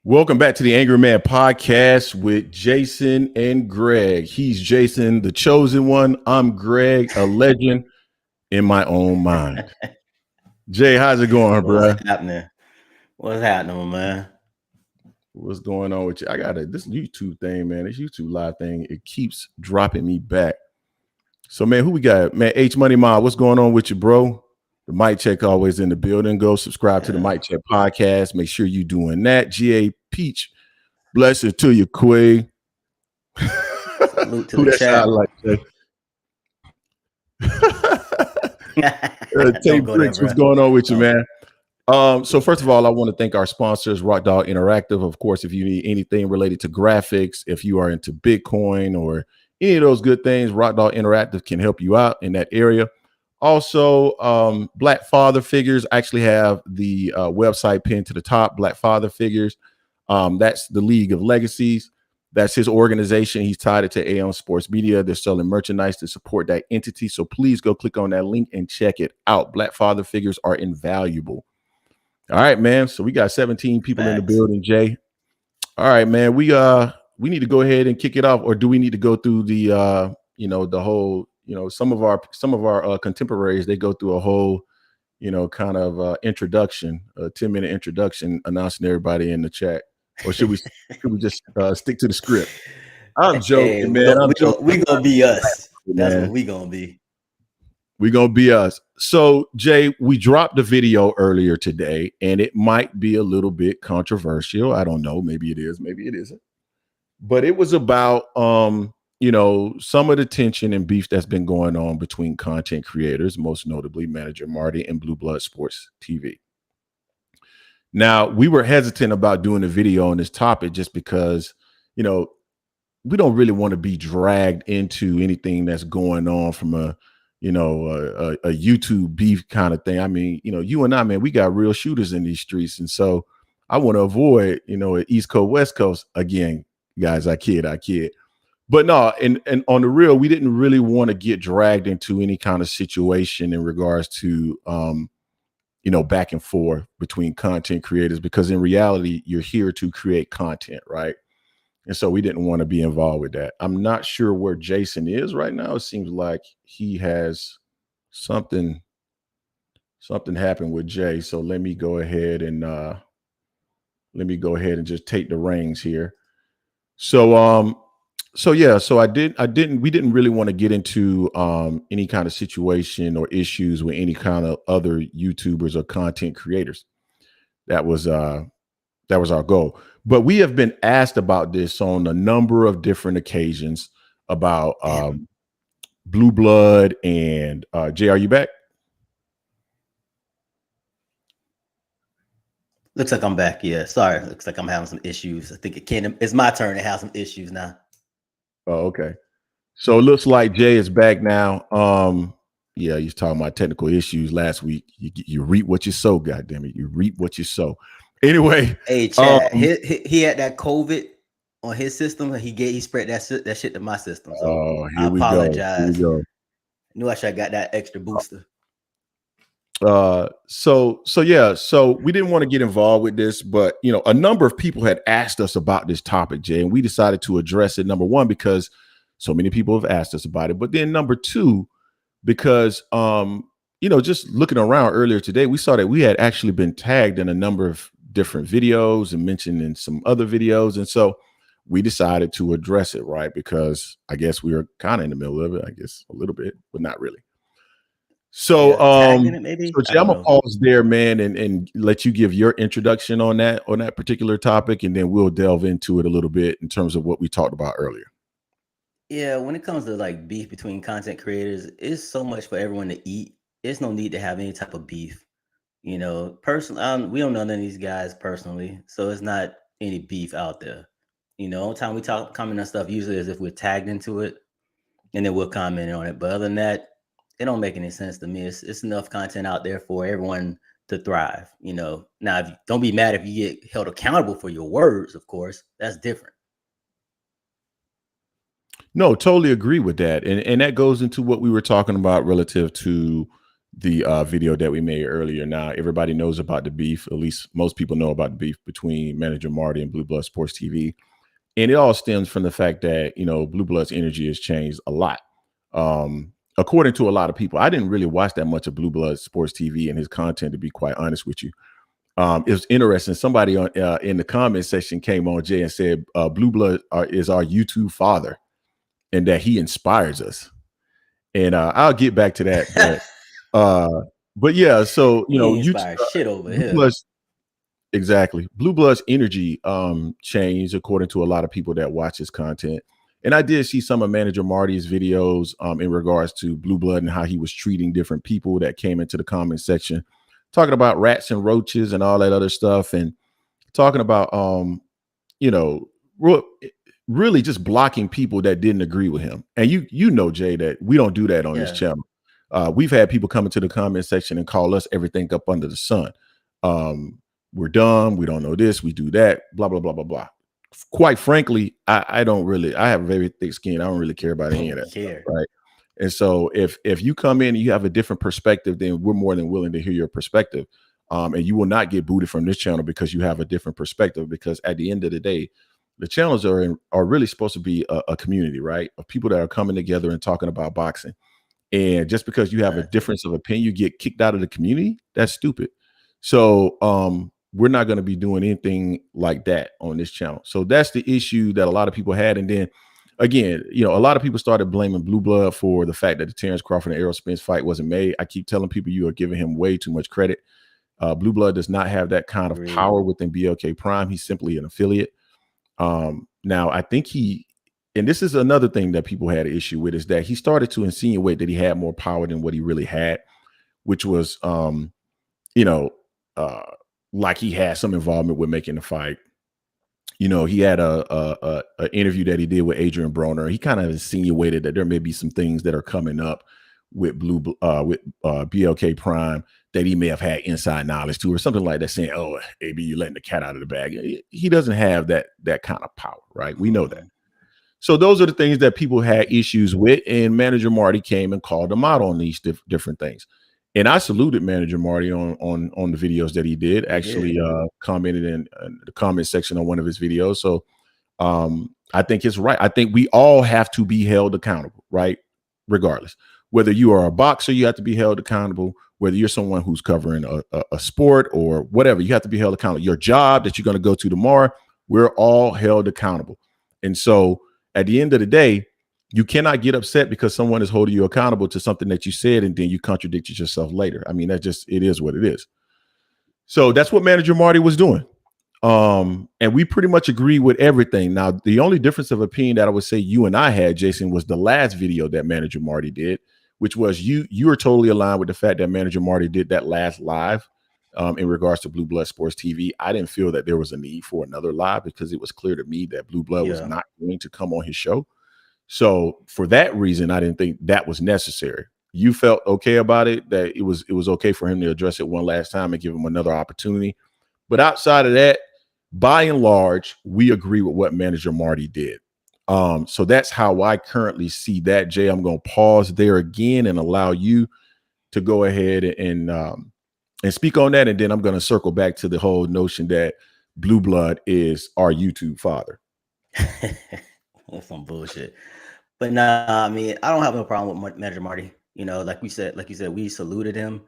Welcome back to the Angry Man Podcast with Jason and Greg. He's Jason, the chosen one. I'm Greg, a legend in my own mind. Jay, how's it going, bro? What's happening? What's happening, man? What's going on with you? I got this YouTube thing, man. This YouTube live thing, it keeps dropping me back. So, man, who we got? Man, H Money Mob, what's going on with you, bro? The Mic Check always in the building. Go subscribe to the Mic Check podcast. Make sure you're doing that. GA Peach, blessings to you, Quay. Salute to the chat. Tate Bricks, what's going on with you, man? So first of all, I want to thank our sponsors, Rock Dog Interactive. Of course, if you need anything related to graphics, if you are into Bitcoin or any of those good things, Rock Dog Interactive can help you out in that area. Also, Black Father Figures actually have the website pinned to the top. Black Father Figures, that's the League of Legacies. That's his organization. He's tied it to Aeon Sports Media. They're selling merchandise to support that entity. So please go click on that link and check it out. Black Father Figures are invaluable. All right, man. So we got 17 people in the building, Jay. All right, man. We need to go ahead and kick it off, or do we need to go through the the whole, some of our contemporaries, they go through a whole, kind of introduction, a 10-minute introduction announcing everybody in the chat. Or should we just stick to the script? I'm joking, man. We're gonna be us. That's what we're gonna be. We're gonna be us. So, Jay, we dropped a video earlier today, and it might be a little bit controversial. I don't know. Maybe it is, maybe it isn't. But it was about some of the tension and beef that's been going on between content creators, most notably manager Marty and Blueblood Sports TV. Now, we were hesitant about doing a video on this topic just because, we don't really want to be dragged into anything that's going on from a YouTube beef kind of thing. I mean, you and I, man, we got real shooters in these streets. And so I want to avoid, East Coast, West Coast. Again, guys, I kid. But no, and on the real, we didn't really want to get dragged into any kind of situation in regards to, back and forth between content creators, because in reality, you're here to create content, right? And so we didn't want to be involved with that. I'm not sure where Jason is right now. It seems like he has something happened with Jay. So let me go ahead and just take the reins here. We didn't really want to get into any kind of situation or issues with any kind of other YouTubers or content creators. That was our goal. But we have been asked about this on a number of different occasions about Blue Blood and Jay, are you back? Looks like I'm back. Yeah, sorry. Looks like I'm having some issues. I think it's my turn to have some issues now. Oh, okay. So it looks like Jay is back now. Yeah, he's talking about technical issues last week. You reap what you sow, goddammit. You reap what you sow. Anyway, hey, Chad, he had that COVID on his system, and he spread that shit to my system. So I apologize. Here we go. Knew I should have got that extra booster. So we didn't want to get involved with this, but a number of people had asked us about this topic, Jay, and we decided to address it. Number one, because so many people have asked us about it, but then number two, because just looking around earlier today, we saw that we had actually been tagged in a number of different videos and mentioned in some other videos, and so we decided to address it, right? Because I guess we were kind of in the middle of it, I guess a little bit, but not really. So, Jay, I'm gonna pause there, man, and let you give your introduction on that particular topic, and then we'll delve into it a little bit in terms of what we talked about earlier. Yeah, when it comes to like beef between content creators, it's so much for everyone to eat. There's no need to have any type of beef. Personally, we don't know none of these guys personally, so it's not any beef out there. Only time we comment on stuff usually is if we're tagged into it, and then we'll comment on it. But other than that, it don't make any sense to me. It's enough content out there for everyone to thrive. Now, don't be mad if you get held accountable for your words. Of course, that's different. No, totally agree with that, and that goes into what we were talking about relative to video that we made earlier. Now, everybody knows about the beef. At least most people know about the beef between manager Marty and Blue Blood Sports TV. And it all stems from the fact that, Blue Blood's energy has changed a lot. According to a lot of people, I didn't really watch that much of Blue Blood Sports TV and his content, to be quite honest with you. It was interesting. Somebody in the comment section came on, Jay, and said Blue Blood is our YouTube father and that he inspires us. And I'll get back to that. But yeah, so, you shit over Blue here. Blood's, exactly. Blue Blood's energy changed according to a lot of people that watch his content. And I did see some of Manager Marty's videos in regards to Blue Blood and how he was treating different people that came into the comment section, talking about rats and roaches and all that other stuff, and talking about really just blocking people that didn't agree with him. And Jay, that we don't do that on this channel. We've had people come into the comment section and call us everything up under the sun. We're dumb. We don't know this. We do that. Blah, blah, blah, blah, blah. Quite frankly, I don't really, I have a very thick skin. I don't really care about any of that stuff, right? And so if you come in and you have a different perspective, then we're more than willing to hear your perspective. And you will not get booted from this channel because you have a different perspective, because at the end of the day, the channels are really supposed to be a community, right? Of people that are coming together and talking about boxing. And just because you have a difference of opinion, you get kicked out of the community. That's stupid. So we're not going to be doing anything like that on this channel. So that's the issue that a lot of people had. And then again, a lot of people started blaming Blue Blood for the fact that the Terrence Crawford and Errol Spence fight wasn't made. I keep telling people you are giving him way too much credit. Blue Blood does not have that kind of power within BLK Prime. He's simply an affiliate. Now, I think and this is another thing that people had an issue with, is that he started to insinuate that he had more power than what he really had, which was, like he had some involvement with making the fight. He had a interview that he did with Adrian Broner. He kind of insinuated that there may be some things that are coming up with BLK Prime that he may have had inside knowledge to, or something like that, saying, "Oh, AB, you're letting the cat out of the bag." He doesn't have that kind of power, right? We know that. So those are the things that people had issues with, and Manager Marty came and called them out on these different things. And I saluted Manager Marty on the videos that he did. Actually, commented in the comment section on one of his videos. So I think it's right. I think we all have to be held accountable, right? Regardless, whether you are a boxer, you have to be held accountable. Whether you're someone who's covering a sport or whatever, you have to be held accountable. Your job that you're going to go to tomorrow, we're all held accountable. And so at the end of the day, you cannot get upset because someone is holding you accountable to something that you said and then you contradicted yourself later. I mean, it is what it is. So that's what Manager Marty was doing. And we pretty much agree with everything. Now, the only difference of opinion that I would say you and I had, Jason, was the last video that Manager Marty did, which was you were totally aligned with the fact that Manager Marty did that last live in regards to Blue Blood Sports TV. I didn't feel that there was a need for another live because it was clear to me that Blue Blood was not going to come on his show. So for that reason, I didn't think that was necessary. You felt okay about it, that it was okay for him to address it one last time and give him another opportunity. But outside of that, by and large, we agree with what Manager Marty did. So that's how I currently see that. Jay, I'm going to pause there again and allow you to go ahead and speak on that. And then I'm going to circle back to the whole notion that Blue Blood is our YouTube father. That's some bullshit. But nah, I mean, I don't have no problem with Manager Marty. Like you said, we saluted him.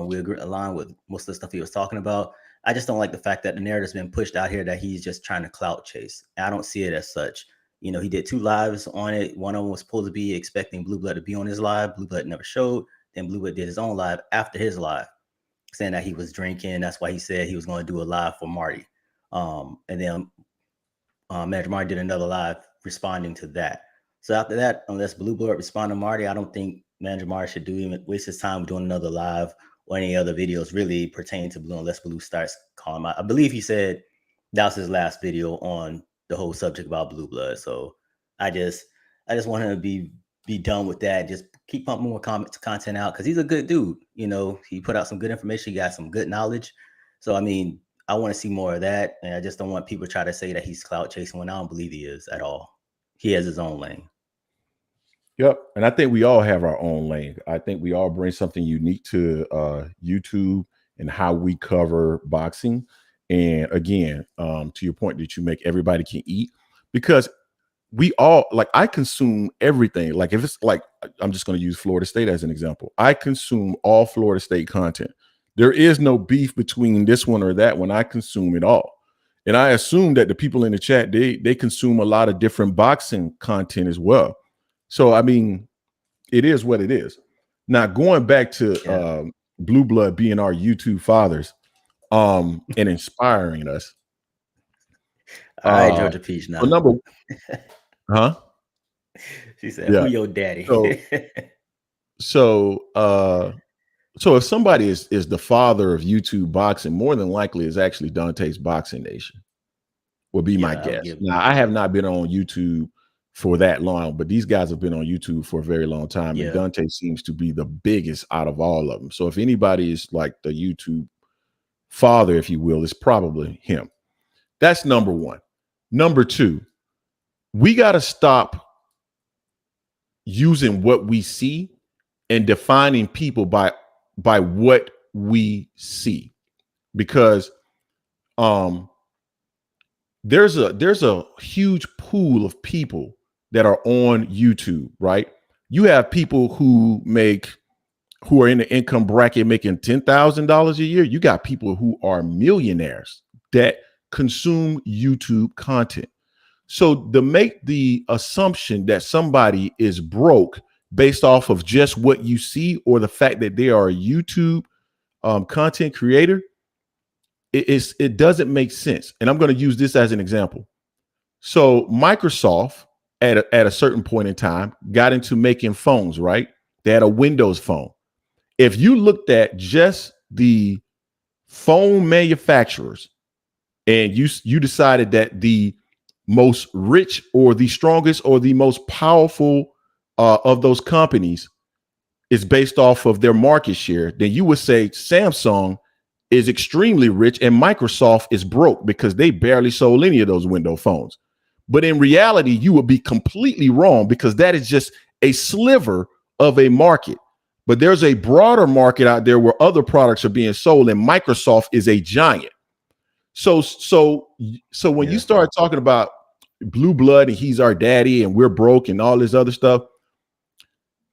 We aligned with most of the stuff he was talking about. I just don't like the fact that the narrative's been pushed out here that he's just trying to clout chase. I don't see it as such. He did 2 lives on it. One of them was supposed to be expecting Blue Blood to be on his live. Blue Blood never showed. Then Blue Blood did his own live after his live, saying that he was drinking. That's why he said he was going to do a live for Marty. And then Manager Marty did another live responding to that. So after that, unless Blue Blood respond to Marty, I don't think Manager Marty should even waste his time doing another live or any other videos really pertaining to Blue, unless Blue starts calling him out. I believe he said that was his last video on the whole subject about Blue Blood. So I just want him to be done with that. Just keep pumping more content out, because he's a good dude. He put out some good information. He got some good knowledge. So I mean, I want to see more of that, and I just don't want people to try to say that he's clout chasing when I don't believe he is at all. He has his own lane. Yep. And I think we all have our own lane. I think we all bring something unique to YouTube and how we cover boxing. And again, to your point that you make, everybody can eat because we all like I consume everything. Like if it's like I'm just going to use Florida State as an example. I consume all Florida State content. There is no beef between this one or that one. I consume it all. And I assume that the people in the chat, they consume a lot of different boxing content as well. So I mean, it is what it is. Now going back to Blue Blood being our YouTube fathers and inspiring us. All right, Georgia Peach now. Number huh? She said, "Who your daddy?" So if somebody is the father of YouTube boxing, more than likely is actually Dante's Boxing Nation. Would be my guess. Now, I have not been on YouTube for that long, but these guys have been on YouTube for a very long time, and Dante seems to be the biggest out of all of them. So if anybody is like the YouTube father, if you will, it's probably him. That's number one. Number two, we got to stop using what we see and defining people by what we see, because there's a huge pool of people that are on YouTube, right? You have people who are in the income bracket making $10,000 a year. You got people who are millionaires that consume YouTube content. So to make the assumption that somebody is broke based off of just what you see or the fact that they are a YouTube content creator, it doesn't make sense. And I'm going to use this as an example. So Microsoft at a certain point in time got into making phones, right? They had a Windows phone. If you looked at just the phone manufacturers and you decided that the most rich or the strongest or the most powerful of those companies is based off of their market share, then you would say Samsung is extremely rich and Microsoft is broke because they barely sold any of those Windows phones. But in reality, you would be completely wrong because that is just a sliver of a market. But there's a broader market out there where other products are being sold, and Microsoft is a giant. So when you start talking about Blue Blood and he's our daddy and we're broke and all this other stuff,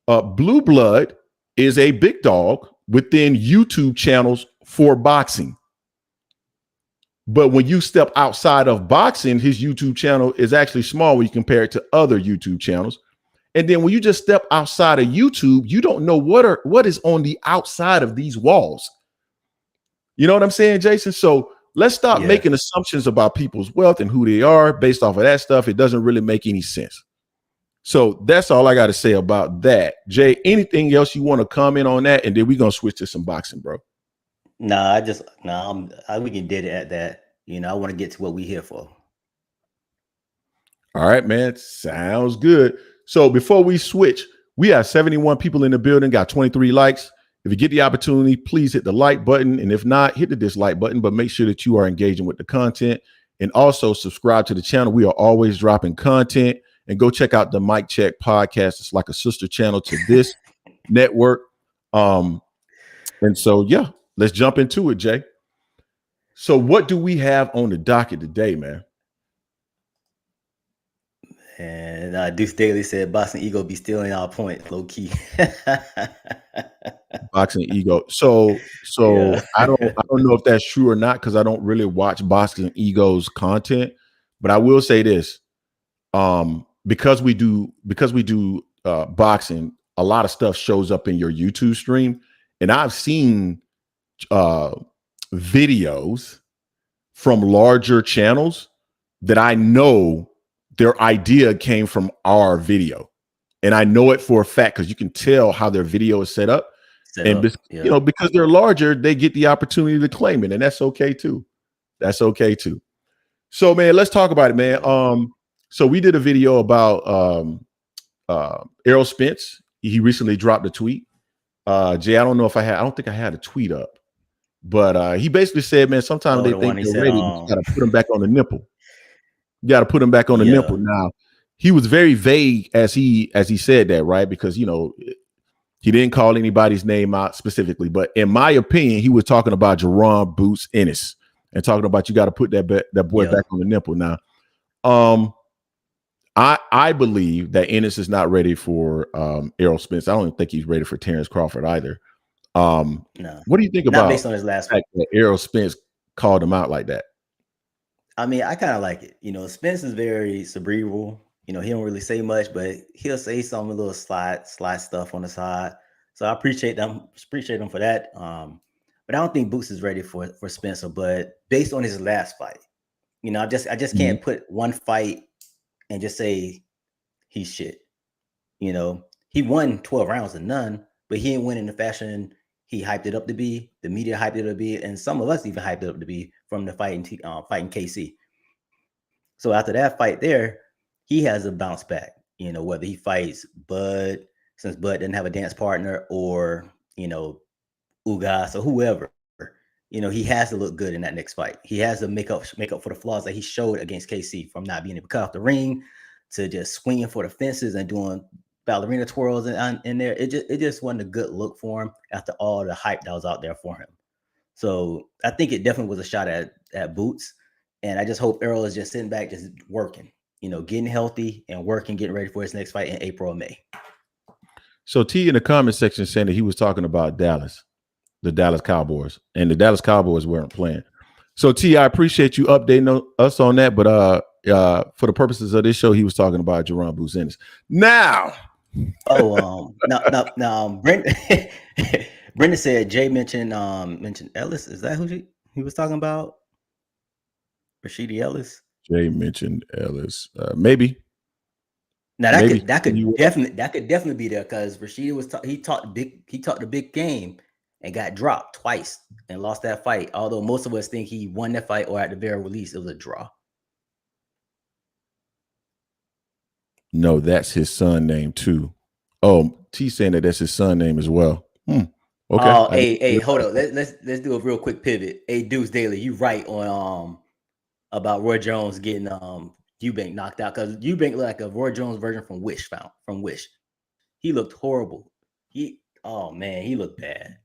Blue Blood is a big dog within YouTube channels for boxing. But when you step outside of boxing, his YouTube channel is actually small when you compare it to other YouTube channels. And then when you just step outside of YouTube, you don't know what is on the outside of these walls. You know what I'm saying, Jason? So let's stop making assumptions about people's wealth and who they are based off of that stuff. It doesn't really make any sense. So that's all I got to say about that. Jay, anything else you want to comment on that? And then we're going to switch to some boxing, bro. We can did it at that. You know, I want to get to what we here for. All right, man. Sounds good. So before we switch, we have 71 people in the building, got 23 likes. If you get the opportunity, please hit the like button. And if not, hit the dislike button, but make sure that you are engaging with the content and also subscribe to the channel. We are always dropping content, and go check out the Mic Check podcast. It's like a sister channel to this network. And so, yeah, let's jump into it, Jay. So what do we have on the docket today, man? And Deuce Daly said boxing ego be stealing our points, low key. Boxing ego. So I don't know if that's true or not, because I don't really watch Boxing Ego's content. But I will say this: because we do boxing, a lot of stuff shows up in your YouTube stream, and I've seen videos from larger channels that I know their idea came from our video, and I know it for a fact because you can tell how their video is set up. You know, because they're larger, they get the opportunity to claim it, and that's okay too. That's okay too. So, man, let's talk about it, man. So we did a video about Errol Spence. He recently dropped a tweet. Jay, I don't think I had a tweet up, but he basically said, man, sometimes they think they're ready, but you got to put them back on the nipple. You got to put them back on the nipple. Now, he was very vague as he said that, right? Because, you know, he didn't call anybody's name out specifically. But in my opinion, he was talking about Jaron Boots Ennis and talking about you got to put that boy back on the nipple. Now, I believe that Ennis is not ready for Errol Spence. I don't think he's ready for Terrence Crawford either. No. What do you think not about based on his last fact that Errol Spence called him out like that? I mean, I kind of like it. You know, Spence is very cerebral. You know, he don't really say much, but he'll say some little slide stuff on the side. So I appreciate him for that. But I don't think Boots is ready for Spencer. But based on his last fight, you know, I just can't put one fight and just say he's shit. You know, he won 12 rounds to none, but he didn't win in the fashion he hyped it up to be. The media hyped it up to be, and some of us even hyped it up to be from the fighting KC. So after that fight there, he has a bounce back. You know, whether he fights Bud, since Bud didn't have a dance partner, or, you know, Ugas or whoever, you know, he has to look good in that next fight. He has to make up for the flaws that he showed against KC, from not being able to cut off the ring to just swinging for the fences and doing ballerina twirls in there. It just wasn't a good look for him after all the hype that was out there for him. So I think it definitely was a shot at Boots. And I just hope Errol is just sitting back, just working, you know, getting healthy and working, getting ready for his next fight in April or May. So T in the comment section saying that he was talking about Dallas, the Dallas Cowboys, and the Dallas Cowboys weren't playing. So T, I appreciate you updating us on that, but for the purposes of this show, he was talking about Jaron Boots Ennis. Now, Brenda said Jay mentioned Ellis. Is that who he was talking about? Rashidi Ellis. Jay mentioned Ellis. Maybe. Now that could definitely be there, because Rashidi he talked the big game and got dropped twice and lost that fight. Although most of us think he won that fight, or at the very least it was a draw. No, that's his son name too. Oh, T saying that's his son name as well. Okay. Oh, hey, hold on. Let's do a real quick pivot. Hey, Deuce Daily, you right on about Roy Jones getting Eubank knocked out, because Eubank looked like a Roy Jones version from Wish. He looked horrible. He looked bad.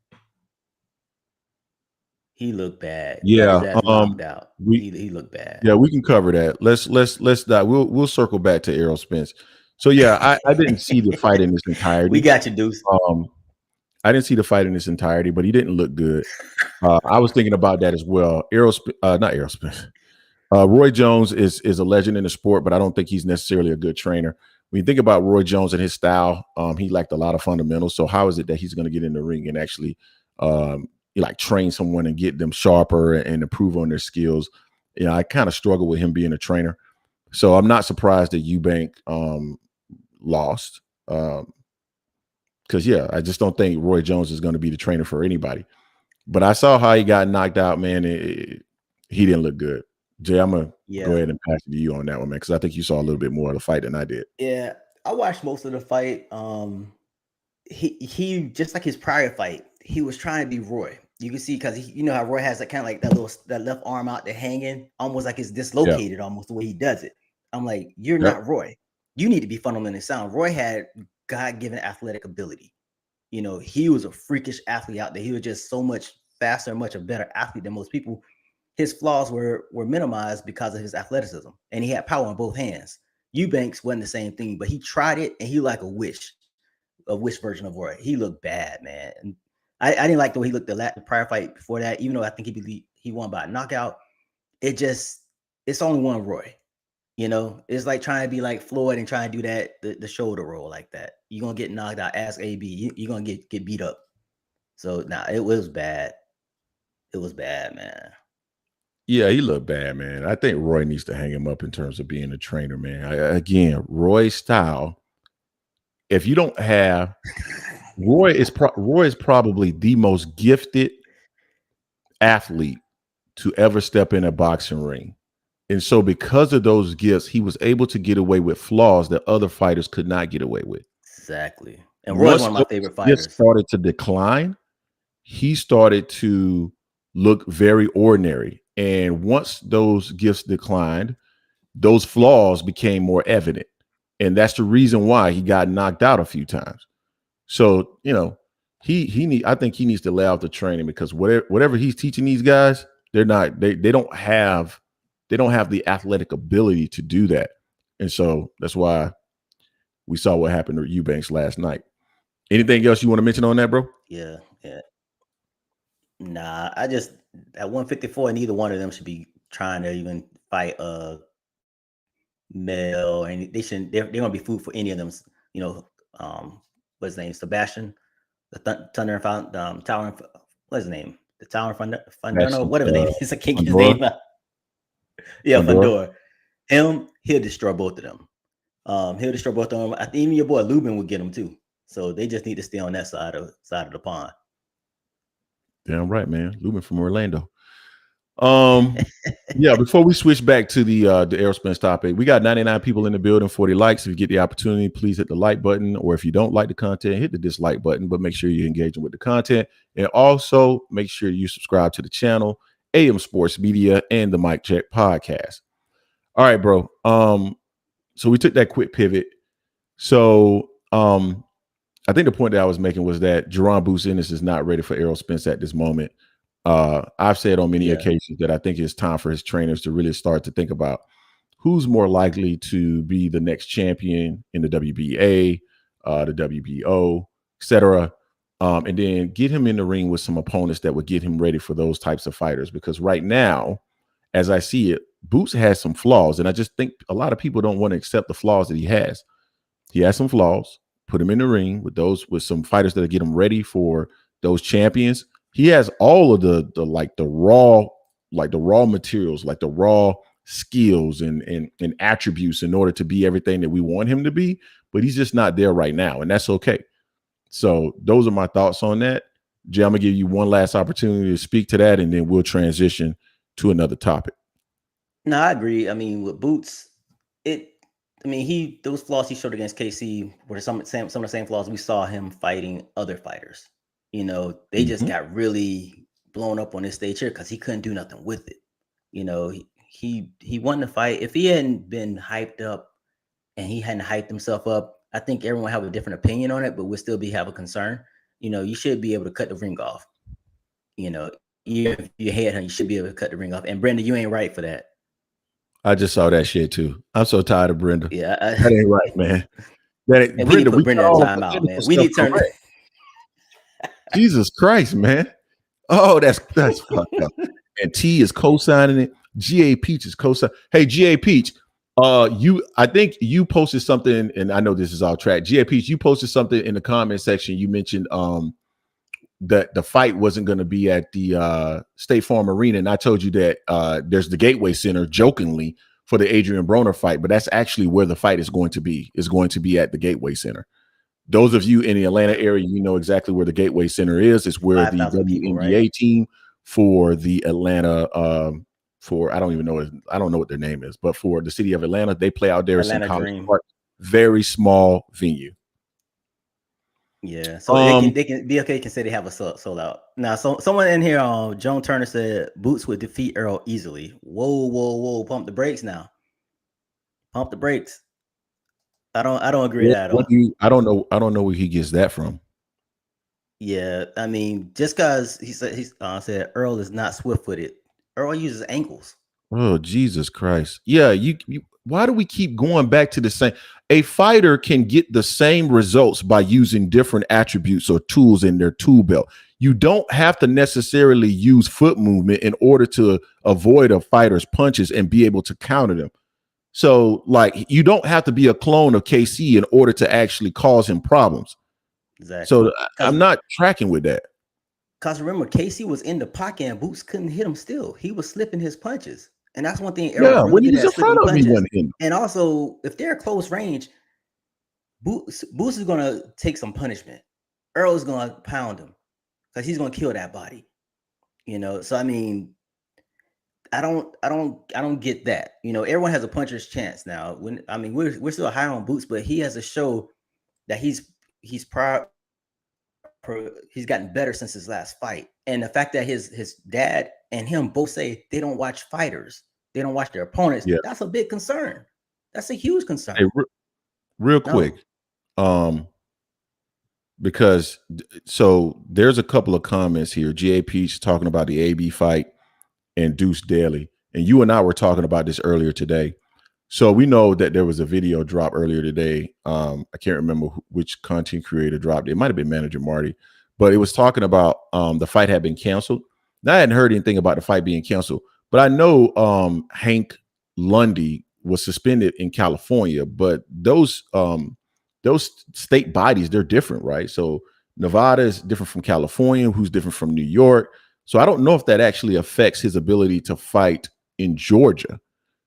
He looked bad. Yeah, knocked out. He looked bad. Yeah, we can cover that. Let's dive. We'll circle back to Errol Spence. So yeah, I didn't see the fight in its entirety. We got you, Deuce. I didn't see the fight in its entirety, but he didn't look good. I was thinking about that as well. Not Errol Spence. Roy Jones is a legend in the sport, but I don't think he's necessarily a good trainer. When you think about Roy Jones and his style, he lacked a lot of fundamentals. So how is it that he's going to get in the ring and actually train someone and get them sharper and improve on their skills? You know, I kind of struggle with him being a trainer. So I'm not surprised that Eubank lost. Because, yeah, I just don't think Roy Jones is going to be the trainer for anybody. But I saw how he got knocked out, man. He didn't look good. Jay, I'm going to go ahead and pass it to you on that one, man, because I think you saw a little bit more of the fight than I did. Yeah, I watched most of the fight. He just like his prior fight, he was trying to be Roy. You can see, because you know how Roy has that kind of like that left arm out there hanging, almost like it's dislocated, almost the way he does it. I'm like, you're not Roy. You need to be fundamentally sound. Roy had God-given athletic ability. You know, he was a freakish athlete out there. He was just so much faster, much a better athlete than most people. His flaws were minimized because of his athleticism, and he had power in both hands. Eubanks wasn't the same thing, but he tried it, and he like a wish version of Roy. He looked bad, man. And I didn't like the way he looked the prior fight before that, even though I think he won by a knockout. It's only one Roy. You know, it's like trying to be like Floyd and trying to do that the shoulder roll like that. You're gonna get knocked out. Ask AB. You're gonna get beat up. So it was bad. It was bad, man. Yeah, he looked bad, man. I think Roy needs to hang him up in terms of being a trainer, man. Again, Roy's style. If you don't have Roy is probably the most gifted athlete to ever step in a boxing ring. And so because of those gifts, he was able to get away with flaws that other fighters could not get away with. Exactly. And Roy's one of my favorite fighters. Gifts started to decline. He started to look very ordinary. And once those gifts declined, those flaws became more evident. And that's the reason why he got knocked out a few times. So, I think he needs to lay out the training, because whatever he's teaching these guys, they don't have the athletic ability to do that. And so that's why we saw what happened to Eubanks last night. Anything else you want to mention on that, bro? Yeah. Nah, I just at 154, neither one of them should be trying to even fight Mel, and they shouldn't. They're gonna be food for any of them. What's his name? Sebastian, the Thunder and Tower. What's his name? The Tower Fundano, whatever his name is. I can't get his name out. Yeah, Fundora. He'll destroy both of them. He'll destroy both of them. I think even your boy Lubin will get them too. So they just need to stay on that side of the pond. Damn right, man. Lubin from Orlando. Yeah, before we switch back to the Errol Spence topic, we got 99 people in the building, 40 likes. If you get the opportunity, please hit the like button, or if you don't like the content, hit the dislike button, but make sure you're engaging with the content. And also make sure you subscribe to the channel, AM Sports Media, and the Mic Check Podcast. All right, bro. So we took that quick pivot. So I think the point that I was making was that Jaron Ennis is not ready for Errol Spence at this moment. I've said on many occasions that I think it's time for his trainers to really start to think about who's more likely to be the next champion in the WBA, the WBO, etc. And then get him in the ring with some opponents that would get him ready for those types of fighters. Because right now, as I see it, Boots has some flaws, and I just think a lot of people don't want to accept the flaws that he has. He has some flaws. Put him in the ring with some fighters that get him ready for those champions. He has all of the raw materials, like the raw skills and attributes in order to be everything that we want him to be, but he's just not there right now, and that's okay. So those are my thoughts on that. Jay, I'm gonna give you one last opportunity to speak to that, and then we'll transition to another topic. No, I agree. I mean, with Boots, those flaws he showed against KC were some of the same flaws we saw him fighting other fighters. They just got really blown up on this stage here because he couldn't do nothing with it. He won the fight. If he hadn't been hyped up and he hadn't hyped himself up, I think everyone would have a different opinion on it, but we'll still have a concern. You should be able to cut the ring off. If you head him, you should be able to cut the ring off. And Brenda, you ain't right for that. I just saw that shit too. I'm so tired of Brenda. Yeah, that ain't right, man. We need to put Brenda in timeout, man. We need to turn. Jesus Christ, man. Oh, that's fucked up. And T is co-signing it. GA Peach is co-signing. Hey, GA Peach, I think you posted something, and I know this is all track. GA Peach, you posted something in the comment section. You mentioned that the fight wasn't going to be at the State Farm Arena, and I told you that there's the Gateway Center, jokingly, for the Adrian Broner fight, but that's actually where the fight is going to be. It's going to be at the Gateway Center. Those of you in the Atlanta area, you know exactly where the Gateway Center is. It's where the WNBA team for the Atlanta, I don't know what their name is, but for the city of Atlanta, they play out there at some college park. Very small venue. Yeah, so they can BLK can say they have a sold out. Now, so someone in here, Joan Turner said Boots would defeat Errol easily. Whoa! Pump the brakes now. Pump the brakes. I don't agree with that at all. I don't know where he gets that from. Yeah, I mean, just because he said Errol is not swift-footed. Errol uses ankles. Oh, Jesus Christ! Yeah, why do we keep going back to the same? A fighter can get the same results by using different attributes or tools in their tool belt. You don't have to necessarily use foot movement in order to avoid a fighter's punches and be able to counter them. So, like, you don't have to be a clone of KC in order to actually cause him problems. Exactly. So I'm not tracking with that. Because remember, KC was in the pocket and Boots couldn't hit him still. He was slipping his punches. And that's one thing Errol when he's in front of me. And also, if they're close range, Boots is going to take some punishment. Errol is going to pound him because he's going to kill that body. So I mean, I don't get that. Everyone has a puncher's chance now. We're still high on Boots, but he has to show that he's gotten better since his last fight. And the fact that his dad and him both say they don't watch fighters, they don't watch their opponents. Yeah. That's a big concern. That's a huge concern. Hey, real quick. Because so there's a couple of comments here. GA Peach talking about the AB fight and Deuce Daly. And you and I were talking about this earlier today. So we know that there was a video drop earlier today. I can't remember which content creator dropped it. It might have been Manager Marty, but it was talking about the fight had been canceled. Now, I hadn't heard anything about the fight being canceled, but I know Hank Lundy was suspended in California, but those state bodies, they're different, right? So Nevada is different from California, who's different from New York. So I don't know if that actually affects his ability to fight in Georgia.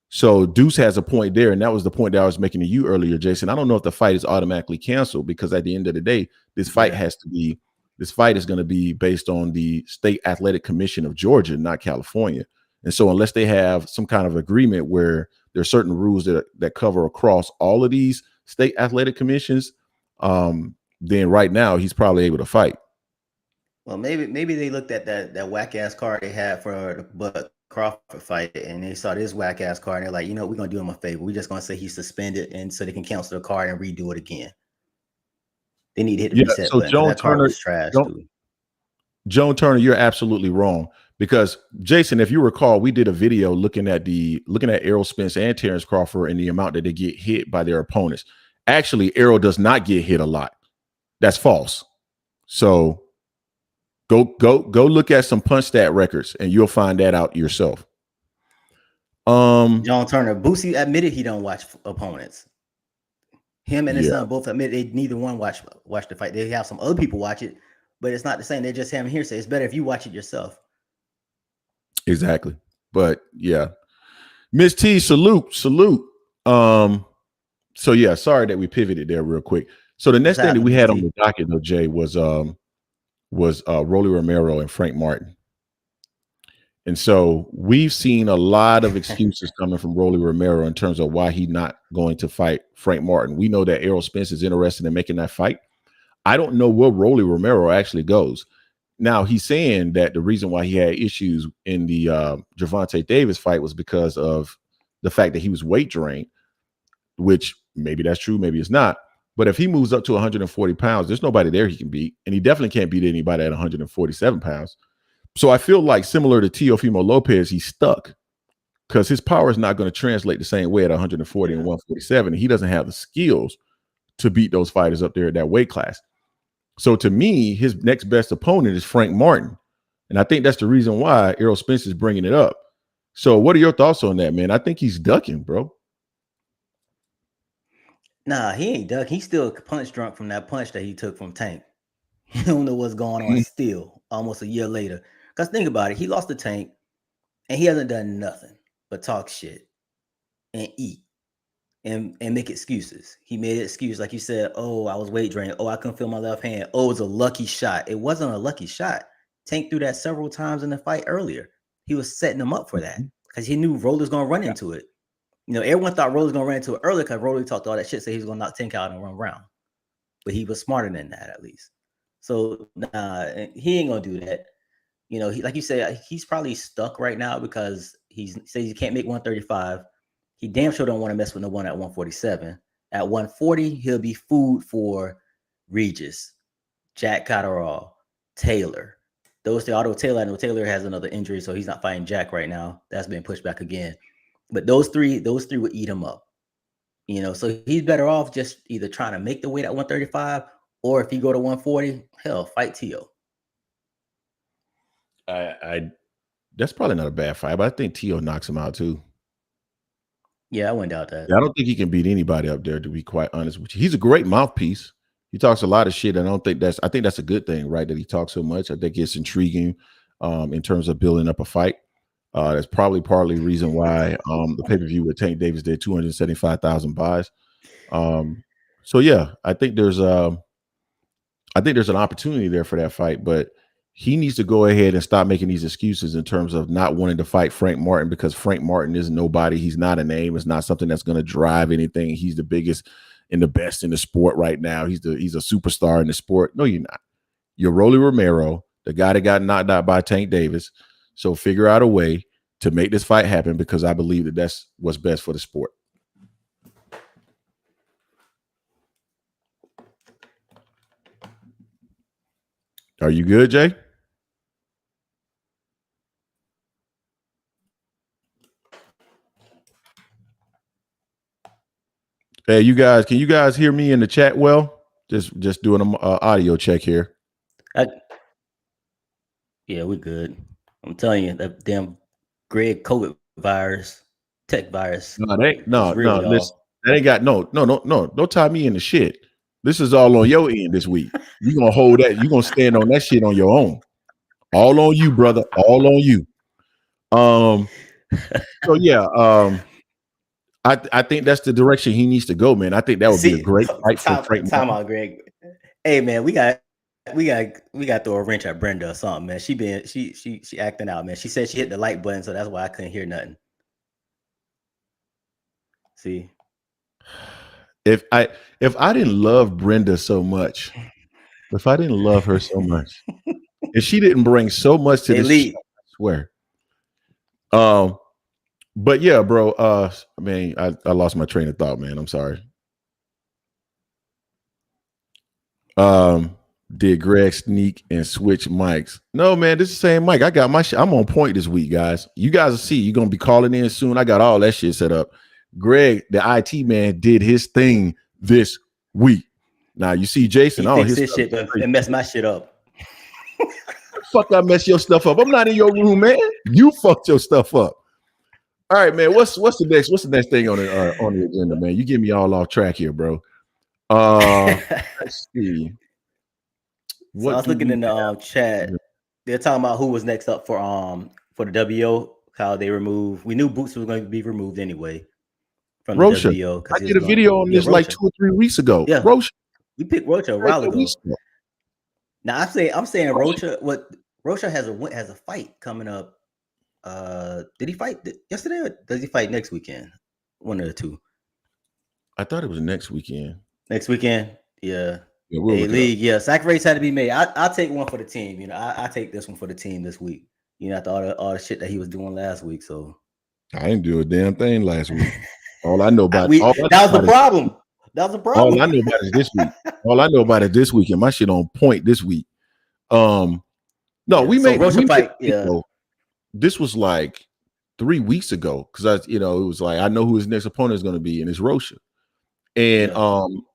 So Deuce has a point there, and that was the point that I was making to you earlier, Jason. I don't know if the fight is automatically canceled because at the end of the day, this fight is going to be based on the State Athletic Commission of Georgia, not California. And so unless they have some kind of agreement where there are certain rules that cover across all of these state athletic commissions, then right now he's probably able to fight. Well, maybe they looked at that whack ass card they had for the Crawford fight, and they saw this whack ass card, and they're like, we're gonna do him a favor. We're just gonna say he's suspended, and so they can cancel the card and redo it again. They need to hit the reset button. Joan that card was trash. Joan Turner, you're absolutely wrong. Because Jason, if you recall, we did a video looking at Errol Spence and Terrence Crawford and the amount that they get hit by their opponents. Actually, Errol does not get hit a lot. That's false. So go look at some punch stat records and you'll find that out yourself. John Turner, Boosie admitted he don't watch opponents. Him and his son both admit they neither one watch the fight. They have some other people watch it, but it's not the same. They just have him here say it's better if you watch it yourself. Exactly. But yeah. Miss T, salute. So yeah, sorry that we pivoted there real quick. So the next thing that we had on the docket though, Jay, was Rolly Romero and Frank Martin. And so we've seen a lot of excuses coming from Rolly Romero in terms of why he's not going to fight Frank Martin. We know that Errol Spence is interested in making that fight. I don't know where Rolly Romero actually goes. Now, he's saying that the reason why he had issues in the Gervonta Davis fight was because of the fact that he was weight drained, which maybe that's true, maybe it's not. But if he moves up to 140 pounds, there's nobody there he can beat. And he definitely can't beat anybody at 147 pounds. So I feel like similar to Teofimo Lopez, he's stuck because his power is not going to translate the same way at 140 and 147. And he doesn't have the skills to beat those fighters up there at that weight class. So to me, his next best opponent is Frank Martin. And I think that's the reason why Errol Spence is bringing it up. So what are your thoughts on that, man? I think he's ducking, bro. Nah, he ain't ducking. He's still punch drunk from that punch that he took from Tank. He don't know what's going on still, almost a year later. Because think about it. He lost the Tank, and he hasn't done nothing but talk shit and eat and make excuses. He made an excuse, like you said, oh, I was weight drained. Oh, I couldn't feel my left hand. Oh, it was a lucky shot. It wasn't a lucky shot. Tank threw that several times in the fight earlier. He was setting him up for that because he knew Roller's going to run into it. Everyone thought Roller's going to run into it earlier because Roller talked all that shit, so he was going to knock Tank out and run around. But he was smarter than that, at least. So he ain't going to do that. He, like you said, he's probably stuck right now because he says he can't make 135. He damn sure don't want to mess with no one at 147. At 140, he'll be food for Regis, Jack Catterall, Taylor. Those three, although Taylor has another injury, so he's not fighting Jack right now. That's been pushed back again. But those three would eat him up. So he's better off just either trying to make the weight at 135, or if he go to 140, hell, fight Tszyu. That's probably not a bad fight, but I think Tszyu knocks him out too. Yeah, I wouldn't doubt that. Yeah, I don't think he can beat anybody up there, to be quite honest with you. He's a great mouthpiece. He talks a lot of shit. I think that's a good thing, right? That he talks so much. I think it's intriguing in terms of building up a fight. That's probably partly the reason why the pay-per-view with Tank Davis did 275,000 buys. So yeah, I think there's an opportunity there for that fight, but he needs to go ahead and stop making these excuses in terms of not wanting to fight Frank Martin, because Frank Martin is nobody. He's not a name. It's not something that's going to drive anything. He's the biggest and the best in the sport right now. He's a superstar in the sport. No, you're not. You're Rolly Romero, the guy that got knocked out by Tank Davis. So figure out a way to make this fight happen, because I believe that that's what's best for the sport. Are you good, Jay? Hey, you guys, can you guys hear me in the chat well? Just doing an audio check here. Yeah, we're good. I'm telling you, that damn Greg COVID virus, tech virus. No, Real, listen, that ain't got no. Don't tie me into shit. This is all on your end this week. You gonna hold that, you gonna stand on that shit on your own. All on you, brother. All on you. So yeah, I think that's the direction he needs to go, man. I think that would be a great fight for Frank. Time out, Greg. Hey man, we got to throw a wrench at Brenda or something, man. She acting out, man. She said she hit the like button, so that's why I couldn't hear nothing. See, if I didn't love Brenda so much, if I didn't love her so much, if she didn't bring so much to this show, I swear. But yeah, bro. I mean, I lost my train of thought, man. I'm sorry. Did Greg sneak and switch mics? No, man, this is the same mic. I got my shit. I'm on point this week, guys. You guys will see. You're gonna be calling in soon. I got all that shit set up. Greg, the IT man, did his thing this week. Now you see Jason. He fixed his shit, but it messed my shit up. Fuck, I messed your stuff up. I'm not in your room, man. You fucked your stuff up. All right, man. What's the next thing on the agenda, man? You get me all off track here, bro. Let's see. So I was looking in the chat. They're talking about who was next up for the WO. How they removed. We knew Boots was going to be removed anyway from the WO. I did a video on this like 2 or 3 weeks ago. Yeah, Rocha. We picked Rocha a while ago. Now I'm saying Rocha. What Rocha has a fight coming up. Did he fight yesterday or does he fight next weekend? One of the two. I thought it was next weekend. Next weekend, yeah. League, yeah. Sack race had to be made. I'll take one for the team. You know, I take this one for the team this week. You know, after all the shit that he was doing last week. So I didn't do a damn thing last week. All I know about that was the problem. That was the problem. All I know about is this week. All I know about it this week, and my shit on point this week. No, we made Rocha fight. Yeah. This was like 3 weeks ago because it was like I know who his next opponent is going to be, and it's Rocha. And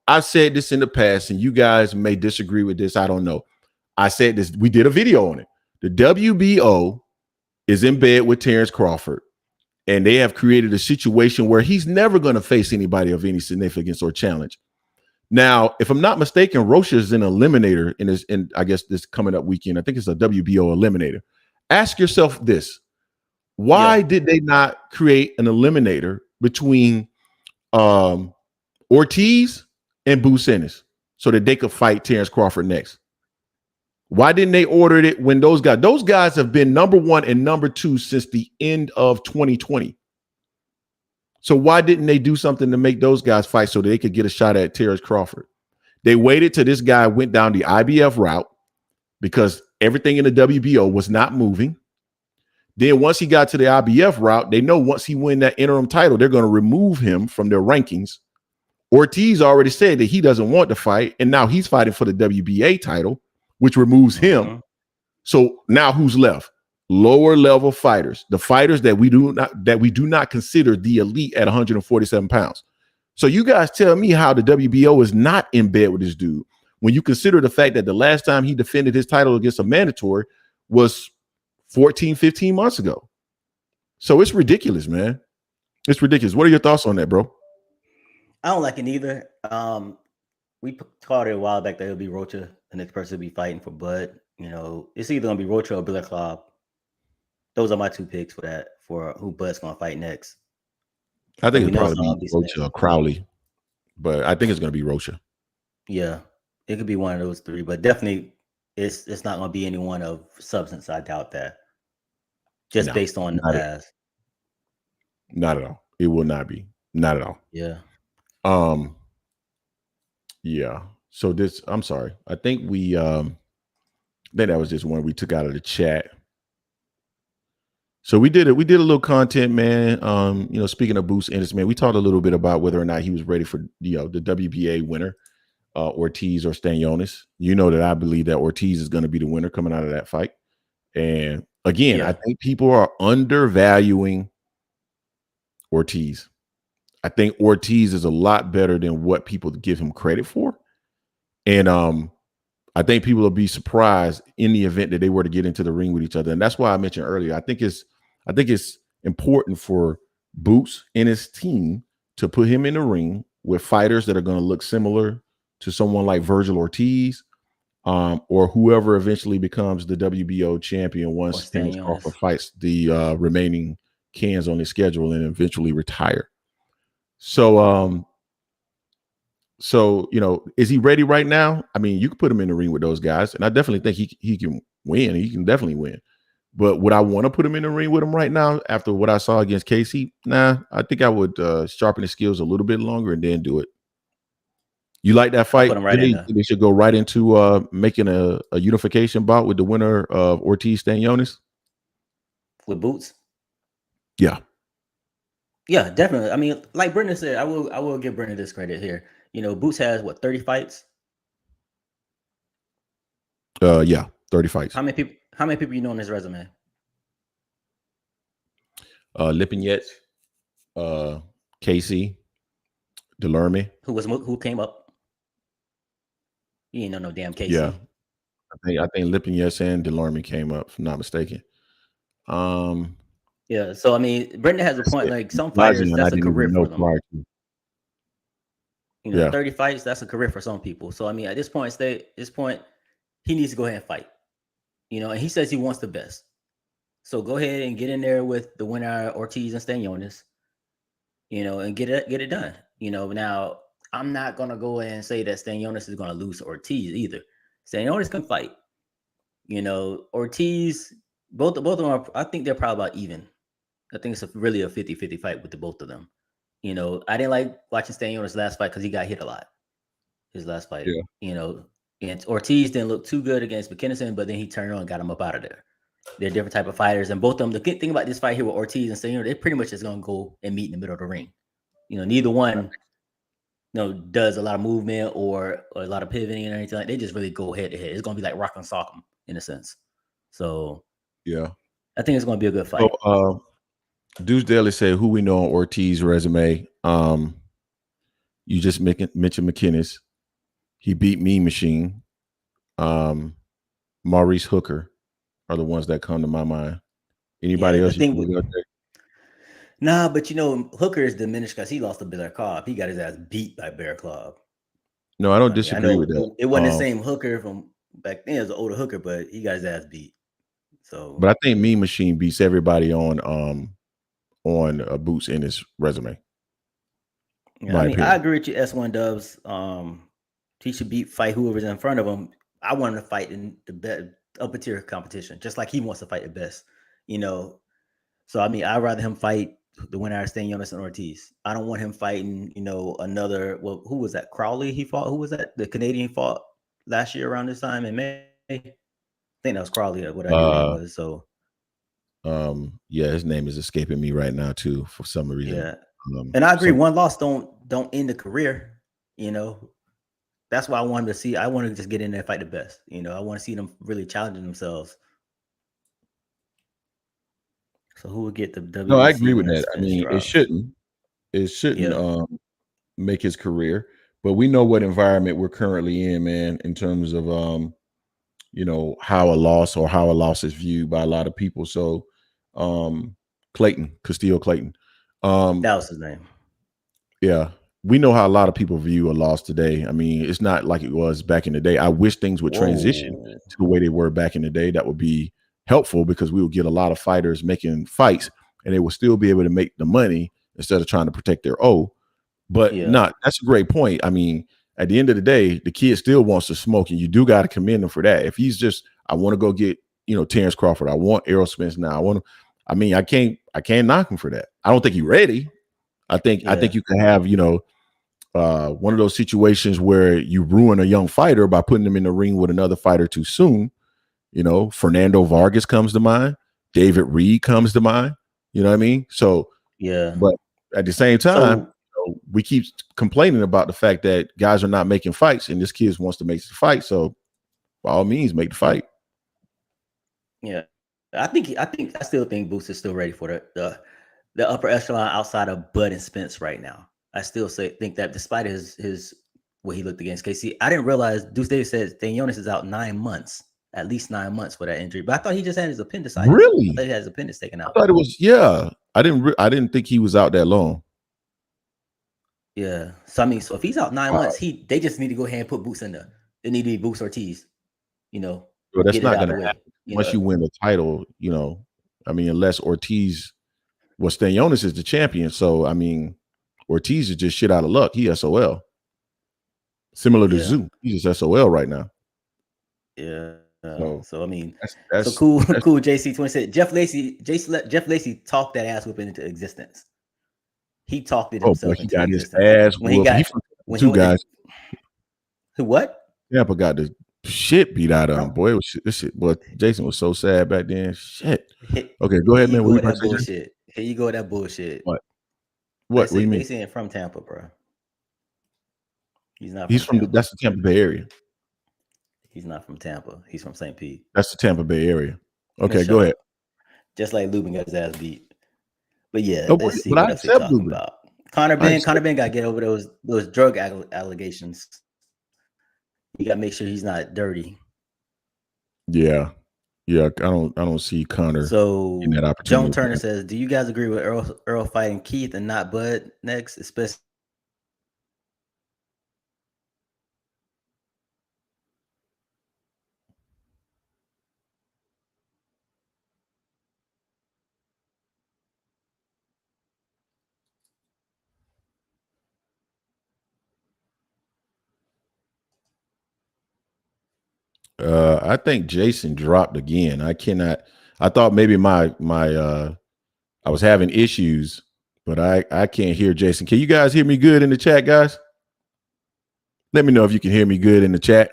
I've said this in the past, and you guys may disagree with this. I don't know. I said this. We did a video on it. The WBO is in bed with Terrence Crawford, and they have created a situation where he's never going to face anybody of any significance or challenge. Now, if I'm not mistaken, Rocha is an eliminator in I guess this coming up weekend. I think it's a WBO eliminator. Ask yourself this: why did they not create an eliminator between Ortiz and Ennis so that they could fight Terrence Crawford next? Why didn't they order it when those guys have been number 1 and number 2 since the end of 2020? So why didn't they do something to make those guys fight so that they could get a shot at Terrence Crawford? They waited till this guy went down the IBF route because everything in the WBO was not moving. Then once he got to the IBF route, they know once he win that interim title, they're going to remove him from their rankings. Ortiz already said that he doesn't want to fight, and now he's fighting for the WBA title, which removes him. So now who's left? Lower level fighters, the fighters that we do not consider the elite at 147 pounds. So you guys tell me how the WBO is not in bed with this dude when you consider the fact that the last time he defended his title against a mandatory was 14, 15 months ago. So it's ridiculous, man. It's ridiculous. What are your thoughts on that, bro? I don't like it either. We called it a while back that it'll be Rocha, the next person to be fighting for Bud. You know, it's either gonna be Rocha or Billy Club. Those are my 2 picks for that, for who Bud's gonna fight next. I think it'll probably be Rocha or Crowley, but I think it's gonna be Rocha. Yeah, it could be one of those 3, but definitely it's not gonna be anyone of substance. I doubt that. Just based on the past. Not at all. It will not be. Not at all. Yeah. Yeah. So I'm sorry. I think that was just one we took out of the chat. So we did a little content, man. Speaking of Bruce Ennis, man, we talked a little bit about whether or not he was ready for the WBA winner. Ortiz or Stanoinis. You know that I believe that Ortiz is going to be the winner coming out of that fight. And again, I think people are undervaluing Ortiz. I think Ortiz is a lot better than what people give him credit for. And I think people will be surprised in the event that they were to get into the ring with each other. And that's why I mentioned earlier, I think it's important for Boots and his team to put him in the ring with fighters that are going to look similar to someone like Virgil Ortiz, or whoever eventually becomes the WBO champion once Terence Crawford fights the remaining cans on his schedule and eventually retire. So, you know, is he ready right now? I mean, you could put him in the ring with those guys, and I definitely think he can win. He can definitely win. But would I want to put him in the ring with him right now after what I saw against Casey? Nah, I think I would sharpen his skills a little bit longer and then do it. You like that fight? They should go right into making a unification bout with the winner of Ortiz Stanoinis with Boots. Yeah. Yeah, definitely. I mean, like Brendan said, I will give Brendan this credit here. You know, Boots has what, 30 fights? Yeah, 30 fights. How many people you know on his resume? Lipinets, Casey, Delorme. Who came up? You ain't know no damn Casey. Yeah. I think Lipinets and Delorme came up, if I'm not mistaken. Yeah, so I mean, Brendan has a point. Like some fighters, that's a career for them. You know, 30 fights, that's a career for some people. So I mean, at this point, he needs to go ahead and fight. You know, and he says he wants the best. So go ahead and get in there with the winner Ortiz and Stanoinis. You know, and get it done. You know, now I'm not gonna go in and say that Stanoinis is gonna lose to Ortiz either. Stanoinis can fight. You know, Ortiz, both of them are, I think they're probably about even. I think it's really a 50-50 fight with the both of them. You know, I didn't like watching Stanoinis' last fight because he got hit a lot. His last fight. Yeah. You know, and Ortiz didn't look too good against McKinnison, but then he turned on and got him up out of there. They're different type of fighters, and both of them. The good thing about this fight here with Ortiz and Stanoinis, they pretty much just gonna go and meet in the middle of the ring. You know, neither one, does a lot of movement or a lot of pivoting or anything like that. They just really go head to head. It's gonna be like rock and sock 'em in a sense. So yeah, I think it's gonna be a good fight. So, Deuce Daly said, "Who we know on Ortiz's resume? You just mentioned McKinnis. He beat Mean Machine. Maurice Hooker are the ones that come to my mind. Anybody else? Nah, but Hooker is diminished because he lost to Bear Claw. He got his ass beat by Bear Claw. No, I don't disagree with that. It wasn't the same Hooker from back then. It was an older Hooker, but he got his ass beat. So, but I think Mean Machine beats everybody on Boots in his resume. Yeah, I mean, I agree with you, S1 Dubs. He should fight whoever's in front of him. I want him to fight in the upper tier competition, just like he wants to fight the best. So I mean, I'd rather him fight the winner of Stanoinis and Ortiz. I don't want him fighting, another. Well, who was that? Crowley he fought. Who was that? The Canadian fought last year around this time in May. I think that was Crowley or whatever his name was. So. Yeah, his name is escaping me right now too for some reason. Yeah, and I agree. One loss don't end the career. That's why I wanted to see. I want to just get in there and fight the best. I want to see them really challenging themselves. So who would get the WBC? No, I agree with that. I mean, it shouldn't make his career, but we know what environment we're currently in, man, in terms of how a loss is viewed by a lot of people. So Castillo Clayton. That was his name. Yeah. We know how a lot of people view a loss today. I mean, it's not like it was back in the day. I wish things would transition to the way they were back in the day. That would be helpful because we would get a lot of fighters making fights and they will still be able to make the money instead of trying to protect their O. But that's a great point. I mean, at the end of the day, the kid still wants to smoke, and you do got to commend him for that. If he's just, I want to go get, Terence Crawford. I want Errol Spence now. I can't knock him for that. I don't think he's ready. I think you can have, one of those situations where you ruin a young fighter by putting him in the ring with another fighter too soon. Fernando Vargas comes to mind. David Reed comes to mind. You know what I mean? So, yeah. But at the same time, we keep complaining about the fact that guys are not making fights, and this kid wants to make the fight. So by all means, make the fight. Yeah, I still think Boots is still ready for the upper echelon outside of Bud and Spence right now. I still think that despite his what he looked against KC, I didn't realize Deuce Davis said Stanoinis is out 9 months, at least 9 months for that injury. But I thought he just had his appendicitis. Really? I thought he had his appendix taken out. I thought it was I didn't think he was out that long. Yeah. So I mean, so if he's out 9 months, they just need to go ahead and put Boots in there. They need to be Boots Ortiz. Well, that's not going to happen once you win the title. I mean, unless Ortiz, Stanoinis is the champion. So I mean, Ortiz is just shit out of luck. He SOL. Similar to Tszyu. He's just SOL right now. Yeah. So I mean, that's cool. JC26. Jeff Lacey talked that ass whooping into existence. He talked it himself. He got his ass whooped. Two guys. Who? What? Tampa got the shit beat out of him. Boy, this shit. Boy, Jason was so sad back then. Shit. Okay, go ahead, man. Here you go with that bullshit. What? What do you mean? Lacey ain't from Tampa, bro. He's not. He's from that's the Tampa Bay area. He's not from Tampa. He's from St. Pete. That's the Tampa Bay area. Okay, go ahead. Just like Lubin got his ass beat. But yeah, let's see what else he's talking about. Conor Ben got to get over those drug allegations. You got to make sure he's not dirty. Yeah. I don't see Conor. So in that opportunity. Joan Turner says, "Do you guys agree with Errol fighting Keith and not Bud next, especially?" I think Jason dropped again. I thought maybe my I was having issues, but I can't hear Jason. Can you guys hear me good in the chat, guys? Let me know if you can hear me good in the chat.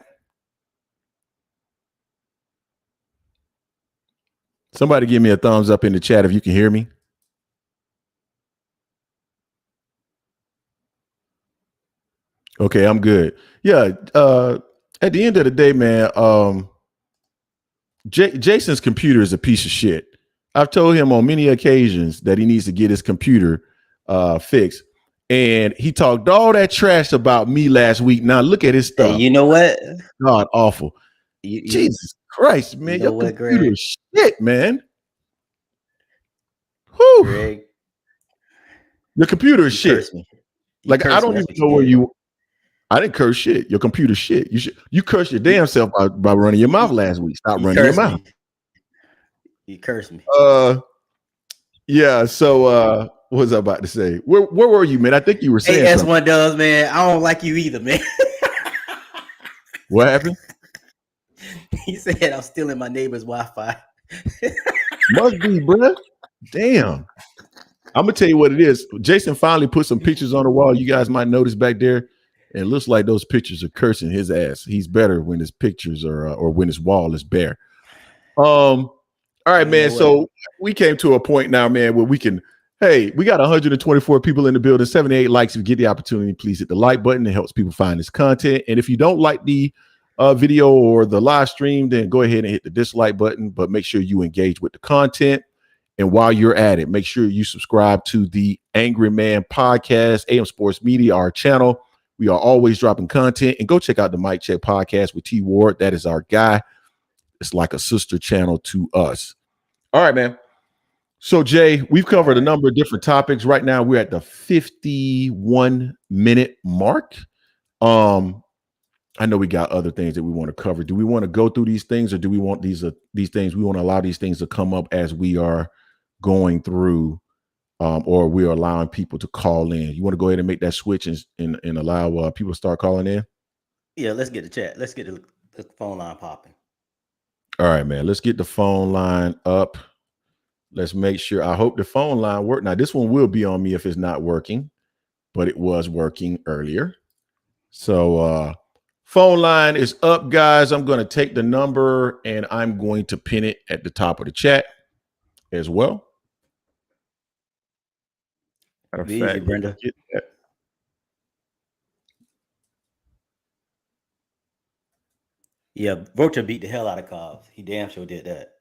Somebody give me a thumbs up in the chat if you can hear me. Okay, I'm good. Yeah, at the end of the day, man, Jason's computer is a piece of shit. I've told him on many occasions that he needs to get his computer fixed. And he talked all that trash about me last week. Now look at his stuff. Hey, you know what? God, awful. Jesus Christ, man. Your computer is shit, man. Whew. Greg, your computer is shit. Like, I don't even know where you... I didn't curse shit. Your computer shit. You cursed your damn self by running your mouth last week. Stop running your mouth. You cursed me. Yeah. So what was I about to say? Where were you, man? I think you were saying AS1 does, man. I don't like you either, man. What happened? He said I'm stealing my neighbor's Wi-Fi. Must be, bro. Damn. I'm gonna tell you what it is. Jason finally put some pictures on the wall. You guys might notice back there. And it looks like those pictures are cursing his ass. He's better when his pictures are or when his wall is bare. All right, man. So we came to a point now, man, where we can. Hey, we got 124 people in the building, 78 likes. If you get the opportunity, please hit the like button. It helps people find this content. And if you don't like the video or the live stream, then go ahead and hit the dislike button. But make sure you engage with the content. And while you're at it, make sure you subscribe to the Angry Man Podcast, AM Sports Media, our channel. We are always dropping content, and go check out the Mic Check Podcast with T Ward. That is our guy. It's like a sister channel to us. All right, man. So Jay, we've covered a number of different topics. Right now, we're at the 51-minute mark. I know we got other things that we want to cover. Do we want to go through these things, or do we want these things? We want to allow these things to come up as we are going through. Or we're allowing people to call in. You want to go ahead and make that switch and allow people to start calling in? Yeah, let's get the chat. Let's get the phone line popping. All right, man. Let's get the phone line up. Let's make sure. I hope the phone line works. Now, this one will be on me if it's not working, but it was working earlier. So phone line is up, guys. I'm going to take the number and I'm going to pin it at the top of the chat as well. Easy, Brenda. Yeah, Rocha beat the hell out of Cobbs. He damn sure did that.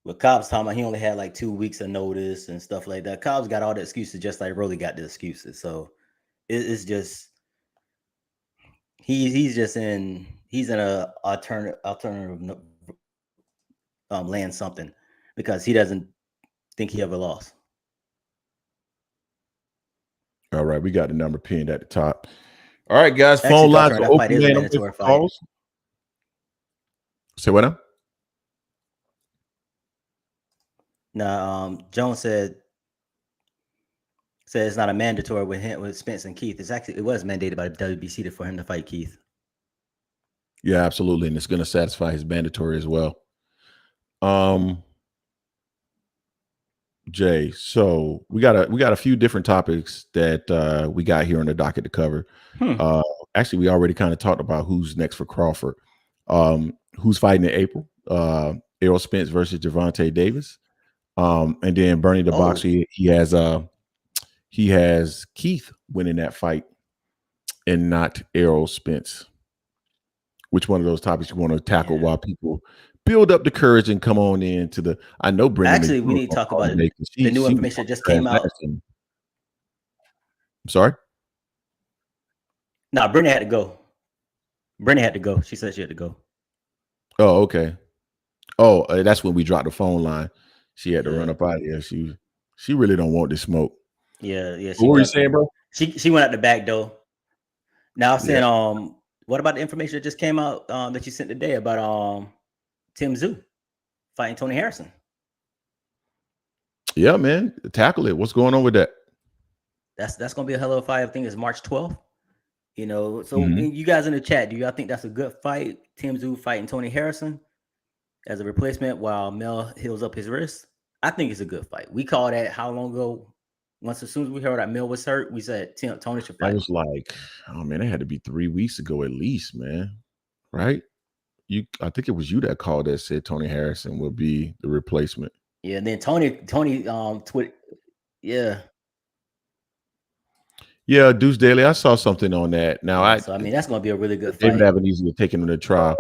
But Cobbs talking about he only had like 2 weeks of notice and stuff like that. Cobbs got all the excuses just like Rolly got the excuses. So it's just he's in a alternative land something because he doesn't think he ever lost. All right, we got the number pinned at the top. All right, guys, phone lines are open. Man, I'm waiting for calls. Say what now? Now, Jones said it's not a mandatory with Spence and Keith. It was mandated by the WBC for him to fight Keith. Yeah, absolutely, and it's going to satisfy his mandatory as well. Jay, so we got a few different topics that we got here on the docket to cover. Actually, we already kind of talked about who's next for Crawford. Who's fighting in April? Errol Spence versus Gervonta Davis. And then Bernie the Boxer, he has Keith winning that fight and not Errol Spence. Which one of those topics you want to tackle while people build up the courage and come on into the? I know Brendan. Actually, we need to talk about the new information that just came out. I'm sorry. No, Brittany had to go. Brittany had to go. She said she had to go. Oh, okay. Oh, that's when we dropped the phone line. She had to run up out of here. She really don't want this smoke. Yeah. What were you saying, bro? She went out the back door. Now I'm saying, what about the information that just came out that you sent today about Tszyu fighting Tony Harrison? Yeah, man, tackle it. What's going on with that? That's gonna be a hell of a fight. I think it's March 12th. You know, so you guys in the chat, do y'all think that's a good fight? Tszyu fighting Tony Harrison as a replacement while Mel heals up his wrist? I think it's a good fight. We called that how long ago? As soon as we heard that Mel was hurt, we said Tony should fight. I was like, oh man, it had to be 3 weeks ago at least, man. Right? I think it was you that called that said Tony Harrison will be the replacement. Yeah, and then Tony tweet. Yeah. Yeah, Deuce Daily, I saw something on that. Now, I mean, that's going to be a really good fight. David Avenese will take him to the trial.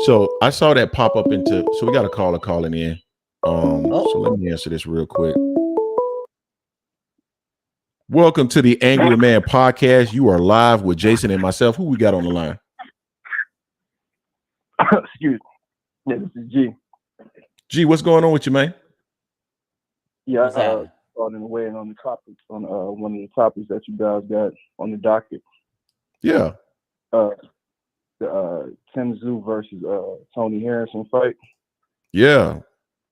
So I saw that pop up so we got a caller calling in. So let me answer this real quick. Welcome to the Angry Man Podcast. You are live with Jason and myself. Who we got on the line? Excuse me. Yeah, this is G. G, what's going on with you, man? Yeah, starting away on the topics on one of the topics that you guys got on the docket. Yeah. The Tszyu versus Tony Harrison fight. Yeah.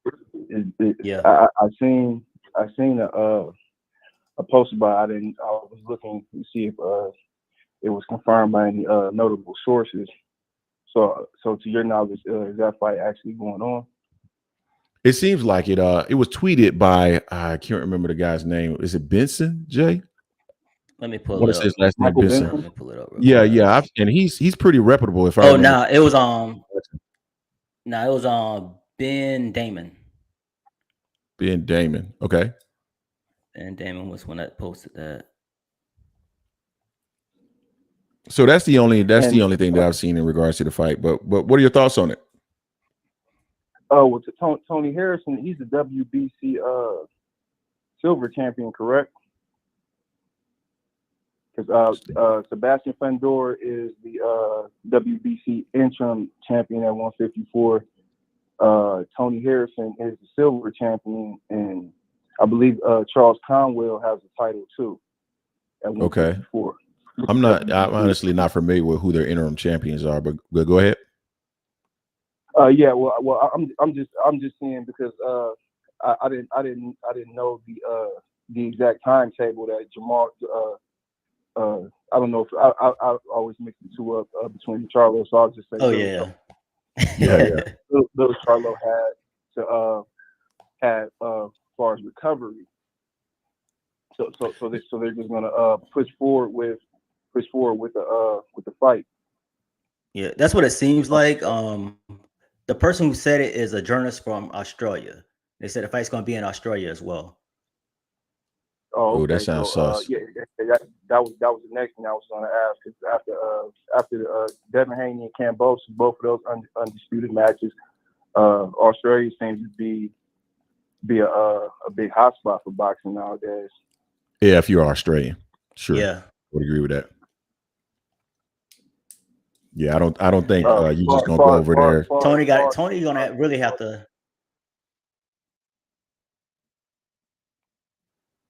I seen a post about it. I was looking to see if it was confirmed by any notable sources. So to your knowledge, is that fight actually going on? It seems like it. It was tweeted by I can't remember the guy's name. Is it Benson? Jay? Let me pull it up. What is his last name? Benson. Let me pull it up. Yeah. And he's pretty reputable. If I remember. No, it was Ben Damon. Ben Damon. Okay. Ben Damon was one that posted that. So that's the only thing that I've seen in regards to the fight. But what are your thoughts on it? Well, Tony Harrison, he's the WBC silver champion, correct? Because Sebastian Fandor is the WBC interim champion at 154. Tony Harrison is the silver champion, and I believe Charles Conwell has the title too at 154. Okay. I'm honestly not familiar with who their interim champions are, but go ahead. Yeah, well, I'm just saying because I didn't know the exact timetable that Jamal. I don't know if I always mix the two up between Charlo, so I'll just say. Oh yeah. Little Charlo had as far as recovery. So they're just gonna push forward with the fight. Yeah, that's what it seems like. The person who said it is a journalist from Australia. They said the fight's going to be in Australia as well. Oh, okay. that sounds so, sus. yeah, that was the next thing I was going to ask. 'Cause after Devin Haney and Cambosos, both of those undisputed matches, Australia seems to be a big hotspot for boxing nowadays. Yeah, if you're Australian, sure. Yeah, would agree with that. Yeah, I don't think you just gonna go over there. Tony gonna really have to.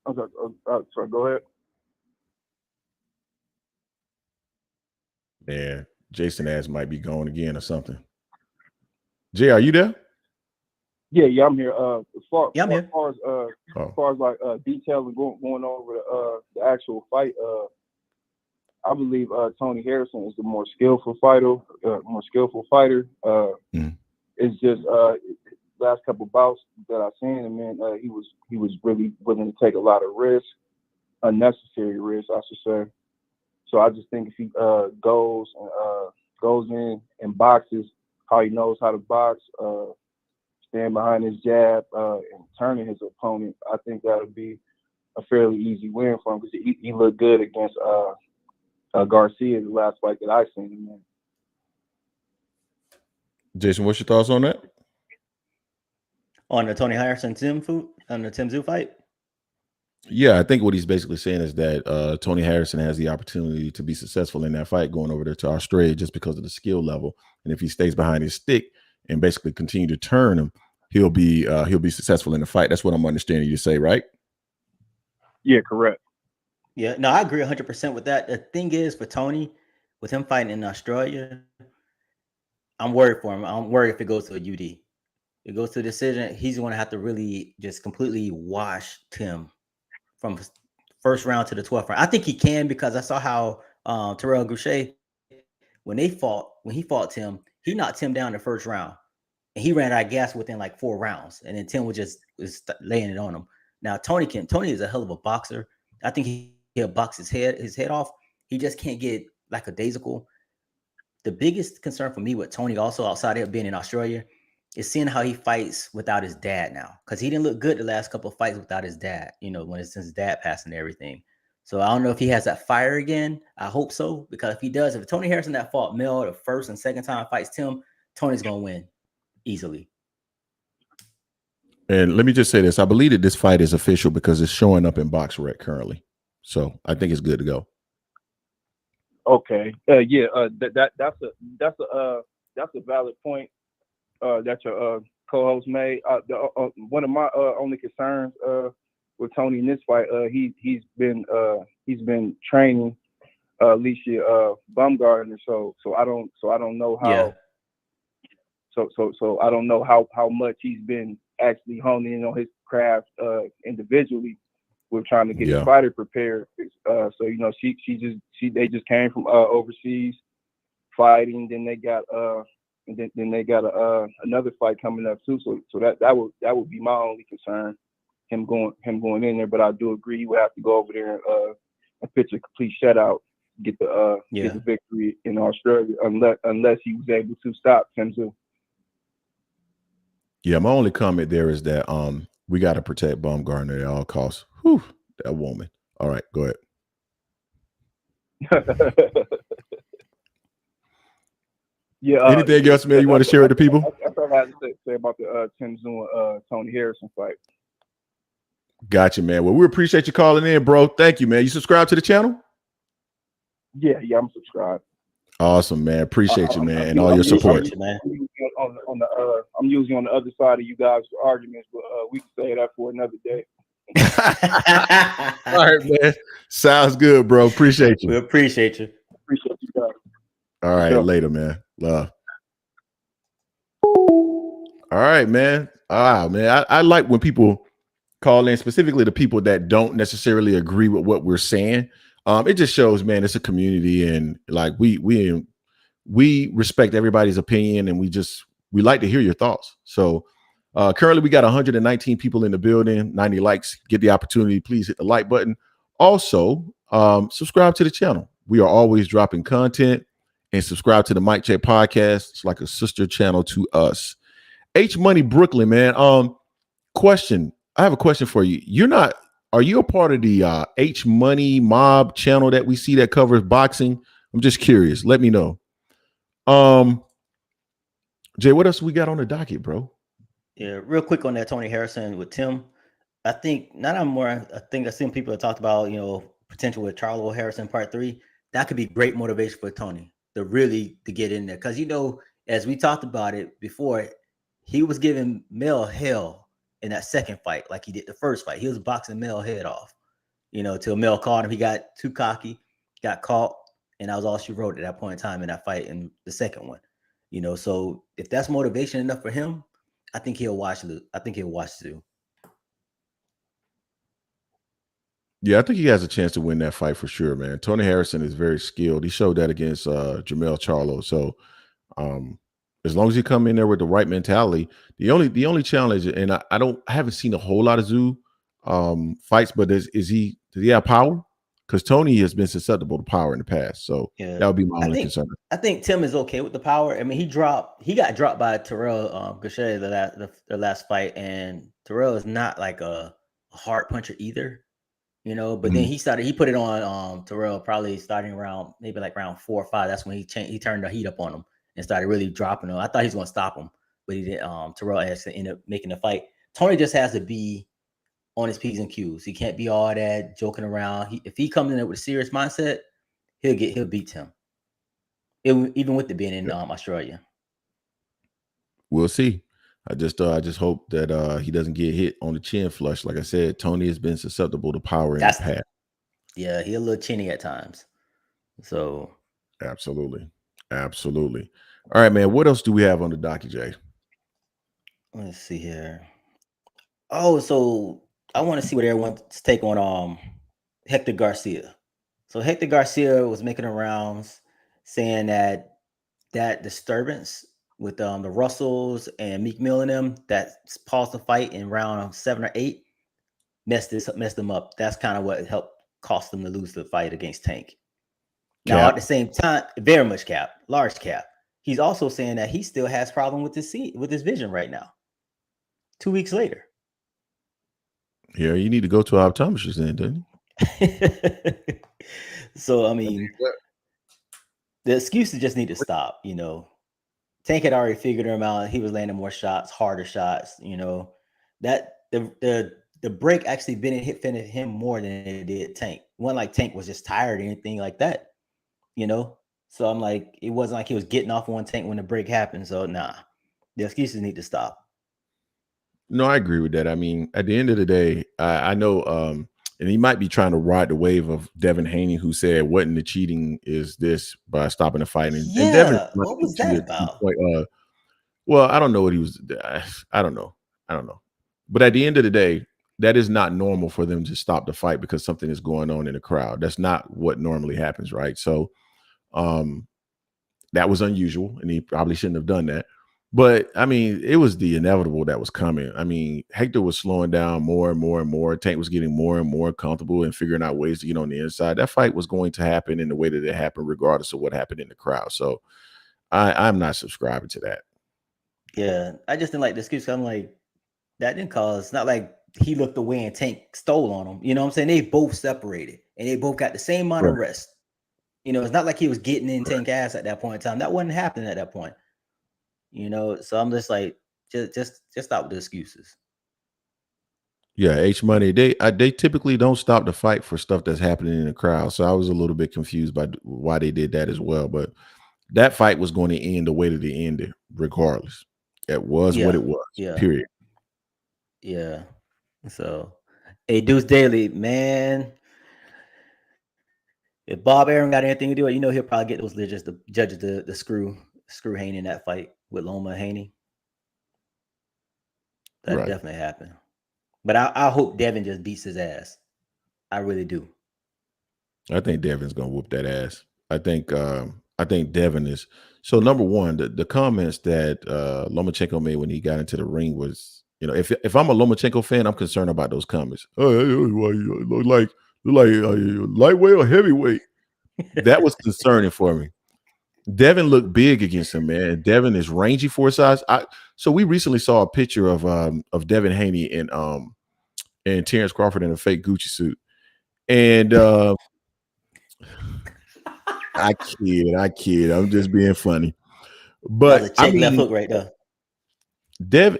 Sorry, go ahead. Yeah, Jason ass might be going again or something. Jay, are you there? Yeah, I'm here. As far as like details and going over the actual fight, I believe Tony Harrison is the more skillful fighter. It's just last couple bouts that I've seen him in, he was really willing to take a lot of risks, unnecessary risks, I should say. So I just think if he goes in and boxes how he knows how to box, stand behind his jab and turning his opponent, I think that would be a fairly easy win for him because he looked good against Garcia the last fight that I seen him in. Jason, what's your thoughts on that? On the Tony Harrison Tim Tszyu fight? Yeah, I think what he's basically saying is that Tony Harrison has the opportunity to be successful in that fight going over there to Australia just because of the skill level. And if he stays behind his stick and basically continue to turn him, he'll be successful in the fight. That's what I'm understanding you say, right? Yeah, correct. Yeah, no, I agree 100% with that. The thing is, for Tony, with him fighting in Australia, I'm worried for him. I'm worried if it goes to a UD. It goes to a decision, he's going to have to really just completely wash Tim from first round to the 12th round. I think he can because I saw how Terrell Goucher, when he fought Tim, he knocked Tim down the first round. And he ran out of gas within like 4 rounds. And then Tim was laying it on him. Now, Tony is a hell of a boxer. I think he'll box his head off. He just can't get like a daisical. The biggest concern for me with Tony, also outside of being in Australia, is seeing how he fights without his dad now. Because he didn't look good the last couple of fights without his dad, since his dad passed and everything. So I don't know if he has that fire again. I hope so. Because if he does, if Tony Harrison that fought Mel the first and second time fights Tim, Tony's going to win easily. And let me just say this. I believe that this fight is official because it's showing up in BoxRec currently. So I think it's good to go. Okay. That's a valid point that your co-host made. One of my only concerns with Tony in this fight, he's been training Alicia Baumgartner. So I don't know how. Yeah. So I don't know how much he's been actually honing in on his craft individually. We're trying to get the fighter prepared. So they just came from overseas fighting. Then they got another fight coming up too. So that would be my only concern. Him going in there. But I do agree he would have to go over there and pitch a complete shutout, get the victory in Australia unless he was able to stop Tszyu. Yeah, my only comment there is that we got to protect Baumgartner at all costs. Whew, that woman. All right, go ahead. Anything else, man, you want to share with the people? That's all I had to say about the Tszyu and Tony Harrison fight. Gotcha, man. Well, we appreciate you calling in, bro. Thank you, man. You subscribe to the channel? Yeah, I'm subscribed. Awesome, man. Appreciate you, man, and all your support. I'm usually on the other side of you guys' arguments, but we can say that for another day. All right, man. Sounds good, bro. Appreciate you. We appreciate you. Appreciate you guys. All right, later, man. Love. All right, man. Man. I like when people call in, specifically the people that don't necessarily agree with what we're saying. It just shows, man, it's a community, and like we respect everybody's opinion, and we like to hear your thoughts. So currently we got 119 people in the building, 90 likes. Get the opportunity, please hit the like button. Also, subscribe to the channel. We are always dropping content, and subscribe to the Mic Check podcast. It's like a sister channel to us. H Money Brooklyn, man. Question. I have a question for you. Are you a part of the H Money Mob channel that we see that covers boxing? I'm just curious. Let me know. Jay, what else we got on the docket, bro? Yeah, real quick on that Tony Harrison with Tim. I think not I'm more. I think I've seen people have talked about potential with Charlo Harrison Part 3. That could be great motivation for Tony to get in there because as we talked about it before, he was giving Mel hell in that second fight like he did the first fight. He was boxing Mel head off, till Mel caught him. He got too cocky, got caught, and that was all she wrote at that point in time in that fight in the second one. So if that's motivation enough for him, I think he'll watch Tszyu. Yeah, I think he has a chance to win that fight for sure, man. Tony Harrison is very skilled. He showed that against Jermell Charlo. So as long as you come in there with the right mentality, the only challenge, and I haven't seen a whole lot of Tszyu fights, but does he have power? Because Tony has been susceptible to power in the past. So that would be my only concern. I think Tim is okay with the power. I mean, he got dropped by Terrell Gausha the last fight, and Terrell is not like a hard puncher either. But then he put it on Terrell probably starting around maybe like round 4 or 5. That's when he turned the heat up on him and started really dropping him. I thought he was going to stop him, but he didn't. Terrell has to end up making the fight. Tony just has to be on his P's and Q's. He can't be all that joking around. If he comes in there with a serious mindset, he'll beat him. Even with it being in Australia. We'll see. I just hope that he doesn't get hit on the chin flush. Like I said, Tony has been susceptible to power in the past. Yeah, he's a little chinny at times. So absolutely. All right, man. What else do we have on the docket, Jay? Let's see here. Oh, so I want to see what everyone's take on Hector Garcia. So Hector Garcia was making the rounds saying that disturbance with the Russells and Meek Mill and them that paused the fight in round 7 or 8 messed them up. That's kind of what helped cost them to lose the fight against Tank. Now at the same time, very much large cap. He's also saying that he still has problem with his vision right now. 2 weeks later. Yeah, you need to go to an optometrist then, don't you? So I mean, the excuses just need to stop. Tank had already figured him out. He was landing more shots, harder shots. That the break actually benefited him more than it did Tank. One like Tank was just tired or anything like that. So I'm like, it wasn't like he was getting off on Tank when the break happened. So nah, the excuses need to stop. No, I agree with that. I mean, at the end of the day, I know, and he might be trying to ride the wave of Devin Haney, who said, "What in the cheating is this?" by stopping the fight. And Devin, what was that about? Well, I don't know what he was. I don't know. But at the end of the day, that is not normal for them to stop the fight because something is going on in the crowd. That's not what normally happens, right? So, that was unusual, and he probably shouldn't have done that. But I mean, it was the inevitable that was coming. I mean, Hector was slowing down more and more and more. Tank was getting more and more comfortable and figuring out ways to get on the inside. That fight was going to happen in the way that it happened, regardless of what happened in the crowd. So I'm not subscribing to that. Yeah, I just didn't like the excuse. I'm like, that didn't cause. It's not like he looked away and Tank stole on him. You know what I'm saying? They both separated and they both got the same amount of rest. It's not like he was getting in Tank ass at that point in time. That wasn't happening at that point. So I'm just like, just stop with the excuses. Yeah, H Money, they typically don't stop the fight for stuff that's happening in the crowd. So I was a little bit confused by why they did that as well. But that fight was going to end the way that it ended, regardless. It was what it was. Yeah. Period. Yeah. So, hey, Deuce Daily, man. If Bob Arum got anything to do with it, he'll probably get those judges the screw Haney in that fight with Loma Haney. That definitely happened. But I hope Devin just beats his ass. I really do. I think Devin's gonna whoop that ass. I think Devin is. So number one, the comments that Lomachenko made when he got into the ring was, if I'm a Lomachenko fan, I'm concerned about those comments. Oh, look like lightweight or heavyweight. That was concerning for me. Devin looked big against him, man. Devin is rangy for his size. So we recently saw a picture of Devin Haney and Terrence Crawford in a fake Gucci suit. And I kid. I'm just being funny. But check left hook right there.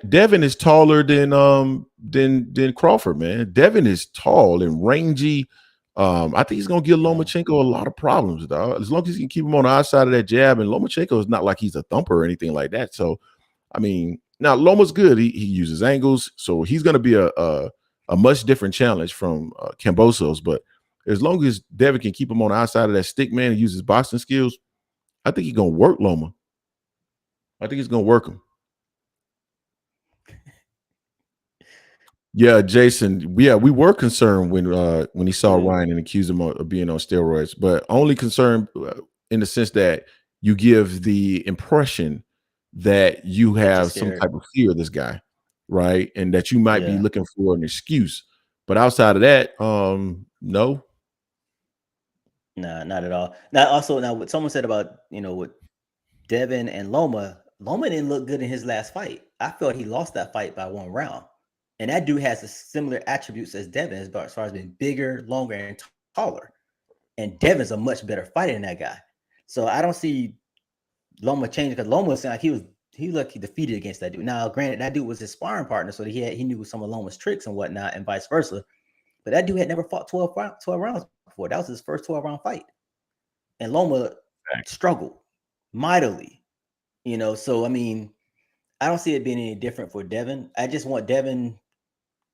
Devin is taller than Crawford, man. Devin is tall and rangy. I think he's gonna give Lomachenko a lot of problems, dog. As long as he can keep him on the outside of that jab, and Lomachenko is not like he's a thumper or anything like that. So, I mean, now Loma's good. He uses angles, so he's gonna be a much different challenge from Kambosos. But as long as Devin can keep him on the outside of that stick, man, and use his boxing skills, I think he's gonna work Loma. I think he's gonna work him. Yeah, Jason. Yeah, we were concerned when he saw Ryan and accused him of being on steroids, but only concerned in the sense that you give the impression that you have some type of fear of this guy, right? And that you might be looking for an excuse. But outside of that, no. Nah, not at all. Now, what someone said about, with Devin and Loma didn't look good in his last fight. I felt he lost that fight by 1 round. And that dude has the similar attributes as Devin as far as being bigger, longer, and taller. And Devin's a much better fighter than that guy. So I don't see Loma changing, because Loma seemed like he looked defeated against that dude. Now, granted, that dude was his sparring partner, so he knew some of Loma's tricks and whatnot, and vice versa. But that dude had never fought 12 rounds before. That was his first 12-round fight. And Loma struggled mightily. So I mean, I don't see it being any different for Devin. I just want Devin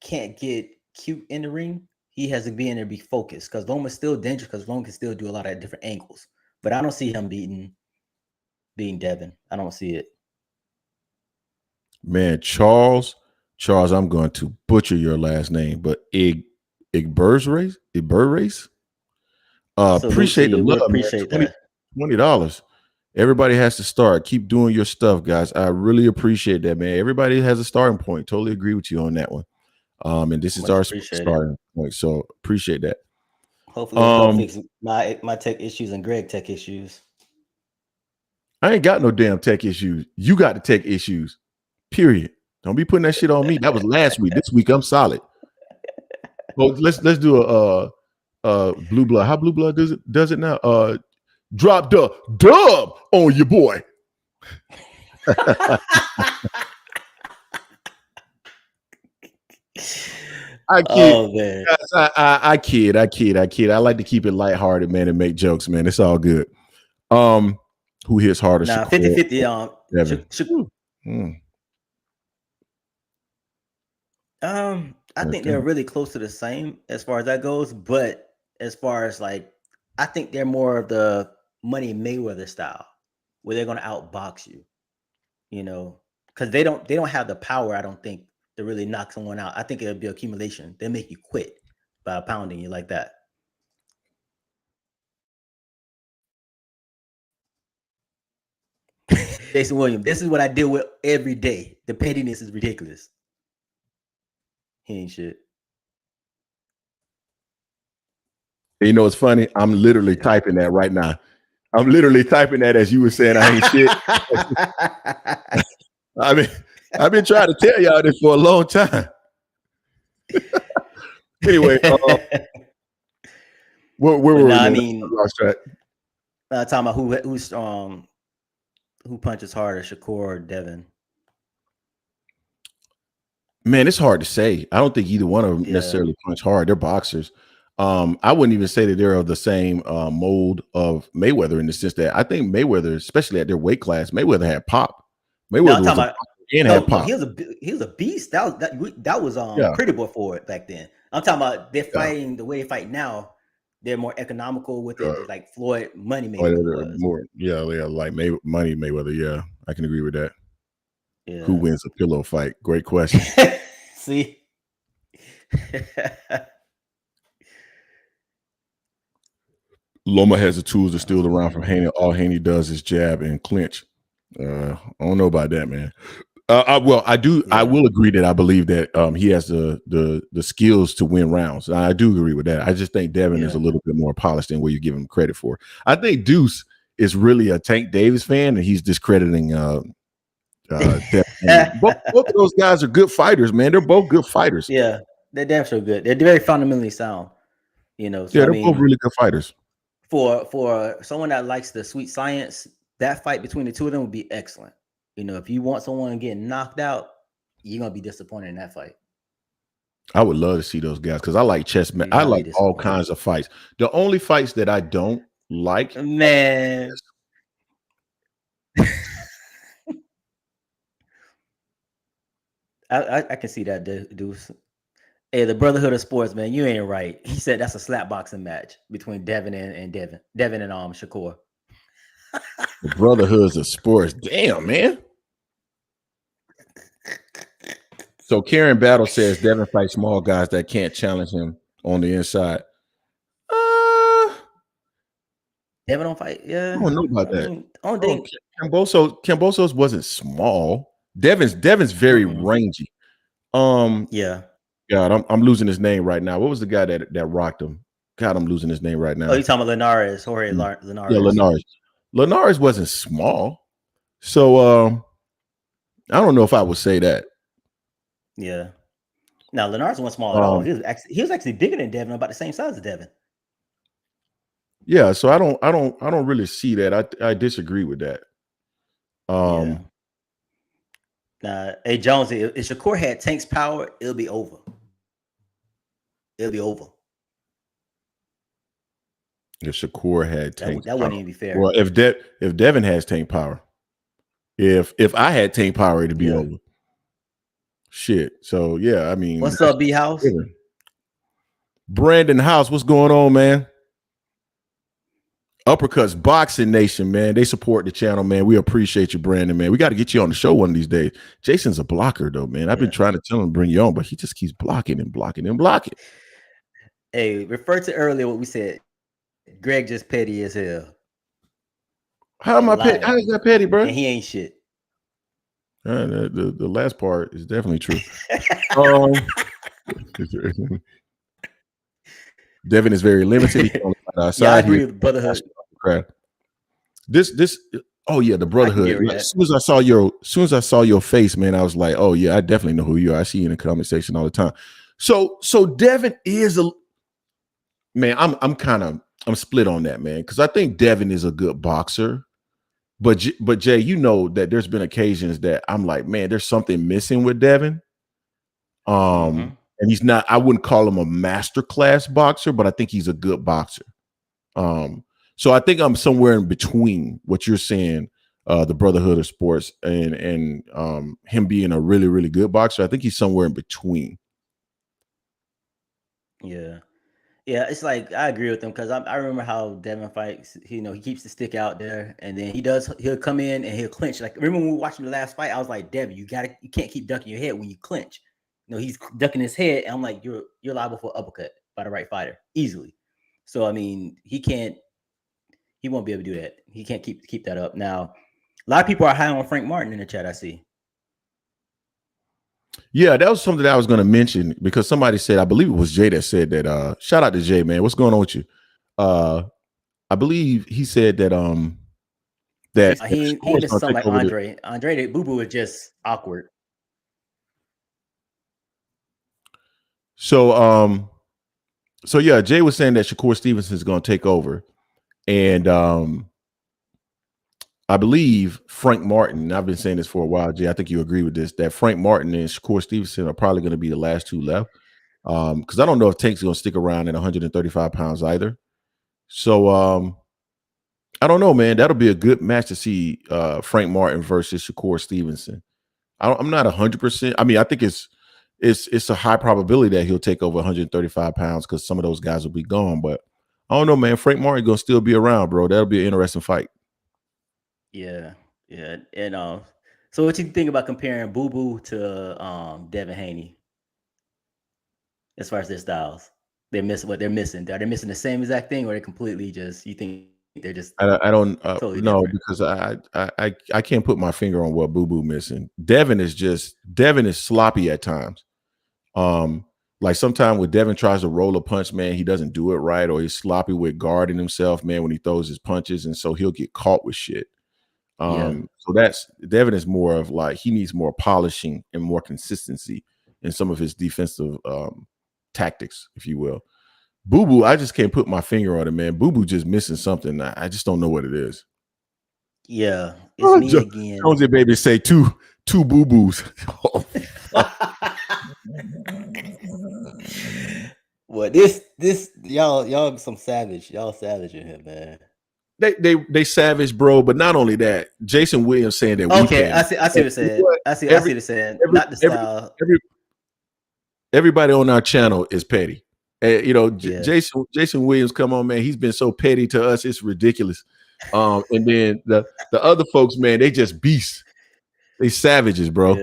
can't get cute in the ring. He has to be in there, be focused, because Loma's still dangerous, because Loma can still do a lot of different angles. But I don't see him beating Devin. I don't see it. Man, Charles, I'm going to butcher your last name, but Igburrace? Appreciate the love. Appreciate that. $20. Everybody has to start. Keep doing your stuff, guys. I really appreciate that, man. Everybody has a starting point. Totally agree with you on that one. And this is our starting point. So appreciate that. Hopefully we'll fix my tech issues and Greg tech issues. I ain't got no damn tech issues. You got the tech issues. Period. Don't be putting that shit on me. That was last week. This week I'm solid. Well, let's do a Blue Blood. How Blue Blood does it now? Drop the dub on your boy. I kid. Oh, man. Guys, I kid. I like to keep it lighthearted, man, and make jokes, man. It's all good. Who hits harder? Nah, 50-50. I think they're really close to the same as far as that goes, but as far as I think they're more of the Money Mayweather style, where they're going to outbox you, because they don't have the power, I don't think, to really knock someone out. I think it'll be accumulation. They'll make you quit by pounding you like that. Jason Williams, this is what I deal with every day. The pettiness is ridiculous. He ain't shit. You know, it's funny. I'm literally typing that right now. I'm literally typing that as you were saying I ain't shit. I mean, I've been trying to tell y'all this for a long time. Anyway, where were we? I mean, talking about who punches harder, Shakur or Devin? Man, it's hard to say. I don't think either one of them necessarily punch hard. They're boxers. I wouldn't even say that they're of the same mold of Mayweather, in the sense that I think Mayweather, especially at their weight class, Mayweather had pop. Mayweather had pop. He was a beast. That was Pretty Boy for it back then. I'm talking about they're fighting the way they fight now. They're more economical with it, like Floyd Money Mayweather. Like Money Mayweather. Yeah, I can agree with that. Yeah. Who wins a pillow fight? Great question. See. Loma has the tools to steal the round from Haney. All Haney does is jab and clinch. I don't know about that, man. I do. Yeah. I will agree that I believe that he has the skills to win rounds. I do agree with that. I just think Devin is a little bit more polished than what you give him credit for. I think Deuce is really a Tank Davis fan, and he's discrediting Devin. both of those guys are good fighters, man. They're both good fighters. Yeah. They're damn sure good. They're very fundamentally sound. You know, so Yeah, I they're both mean, really good fighters. for someone that likes the sweet science, that fight between the two of them would be excellent. You know, if you want someone getting knocked out, you're gonna be disappointed in that fight. I would love to see those guys because I like chess. You're I gonna be like all disappointed. kinds of fights. The only fights that I don't like, Man. I can see that, Deuce. Hey, the Brotherhood of Sports, man, you ain't right. He said that's a slap boxing match between Devin and Devin and Shakur. the Brotherhoods of Sports. Damn, man. So Karen Battle says Devin fights small guys that can't challenge him on the inside. Devin don't fight. Yeah, I don't know about that. I don't think Kambosos wasn't small. Devin's very rangy. Yeah. God, I'm losing his name right now. What was the guy that rocked him? God, I'm losing his name right now. Oh, you talking about Linares, Jorge Linares? Yeah, Linares. Linares wasn't small, so I don't know if I would say that. Yeah. Now Linares wasn't small at all. He was actually bigger than Devin, about the same size as Devin. Yeah, so I don't really see that. I disagree with that. Yeah. Now, hey Jones, if Shakur had Tank's power, it'll be over. It'll be over. If Shakur had Tank's that wouldn't even be fair. Well, if Devin has Tank power, if I had Tank power, it'd be over. Shit. So yeah, I mean, what's up, B House? Brandon House, what's going on, man? Uppercuts Boxing Nation, man. They support the channel, man. We appreciate you, Brandon, man. We got to get you on the show one of these days. Jason's a blocker, though, man. I've been trying to tell him to bring you on, but he just keeps blocking and blocking and blocking. Hey, refer to earlier what we said. Greg just petty as hell. How am I petty? How is that petty, bro? And he ain't shit. The last part is definitely true. Devin is very limited. He can only fight outside. Yeah, I agree with Brotherhood. Oh yeah, the Brotherhood. As soon as I saw your face, man, I was like, oh yeah, I definitely know who you are. I see you in the comment section all the time. So Devin is man. I'm split on that, man, because I think Devin is a good boxer. But Jay, you know that there's been occasions that I'm like, man, there's something missing with Devin. And he's not, I wouldn't call him a masterclass boxer, but I think he's a good boxer. So I think I'm somewhere in between what you're saying, the Brotherhood of Sports and him being a really, really good boxer. I think he's somewhere in between. Yeah. Yeah, it's like I agree with him because I remember how Devin fights. He keeps the stick out there, and then he'll come in and he'll clinch. Like remember when we were watching the last fight, I was like, Devin, you can't keep ducking your head when you clinch. He's ducking his head, and I'm like, you're liable for uppercut by the right fighter easily. So I mean, he won't be able to do that. He can't keep that up. Now, a lot of people are high on Frank Martin in the chat. I see. Yeah, that was something that I was going to mention because somebody said, I believe it was Jay that said that. Shout out to Jay, man. What's going on with you? I believe he said that he missed something like Andre. Andre Boo Boo is just awkward. So yeah, Jay was saying that Shakur Stevenson is going to take over, and I believe Frank Martin, and I've been saying this for a while, Jay, I think you agree with this, that Frank Martin and Shakur Stevenson are probably going to be the last two left. Because I don't know if Tank's going to stick around at 135 pounds either. So I don't know, man. That'll be a good match to see Frank Martin versus Shakur Stevenson. I'm not 100%. I mean, I think it's a high probability that he'll take over 135 pounds because some of those guys will be gone. But I don't know, man. Frank Martin going to still be around, bro. That'll be an interesting fight. Yeah. And so what you think about comparing Boo Boo to Devin Haney as far as their styles? They're missing what they're missing. Are they missing the same exact thing, or they completely just you think they're just I don't totally know different? because I can't put my finger on what Boo Boo missing. Devin is sloppy at times. Like sometimes when Devin tries to roll a punch, man, he doesn't do it right, or he's sloppy with guarding himself, man, when he throws his punches, and so he'll get caught with shit. So Devin is more of like he needs more polishing and more consistency in some of his defensive tactics, if you will. Boo Boo, I just can't put my finger on it, man. Boo Boo just missing something. I just don't know what it is. Yeah, it's me again. Jonesy baby say two boo boos. Well, this y'all some savage. Y'all savage in here, man. They savage, bro. But not only that, Jason Williams saying that. Okay, I see what you're saying. I see what you're saying. Not the style. Everybody on our channel is petty. Jason Williams, come on, man. He's been so petty to us. It's ridiculous. And then the other folks, man, they just beasts. They savages, bro.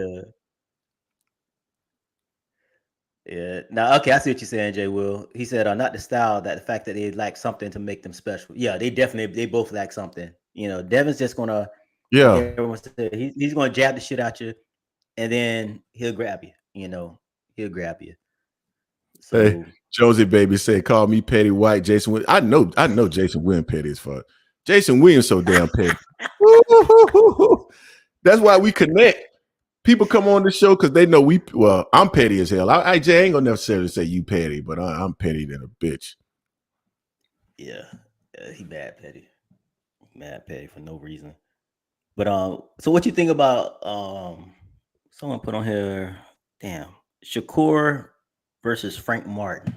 Yeah. Now, okay, I see what you're saying, Jay Will. He said, not the style, that the fact that they lack something to make them special. Yeah, they both lack something. Devin's just gonna, he's gonna jab the shit out you, and then he'll grab you. He'll grab you. So, hey, Josie baby said, "Call me petty white." Jason Williams. I know Jason Williams petty as fuck. Jason Williams so damn petty. That's why we connect. People come on the show because they know I'm petty as hell. I ain't gonna necessarily say you petty, but I'm petty than a bitch. Yeah, he mad petty for no reason. But so what you think about someone put on here? Damn, Shakur versus Frank Martin.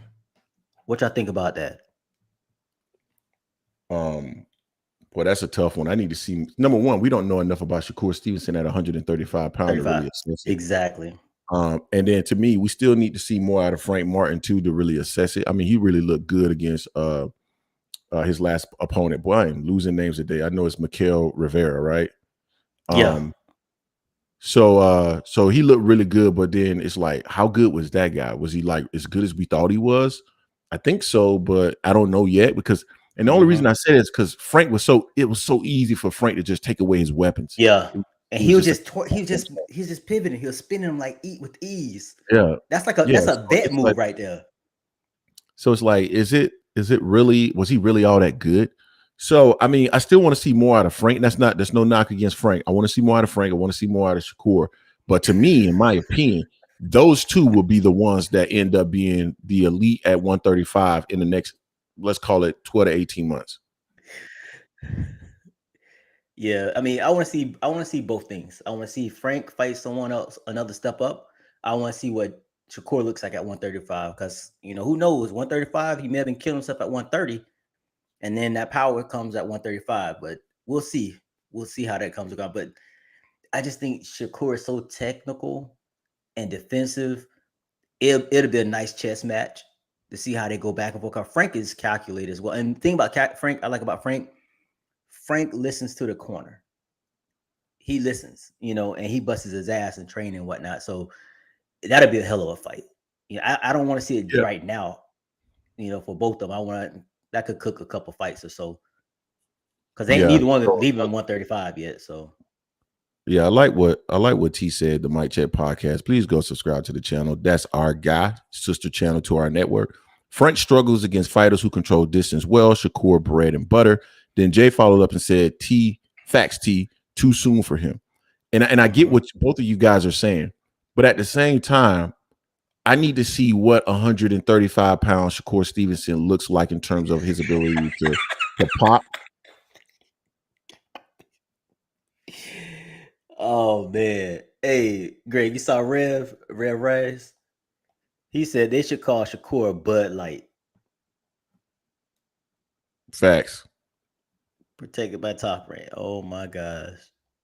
What y'all think about that? Well, that's a tough one. I need to see. Number one, we don't know enough about Shakur Stevenson at 135 pounds. 35. Really exactly. And then to me, we still need to see more out of Frank Martin too to really assess it. I mean, he really looked good against his last opponent. Boy, I am losing names today. I know it's Mikael Rivera, right? Yeah. So he looked really good, but then it's like, how good was that guy? Was he like as good as we thought he was? I think so, but I don't know yet because. And the only reason I said it is because it was so easy for Frank to just take away his weapons. Yeah. And he was just pivoting. He was spinning them like with ease. Yeah. That's like that's a bet move right there. So it's like, is it really, was he really all that good? So I mean, I still want to see more out of Frank. There's no knock against Frank. I want to see more out of Frank. I want to see more out of Shakur. But to me, in my opinion, those two will be the ones that end up being the elite at 135 in the next, let's call it 12 to 18 months. Yeah, I mean, I want to see both things. I want to see Frank fight someone else, another step up. I want to see what Shakur looks like at 135 because who knows, 135 he may have been killing himself at 130, and then that power comes at 135. But we'll see how that comes about. But I just think Shakur is so technical and defensive. It'll be a nice chess match to see how they go back and forth. Frank is calculated as well. And the thing about Frank, I like about Frank listens to the corner. He listens, and he busts his ass in training and whatnot. So that'll be a hell of a fight. I don't want to see it right now, for both of them. That could cook a couple fights or so. Because ain't neither one leaving on 135 yet. So yeah, I like what T said, the Mike Check podcast. Please go subscribe to the channel. That's our guy, sister channel to our network. Frank struggles against fighters who control distance well. Shakur, bread and butter. Then Jay followed up and said, facts T, too soon for him. And I get what both of you guys are saying. But at the same time, I need to see what 135-pound Shakur Stevenson looks like in terms of his ability to pop. Oh man. Hey, Greg, you saw Rev Rice? He said they should call Shakur Bud Light. Facts. Protected by Top Rank. Oh my gosh.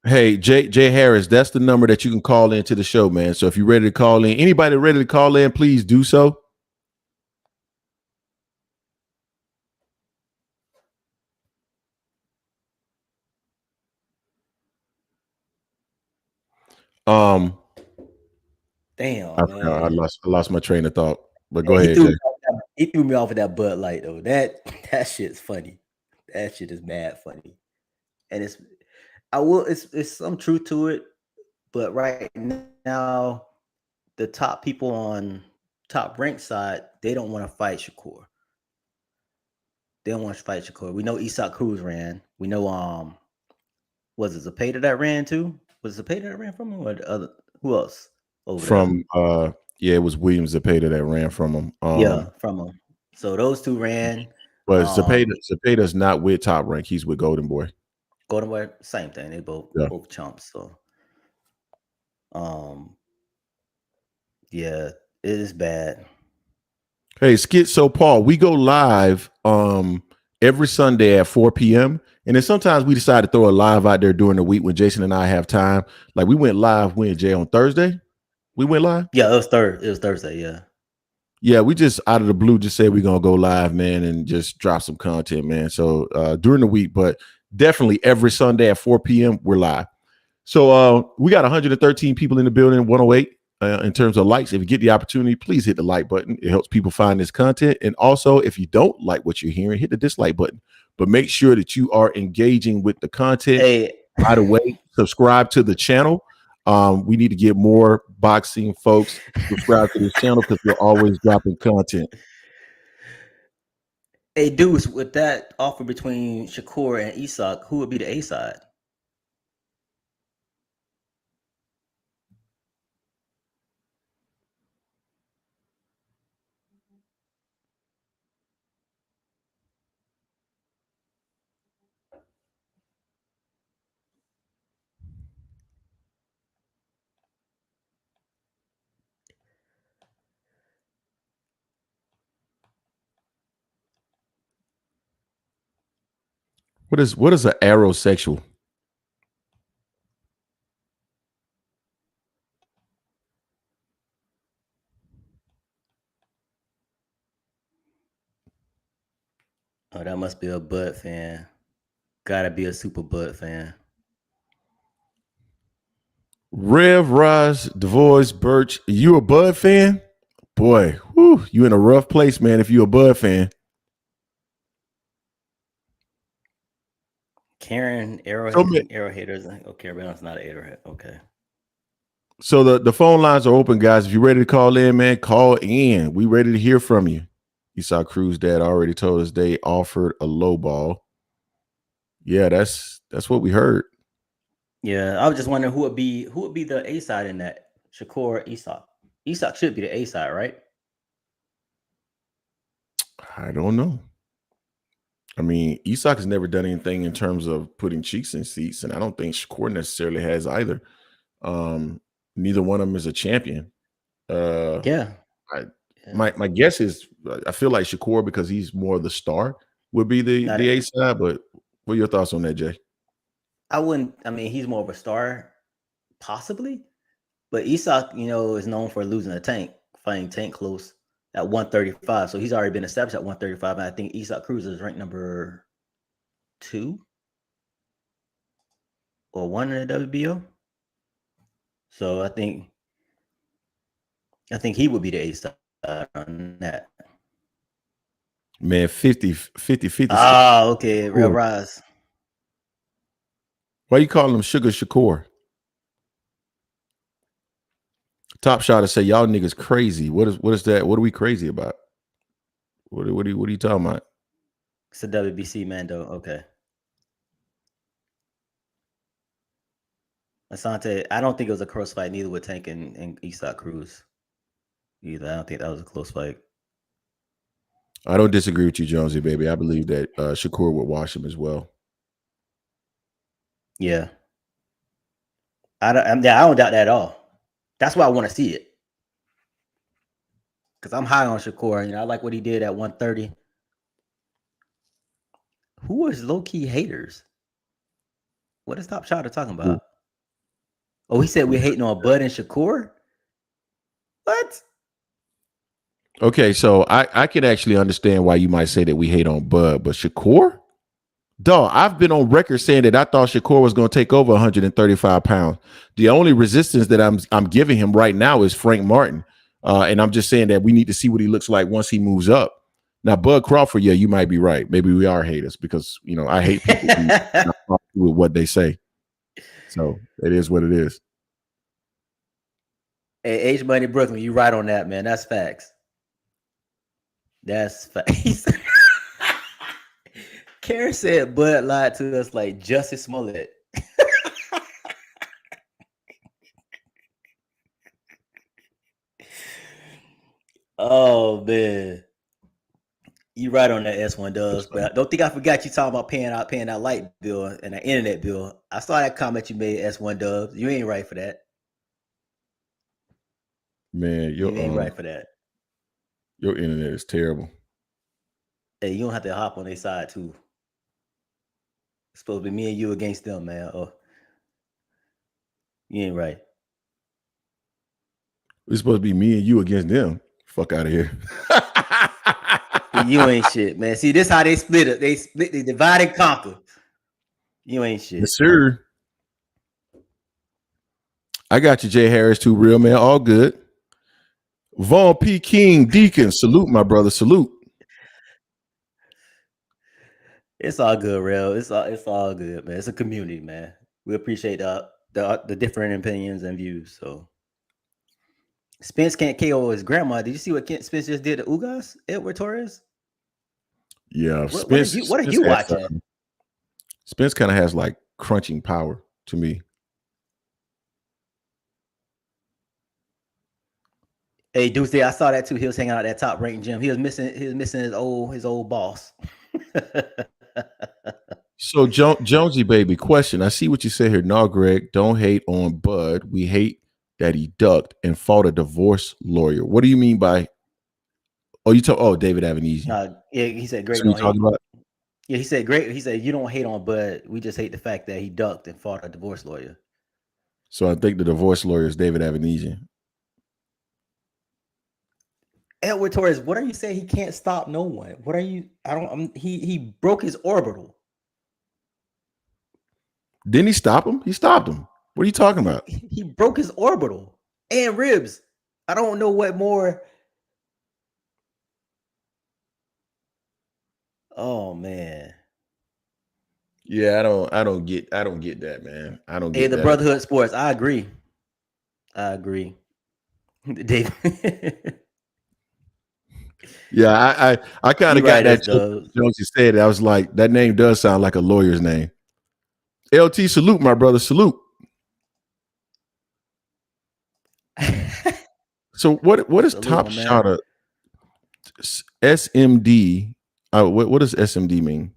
Hey, Jay Harris, that's the number that you can call into the show, man. So if you're ready to call in, anybody ready to call in, please do so. Damn, man. I lost my train of thought. But go ahead, Jay. He threw me off with that Bud Light though. That shit's funny. That shit is mad funny. And it's some truth to it, but right now the top people on Top Rank side, they don't want to fight Shakur. They don't want to fight Shakur. We know Isak Cruz ran. We know was it Zepeda that ran too? Was Zepeda that ran from him or the other? Who else? From Yeah, it was Williams Zepeda that ran from him. From him. So those two ran. But Zepeda's not with Top Rank. He's with Golden Boy. Golden Boy, same thing. They both chumps. So, yeah, it is bad. Hey, So Paul, we go live every Sunday at 4 p.m. And then sometimes we decide to throw a live out there during the week when Jason and I have time. Like we went live Jay on Thursday. We went live. Yeah, it was Thursday. Yeah. Yeah, we just out of the blue just said we're gonna go live, man, and just drop some content, man. So during the week, but definitely every Sunday at 4 p.m. we're live. So we got 113 people in the building, 108 in terms of likes. If you get the opportunity, please hit the like button. It helps people find this content. And also, if you don't like what you're hearing, hit the dislike button. But make sure that you are engaging with the content. Hey. By the way, subscribe to the channel. We need to get more boxing folks subscribe to this channel because we're always dropping content. Hey, Deuce, with that offer between Shakur and Isak, who would be the A side? What is an aerosexual? Oh, that must be a Bud fan. Gotta be a super Bud fan. Rev, Roz, DeVois, Birch, you a Bud fan? Boy, whew, you in a rough place, man, if you a Bud fan. Karen, Arrowheaders. Okay, Carabana's not an Arrowhead. Okay. So the phone lines are open, guys. If you're ready to call in, man, call in. We ready to hear from you. Esau Cruz dad already told us they offered a low ball. Yeah, that's what we heard. Yeah, I was just wondering who would be the A side in that. Shakur, Isak. Isak should be the A side, right? I don't know. I mean, Isak has never done anything in terms of putting cheeks in seats, and I don't think Shakur necessarily has either. Neither one of them is a champion. My guess is I feel like Shakur, because he's more the star, would be the A side. But what are your thoughts on that, Jay? I mean, he's more of a star, possibly. But Isak, is known for losing a Tank, fighting Tank close at 135. So he's already been established at 135. And I think Isak Cruz is ranked number 2 or 1 in the WBO. So I think he would be the A side on that. Man, 50. Ah, okay. Real Rise. Why you calling him Sugar Shakur? Top Shot to say y'all niggas crazy. What is that? What are we crazy about? What are you talking about? It's a WBC Mando. Okay. Asante, I don't think it was a close fight neither with Tank and Isak Cruz. Either. I don't think that was a close fight. I don't disagree with you, Jonesy, baby. I believe that Shakur would wash him as well. Yeah. I don't doubt that at all. That's why I want to see it. Because I'm high on Shakur. I like what he did at 130. Who is low-key haters? What is Top Shot talking about? Oh, he said we're hating on Bud and Shakur? What? Okay, so I can actually understand why you might say that we hate on Bud, but Shakur? Dog, I've been on record saying that I thought Shakur was going to take over 135 pounds. The only resistance that I'm giving him right now is Frank Martin. And I'm just saying that we need to see what he looks like once he moves up. Now, Bud Crawford, yeah, you might be right. Maybe we are haters because, I hate people who with what they say. So it is what it is. Hey, H Money Brooklyn, you right on that, man. That's facts. That's facts. Karen said Bud lied to us like Justice Smollett. Oh man, you right on that S1 Dubs, but I don't think I forgot you talking about paying that light bill and the internet bill. I saw that comment you made, S1 Dubs. You ain't right for that. Man, You ain't right for that. Your internet is terrible. Hey, you don't have to hop on their side too. It's supposed to be me and you against them, man. Oh, you ain't right. It's supposed to be me and you against them. Fuck out of here. You ain't shit, man. See, this how they split it. They divide and conquer. You ain't shit. Yes, sir. I got you, Jay Harris, too, real man. All good. Vaughn P. King, Deacon, salute, my brother. Salute. It's all good, real. It's all good, man. It's a community, man. We appreciate the different opinions and views. So Spence can't KO his grandma. Did you see what Spence just did to Ugas, Edward Torres? Yeah, what are you watching? Spence kind of has like crunching power to me. Hey, Deuce, I saw that too. He was hanging out at that top ranked gym. He was missing his old boss. So Jonesy baby, question. I see what you say here. No, Greg, don't hate on Bud. We hate that he ducked and fought a divorce lawyer. What do you mean by? Oh, David Avenesi. Yeah, he said Greg. Don't hate. About? Yeah, he said great. He said you don't hate on Bud. We just hate the fact that he ducked and fought a divorce lawyer. So I think the divorce lawyer is David Avenesi. Edward Torres, what are you saying? He can't stop no one. What are you? He broke his orbital. Didn't he stop him? He stopped him. What are you talking about? He broke his orbital and ribs. I don't know what more. Oh man. Yeah, I don't get that, man. I don't get the that. Brotherhood Sports. I agree. Dave. Yeah, I kind of got that. Jones said it. I was like, that name does sound like a lawyer's name. LT, salute, my brother, salute. So what is salute, top shot of SMD? What does SMD mean?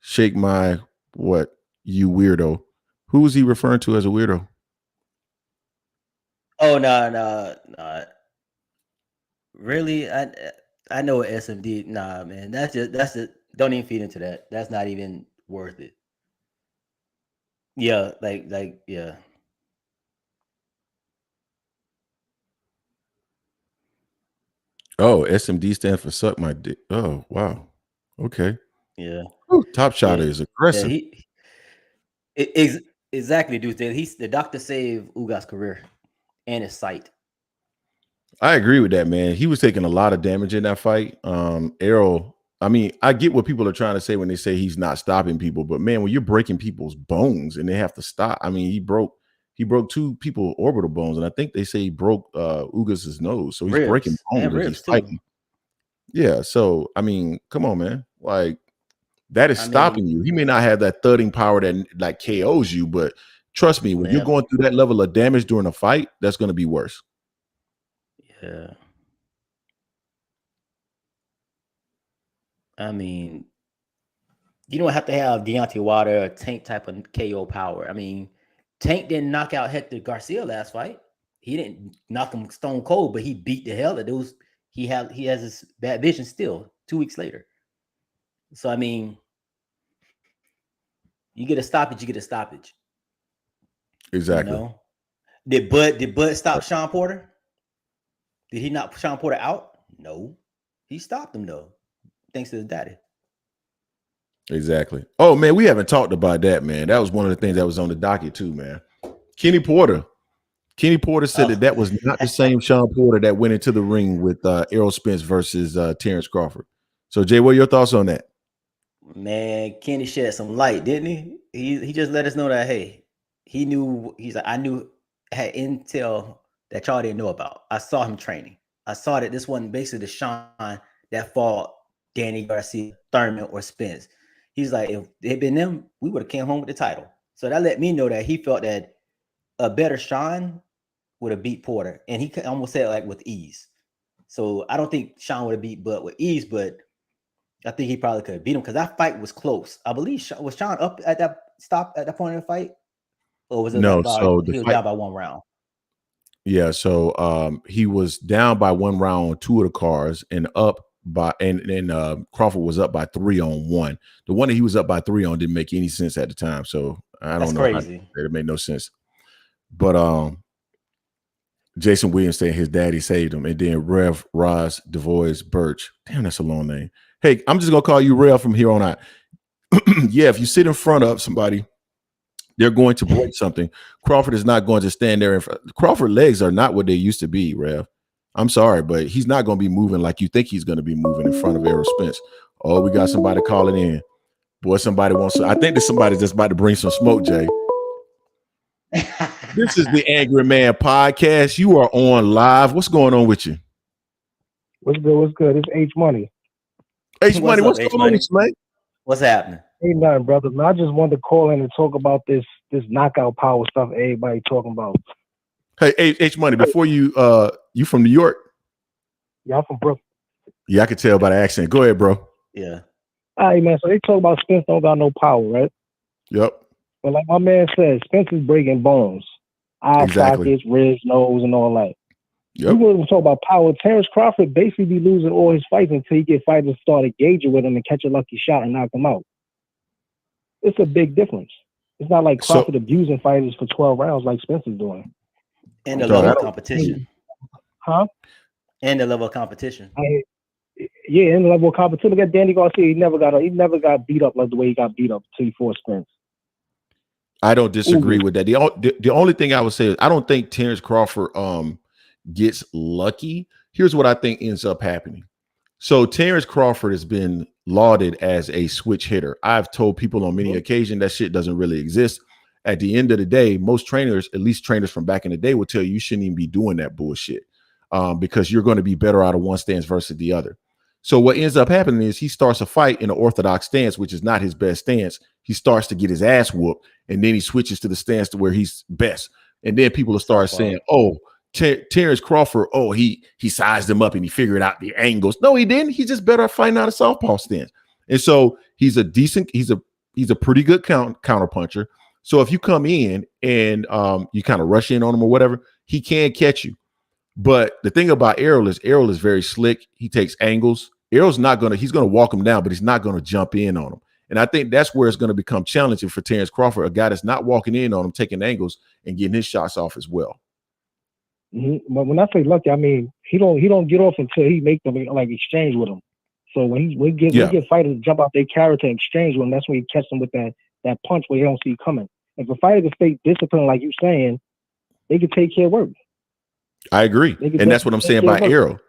Shake my what? You weirdo. Who is he referring to as a weirdo? Oh no. Really? I know what SMD. Nah, man. That's it. Don't even feed into that. That's not even worth it. Yeah, yeah. Oh, SMD stands for suck my dick. Oh, wow. Okay. Yeah. Ooh, top shot is aggressive. Yeah, exactly, dude. The doctor saved Ugas' career and his sight. I agree with that, man. He was taking a lot of damage in that fight. Errol, I mean, I get what people are trying to say when they say he's not stopping people, but man, when you're breaking people's bones and they have to stop, I mean, he broke two people orbital bones, and I think they say he broke Ugas' nose, so he's breaking bones and he's fighting. Yeah, so I mean, come on, man, like that is stopping you. He may not have that thudding power that like KOs you, but trust me, when you're going through that level of damage during a fight, that's going to be worse. Yeah. I mean, you don't have to have Deontay Wilder or Tank type of KO power. I mean, Tank didn't knock out Hector Garcia last fight. He didn't knock him stone cold, but he beat the hell out of those. He has his bad vision still 2 weeks later. So I mean, you get a stoppage, you get a stoppage. Exactly. You know? Did Bud stop Shawn Porter? Did he knock Shawn Porter out? No. He stopped him though, thanks to his daddy. Exactly. Oh man, we haven't talked about that, man. That was one of the things that was on the docket too, man. Kenny Porter said that was not the same Shawn Porter that went into the ring with Errol Spence versus Terrence Crawford. So Jay, what are your thoughts on that? Man, Kenny shed some light, didn't he? He just let us know that hey, he knew. He's like, I had intel that y'all didn't know about. I saw him training. I saw that this wasn't basically the Shawn that fought Danny Garcia, Thurman, or Spence. He's like, if it had been them, we would have came home with the title. So that let me know that he felt that a better Shawn would have beat Porter, and he almost said it like with ease. So I don't think Shawn would have beat Bud with ease, but I think he probably could have beat him because that fight was close. I believe was Shawn up at that point in the fight, or was it No, like so he was down by 1 round? Yeah, so he was down by 1 round on 2 of the cars and up by and Crawford was up by 3 on 1. The one that he was up by 3 on didn't make any sense at the time, so I don't know. Crazy. It made no sense. But Jason Williams saying his daddy saved him, and then Rev Roz DeVois Birch. Damn, that's a long name. Hey, I'm just gonna call you Rev from here on out. Yeah, if you sit in front of somebody, they're going to break something. Crawford is not going to stand there. Crawford legs are not what they used to be, Rev. I'm sorry, but he's not going to be moving like you think he's going to be moving in front of Errol Spence. Oh, we got somebody calling in. Boy, somebody wants to. I think there's somebody just about to bring some smoke, Jay. This is the Angry Man Podcast. You are on live. What's going on with you? What's good? What's good? It's H Money. H Money, what's going on with you, mate? What's happening? Ain't nothing, brother. Man, I just wanted to call in and talk about this knockout power stuff everybody talking about. Hey, H Money, before you from New York? Yeah, I'm from Brooklyn. Yeah, I could tell by the accent. Go ahead, bro. Yeah. All right, man. So they talk about Spence don't got no power, right? Yep. But like my man said, Spence is breaking bones. Eye sockets, ribs, nose, and all that. Yep. We wouldn't talk about power. Terrence Crawford basically be losing all his fights until he get fighters start engaging with him and catch a lucky shot and knock him out. It's a big difference. It's not like Crawford abusing fighters for 12 rounds like Spence is doing. And the level of competition. Huh? And the level of competition. Yeah, and the level of competition. Look at Danny Garcia. He never got beat up like the way he got beat up till he fought Spence. I don't disagree with that. The only thing I would say is I don't think Terrence Crawford gets lucky. Here's what I think ends up happening. So Terrence Crawford has been lauded as a switch hitter. I've told people on many occasions that shit doesn't really exist. At the end of the day, most trainers, at least trainers from back in the day, will tell you shouldn't even be doing that bullshit because you're going to be better out of one stance versus the other. So what ends up happening is he starts a fight in an orthodox stance, which is not his best stance. He starts to get his ass whooped, and then he switches to the stance to where he's best. And then people will start saying, oh, Terrence Crawford, oh, he sized him up and he figured out the angles. No, he didn't. He's just better at fighting out of southpaw stance. And so he's a pretty good counter puncher. So if you come in and you kind of rush in on him or whatever, he can catch you. But the thing about Errol is very slick. He takes angles. He's gonna walk him down, but he's not gonna jump in on him. And I think that's where it's going to become challenging for Terrence Crawford, a guy that's not walking in on him, taking angles and getting his shots off as well. Mm-hmm. But when I say lucky, I mean he don't get off until he make them like exchange with him. So when we get fighters to jump out their character and exchange with him, that's when he catch them with that punch where they don't see coming. If a fighter can stay disciplined, like you're saying, they can take care of work. I agree, and that's what I'm saying about Errol.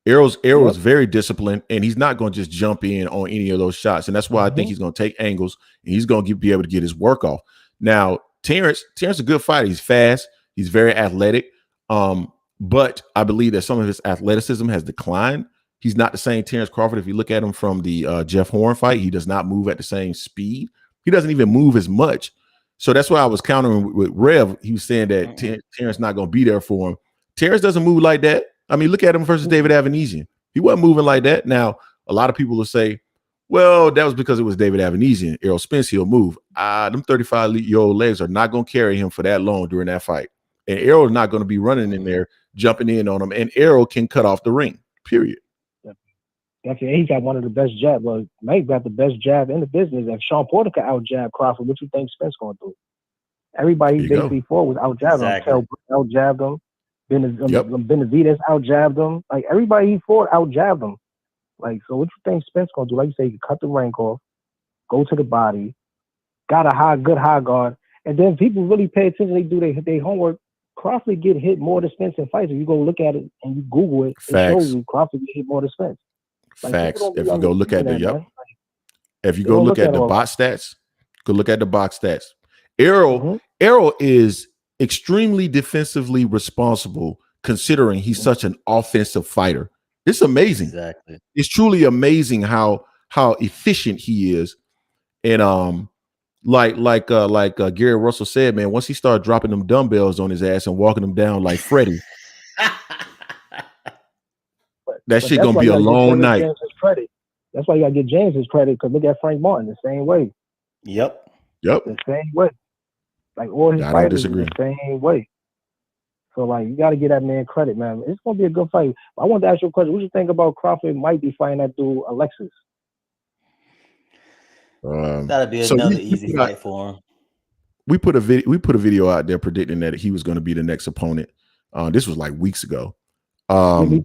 Errol is very disciplined, and he's not going to just jump in on any of those shots, and that's why I think he's going to take angles and he's going to be able to get his work off. Now, Terrence is a good fighter. He's fast. He's very athletic. But I believe that some of his athleticism has declined. He's not the same Terrence Crawford. If you look at him from the Jeff Horn fight, he does not move at the same speed. He doesn't even move as much. So that's why I was countering with Rev. He was saying that Terrence not going to be there for him. Terrence doesn't move like that. I mean, look at him versus David Avanesian. He wasn't moving like that. Now, a lot of people will say, well, that was because it was David Avanesian. Errol Spence, he'll move. Them 35-year-old legs are not going to carry him for that long during that fight. And Errol is not going to be running in there, jumping in on him. And Errol can cut off the ring, period. Definitely. He got one of the best jabs. Well, Mike got the best jab in the business. If Shawn Porter could out-jab Crawford, what you think Spence going to do? Everybody he basically fought was out-jabbed him. Kel out-jabbed him. Benavidez out-jabbed him. Like, everybody he fought out-jabbed him. Like, so what you think Spence going to do? Like you say, he cut the rank off, go to the body, got a good high guard. And then people really pay attention. They do their homework. Crawford get hit more than Spence in fights. If you go look at it and you Google it, it shows you Crawford get hit more than Spence. Like, facts. If you go look at if you go look at the box stats, go look at the box stats. Errol is extremely defensively responsible considering he's such an offensive fighter. It's amazing. Exactly. It's truly amazing how efficient he is. And like Gary Russell said, man, once he started dropping them dumbbells on his ass and walking them down like Freddie. That shit gonna be a long night. That's why you gotta get James his credit, because look at Frank Martin the same way. Yep. The same way. Like all his fighters the same way. So like you gotta get that man credit, man. It's gonna be a good fight. I want to ask you a question. What you think about Crawford might be fighting that dude Alexis? That'll be another easy fight for him. We put a video out there predicting that he was going to be the next opponent. This was like weeks ago. I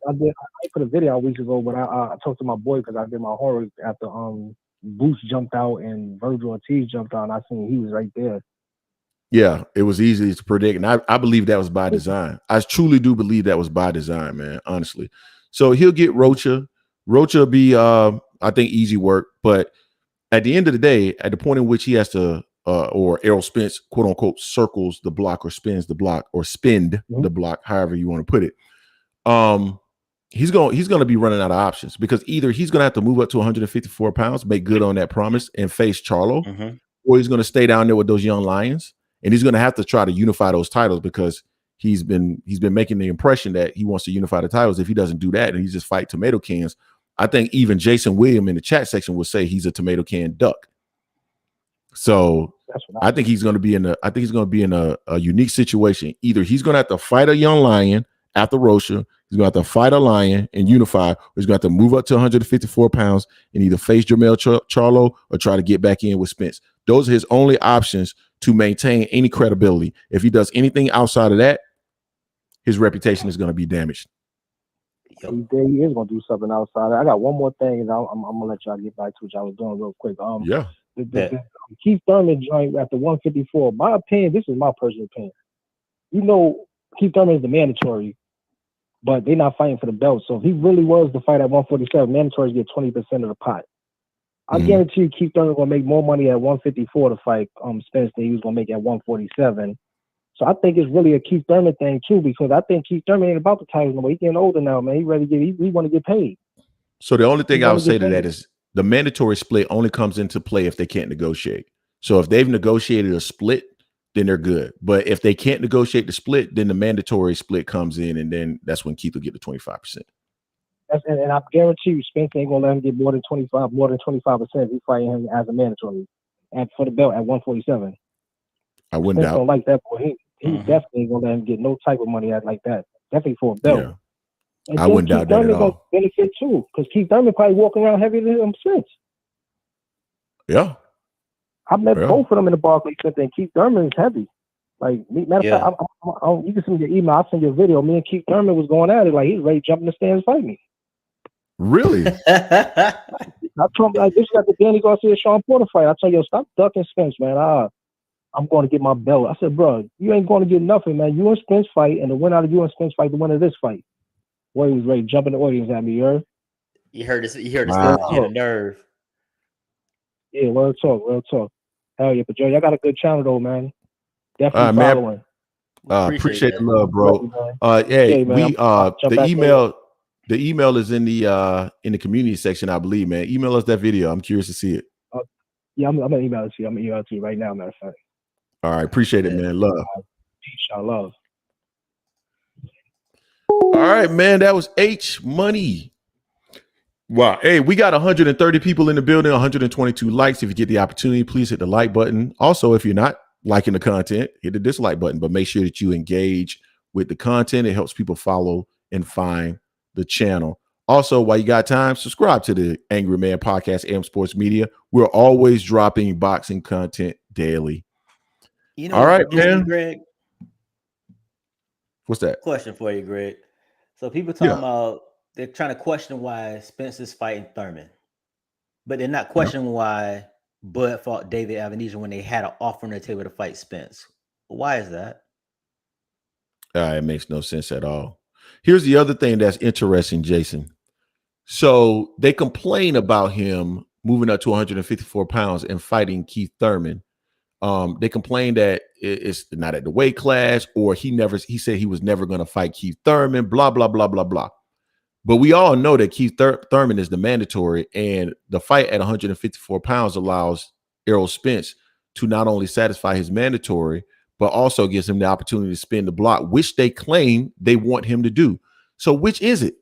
put a video out weeks ago, but I talked to my boy because I did my horror after Boots jumped out and Virgil Ortiz jumped out, and I seen he was right there. Yeah, it was easy to predict, and I believe that was by design. I truly do believe that was by design, man, honestly. So he'll get Rocha. Rocha will be, I think, easy work, but at the end of the day, at the point in which he has to, or Errol Spence, quote unquote, circles the block or spins the block or spend the block, however you want to put it. He's going to be running out of options, because either he's going to have to move up to 154 pounds, make good on that promise, and face Charlo, or he's going to stay down there with those young lions, and he's going to have to try to unify those titles, because he's been making the impression that he wants to unify the titles. If he doesn't do that and he just fight tomato cans, I think even Jason William in the chat section would say he's a tomato can duck. So I think he's going to be in a unique situation. Either he's going to have to fight a young lion after Rocha, he's going to have to fight a lion and unify, or he's going to have to move up to 154 pounds and either face Jermell Charlo or try to get back in with Spence. Those are his only options to maintain any credibility. If he does anything outside of that, his reputation is going to be damaged. He is going to do something outside. I got one more thing, and I'm going to let y'all get back to what y'all was doing real quick. The Keith Thurman joint after 154. My opinion, this is my personal opinion. You know, Keith Thurman is the mandatory, but they're not fighting for the belt. So if he really was to fight at 147, mandatories get 20% of the pot. I guarantee you Keith Thurman going to make more money at 154 to fight Spence than he was going to make at 147. So I think it's really a Keith Thurman thing too, because I think Keith Thurman ain't about the titles no more. He's getting older now, man. He want to get paid. So the only thing I would say to that is the mandatory split only comes into play if they can't negotiate. So if they've negotiated a split, then they're good. But if they can't negotiate the split, then the mandatory split comes in, and then that's when Keith will get the 25%. And I guarantee you, Spence ain't gonna let him get more than 25% if he's fighting him as a mandatory and for the belt at 147. I wouldn't doubt. Don't like that boy. He definitely ain't gonna let him get no type of money out like that. Definitely for a belt. Yeah. And I wouldn't doubt that at all. Benefit too, because Keith Thurman probably walking around heavier than him since. Yeah. I met both of them in the Barclays Center, and Keith Thurman is heavy. Like, matter of fact, you can send me your email. I'll send you a video. Me and Keith Thurman was going at it. Like, he's ready to jump in the stands and fight me. Really? I told him, like, this is like the Danny Garcia Shawn Porter fight. I told you, stop ducking Spence, man. I'm going to get my belt. I said, bro, you ain't going to get nothing, man. You and Spence fight, and the winner out of you and Spence fight, the winner of this fight. Boy, he was ready to jump in the audience at me, you heard? You heard this. You heard this. Wow. Get a nerve. Yeah, real talk. Hell yeah, but Joe, y'all got a good channel though, man. Definitely following. Appreciate the love, bro. Hey, man, the email is in the community section, I believe, man. Email us that video. I'm curious to see it. Yeah, I'm gonna email it to you. I'm gonna email it to you right now, matter of fact. All right, appreciate it, man. Love. Love. All right, man. That was H Money. Wow. Hey, we got 130 people in the building, 122 likes. If you get the opportunity, please hit the like button. Also, if you're not liking the content, hit the dislike button, but make sure that you engage with the content. It helps people follow and find the channel. Also, while you got time, subscribe to the Angry Man Podcast, AM Sports Media. We're always dropping boxing content daily. You know, all right, man. Greg. What's that? Question for you, Greg. So people talking about they're trying to question why Spence is fighting Thurman, but they're not questioning why Bud fought David Avenesian when they had an offer on the table to fight Spence. Why is that? It makes no sense at all. Here's the other thing that's interesting, Jason. So they complain about him moving up to 154 pounds and fighting Keith Thurman. They complain that it's not at the weight class, or he said he was never going to fight Keith Thurman, blah, blah, blah, blah, blah. But we all know that Keith Thurman is the mandatory, and the fight at 154 pounds allows Errol Spence to not only satisfy his mandatory, but also gives him the opportunity to spin the block, which they claim they want him to do. So which is it?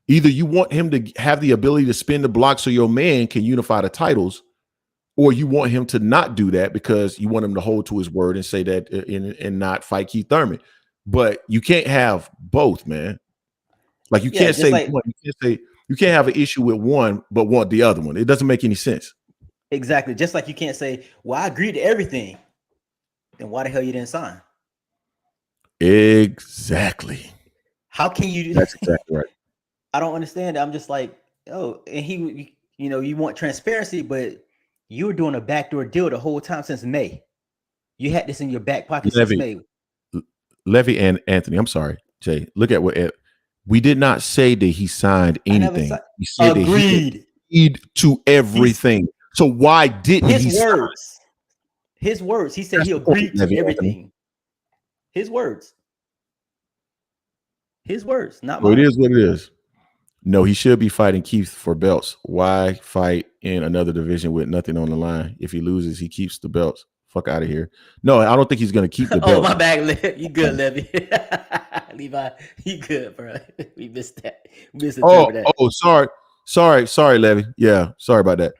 Either you want him to have the ability to spin the block so your man can unify the titles, or you want him to not do that because you want him to hold to his word and say that and not fight Keith Thurman. But you can't have both, man. Like you can't say one. You can't have an issue with one but want the other one. It doesn't make any sense. Exactly. Just like you can't say, "Well, I agreed to everything." Then why the hell you didn't sign? Exactly. How can you do that? That's exactly right. I don't understand. I'm just like, oh, and you want transparency, but you were doing a backdoor deal the whole time since May. You had this in your back pocket since May. Levy and Anthony, I'm sorry, Jay. Look at what we did not say that he signed anything. We said agreed. That he agreed to everything. So why didn't he sign? His words. He said he agreed to everything. His words. His words, not mine. It is what it is. No, he should be fighting Keith for belts. Why fight in another division with nothing on the line? If he loses, he keeps the belts. Fuck out of here. No, I don't think he's going to keep the belt. Oh, my bad. You good, Levy. Levi, you good, bro. We missed that. Sorry, Levy. Yeah, sorry about that.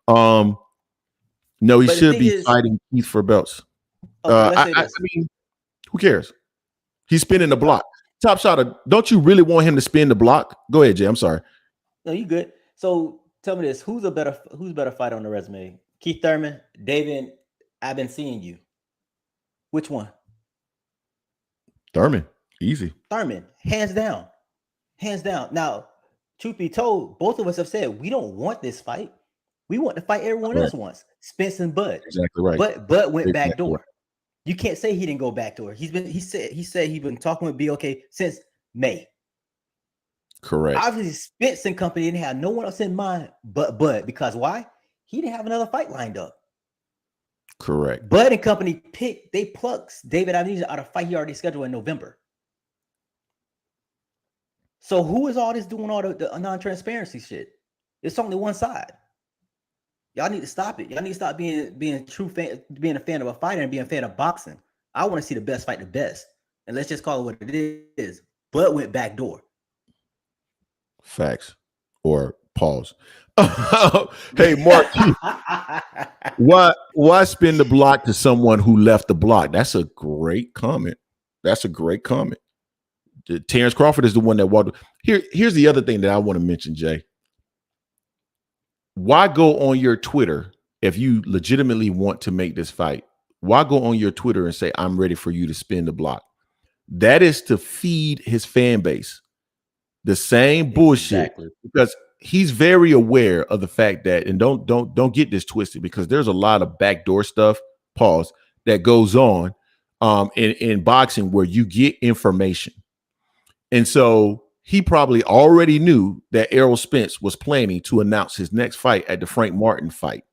No, he should be fighting Keith for belts. I mean, who cares? He's spinning the block. Top Shot, don't you really want him to spin the block? Go ahead, Jay. I'm sorry. No, you good. So tell me this: who's better fighter on the resume? Keith Thurman, David. I've been seeing you. Which one? Thurman, easy. Thurman, hands down. Now, truth be told, both of us have said we don't want this fight. We want to fight everyone else wants. Spence and Bud. Exactly right. But Bud went back door. Right. You can't say he didn't go back door. He said he's been talking with BOK since May. Correct. Obviously, Spence and company didn't have no one else in mind but Bud. Because why? He didn't have another fight lined up. Correct. Bud and company plucked David Amnesia out of a fight he already scheduled in November. So who is all this doing all the non-transparency shit? It's only one side. Y'all need to stop it. Y'all need to stop being true fan, being a fan of a fighter and being a fan of boxing. I want to see the best fight the best. And let's just call it what it is. Bud went back door. Facts. Or pause. Hey, Mark, why spin the block to someone who left the block? That's a great comment. Terrence Crawford is the one that walked. Here's the other thing that I want to mention, Jay. Why go on your Twitter if you legitimately want to make this fight? Why go on your Twitter and say, I'm ready for you to spin the block? That is to feed his fan base the same bullshit. Exactly. Because he's very aware of the fact that, and don't get this twisted, because there's a lot of backdoor stuff, that goes on in boxing where you get information. And so he probably already knew that Errol Spence was planning to announce his next fight at the Frank Martin fight.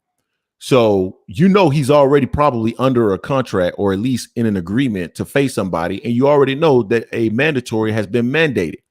So, he's already probably under a contract or at least in an agreement to face somebody. And you already know that a mandatory has been mandated.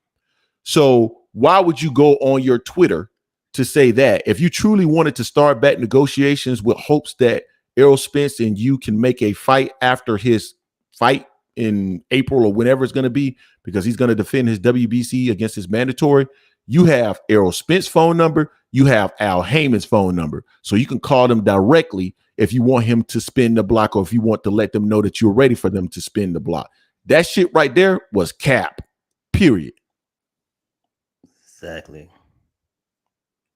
So why would you go on your Twitter to say that? If you truly wanted to start back negotiations with hopes that Errol Spence and you can make a fight after his fight in April or whenever it's going to be, because he's going to defend his WBC against his mandatory, you have Errol Spence's phone number, you have Al Heyman's phone number. So you can call them directly if you want him to spin the block or if you want to let them know that you're ready for them to spin the block. That shit right there was cap, period. Exactly.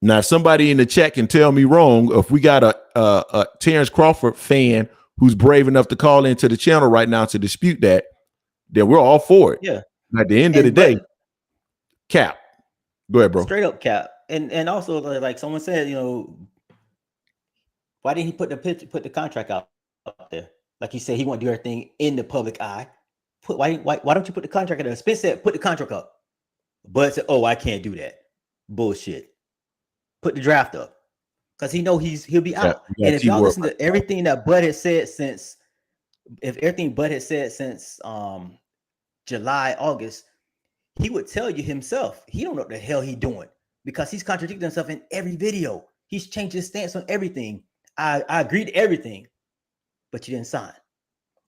Now, if somebody in the chat can tell me wrong, if we got a Terrence Crawford fan who's brave enough to call into the channel right now to dispute that, then we're all for it. Yeah. At the end of the day, cap. Go ahead, bro. Straight up cap. And also, like someone said, why didn't he put the contract out there? Like he said, he won't do everything in the public eye. Why don't you put the contract out there? Spence said, put the contract up. Bud said, oh, I can't do that. Bullshit. Put the draft up. Because he'll be out. Yeah, and if y'all listen to everything that Bud has said since July, August, he would tell you himself, he don't know what the hell he's doing because he's contradicting himself in every video. He's changed his stance on everything. I agreed to everything, but you didn't sign.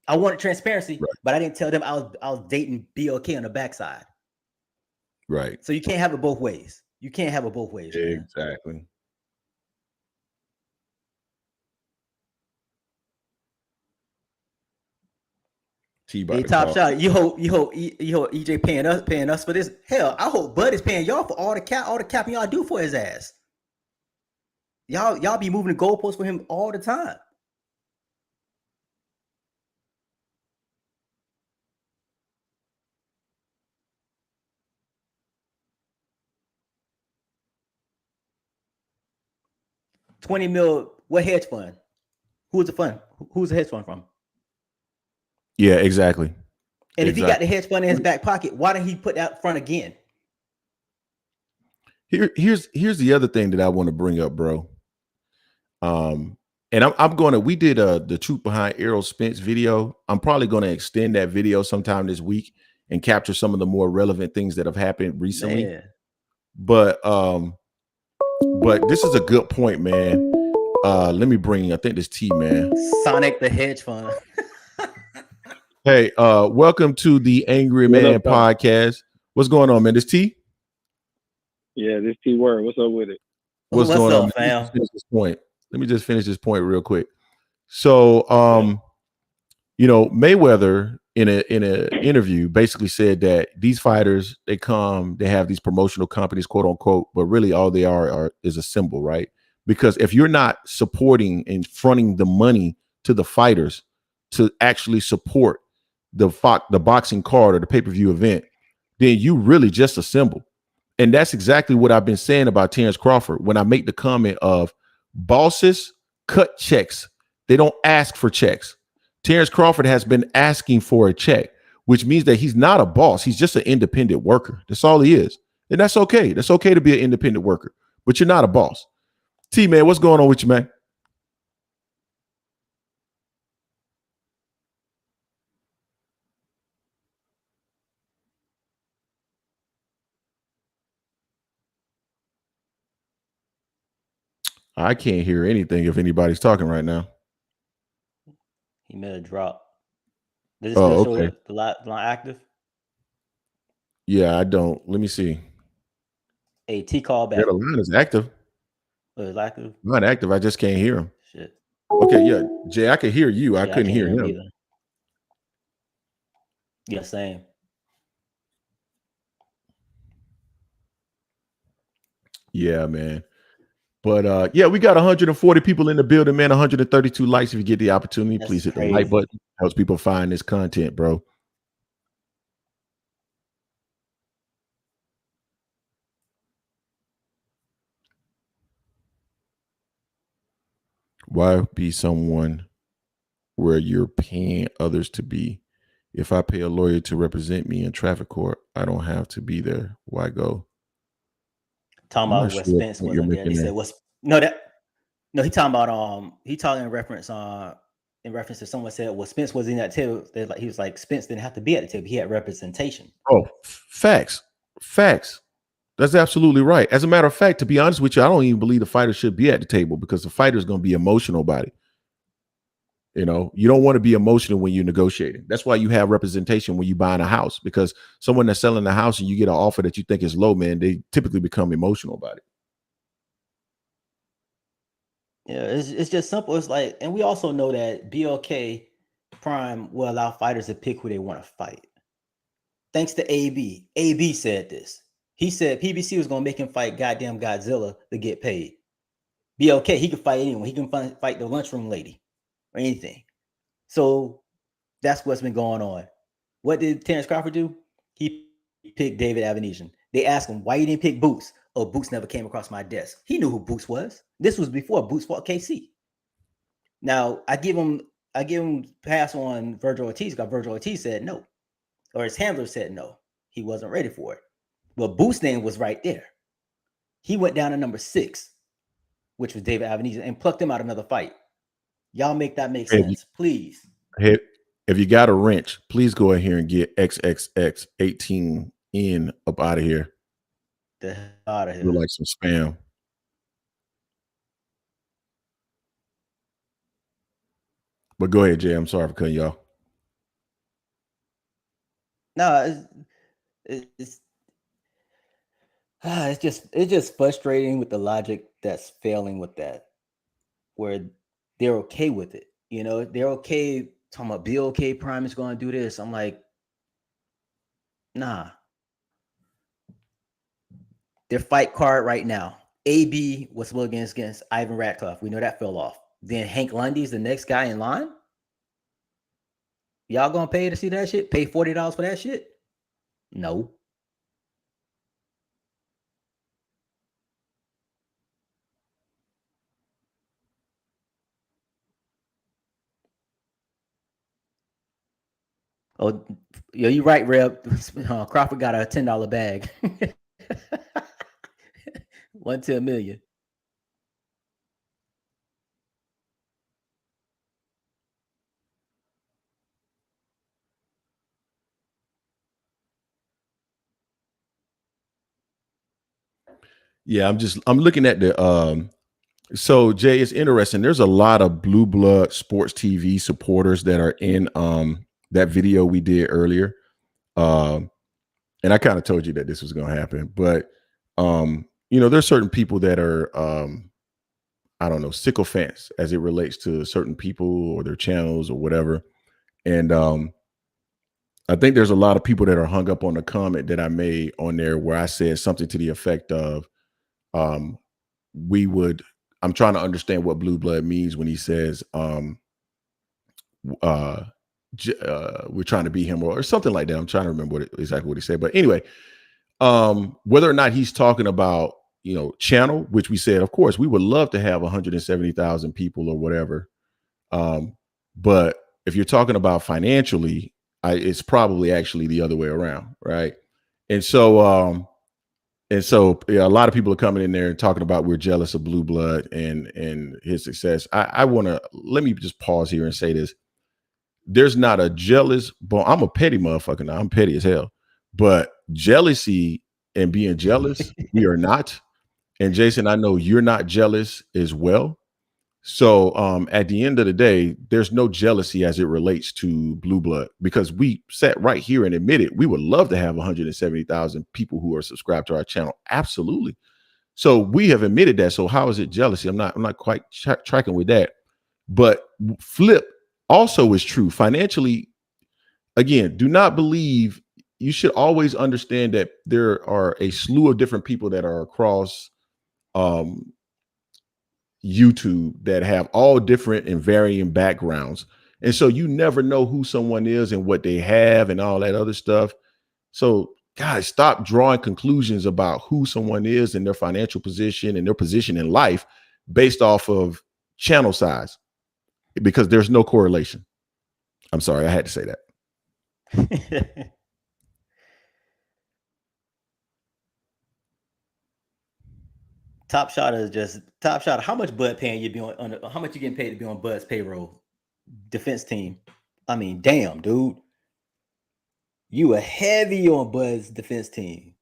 I wanted transparency, right, but I didn't tell them I was dating BOK on the backside. Right. So you can't have it both ways. You can't have it both ways. Exactly. Man. Hey, Top Shot, you hope EJ paying us for this. Hell, I hope Bud is paying y'all for all the capping y'all do for his ass. Y'all be moving the goalposts for him all the time. $20 million. What hedge fund? Who's the fund? Who's the hedge fund from? Yeah, exactly. And if he got the hedge fund in his back pocket, why didn't he put that front again? Here's the other thing that I want to bring up, bro. And I'm going to. We did the truth behind Errol Spence video. I'm probably going to extend that video sometime this week and capture some of the more relevant things that have happened recently. Man. But this is a good point, man. Let me bring. I think this T, man. Sonic the hedge fund. Hey, welcome to the Angry Man podcast. What's going on, man? This T? Yeah, this T word. What's up with it? What's going up, on, fam? Let me just finish this point real quick. So, Mayweather in an interview basically said that these fighters, they have these promotional companies, quote unquote, but really all they are is a symbol, right? Because if you're not supporting and fronting the money to the fighters to actually support the boxing card or the pay-per-view event, then you really just a symbol. And that's exactly what I've been saying about Terrence Crawford when I make the comment of bosses cut checks. They don't ask for checks. Terrence Crawford has been asking for a check, which means that he's not a boss. He's just an independent worker. That's all he is. And that's okay. That's okay to be an independent worker, but you're not a boss. T, man, what's going on with you, man? I can't hear anything if anybody's talking right now. He made a drop. Does it still show the line active? Yeah, I don't. Let me see. Hey, T call back. Yeah, the line is active. Oh, it's active? Not active. I just can't hear him. Shit. Okay, yeah. Jay, I could hear you. Yeah, I couldn't hear him. Either. Yeah, same. Yeah, man. But we got 140 people in the building, man. 132 likes. If you get the opportunity, please hit the like button. Helps people find this content, bro. Why be someone where you're paying others to be? If I pay a lawyer to represent me in traffic court, I don't have to be there. Why go? Talking about what Spence wasn't there. They said he talking about he talking in reference to someone said, well, Spence was in that table. He was like, Spence didn't have to be at the table. He had representation. Oh, facts. That's absolutely right. As a matter of fact, to be honest with you, I don't even believe the fighter should be at the table because the fighter is going to be emotional about it. You know, you don't want to be emotional when you're negotiating. That's why you have representation when you're buying a house, because someone that's selling a house and you get an offer that you think is low, man, they typically become emotional about it. Yeah, it's just simple. It's like, and we also know that BLK Prime will allow fighters to pick who they want to fight. Thanks to AB. AB said this. He said PBC was going to make him fight goddamn Godzilla to get paid. BLK, he could fight anyone. He can fight the lunchroom lady or anything. So that's what's been going on. What did Terrence Crawford do? He picked David Avenesian. They asked him, why you didn't pick Boots? Oh, Boots never came across my desk. He knew who Boots was. This was before Boots fought KC. Now, I give him pass on Virgil Ortiz because Virgil Ortiz said no. Or his handler said no. He wasn't ready for it. Well, Boots' name was right there. He went down to number 6, which was David Avenesian, and plucked him out another fight. Y'all make that make sense, please. Hey, if you got a wrench, please go in here and get XXX18N up out of here. The hell out of here. You're like some spam. But go ahead, Jay. I'm sorry for cutting y'all. No, it's It's just frustrating with the logic that's failing with that, where they're okay with it. You know, they're okay talking about BOK Prime is going to do this. I'm like, nah. Their fight card right now, AB was against Ivan Ratcliffe. We know that fell off. Then Hank Lundy's the next guy in line. Y'all gonna pay to see that shit? Pay $40 for that shit? No. Oh, yeah, you're right, Reb. Crawford got a $10 bag. 1 to a million. Yeah, I'm looking at the so Jay, it's interesting. There's a lot of Blue Blood Sports TV supporters that are in that video we did earlier. And I kind of told you that this was going to happen, but you know, there's certain people that are I don't know, sycophants as it relates to certain people or their channels or whatever. And I think there's a lot of people that are hung up on the comment that I made on there where I said something to the effect of I'm trying to understand what Blue Blood means when he says we're trying to beat him or something like that. I'm trying to remember exactly what he said. But anyway, whether or not he's talking about, you know, channel, which we said, of course, we would love to have 170,000 people or whatever. But if you're talking about financially, it's probably actually the other way around, right? And so yeah, a lot of people are coming in there and talking about we're jealous of Blue Blood and his success. I want to let me just pause here and say this. There's not a jealous bone. I'm a petty motherfucker now. I'm petty as hell. But jealousy and being jealous, we are not. And Jason, I know you're not jealous as well. So at the end of the day, there's no jealousy as it relates to Blue Blood because we sat right here and admitted we would love to have 170,000 people who are subscribed to our channel. Absolutely. So we have admitted that. So how is it jealousy? I'm not quite tracking with that. But flip also is true financially. Again, do not believe. You should always understand that there are a slew of different people that are across YouTube that have all different and varying backgrounds. And so you never know who someone is and what they have and all that other stuff. So guys, stop drawing conclusions about who someone is and their financial position and their position in life based off of channel size, because there's no correlation. I'm sorry, I had to say that. Top Shot is just Top Shot. How much Bud paying you be on how much you getting paid to be on Bud's payroll? Defense team. I mean, damn, dude. You were heavy on Bud's defense team.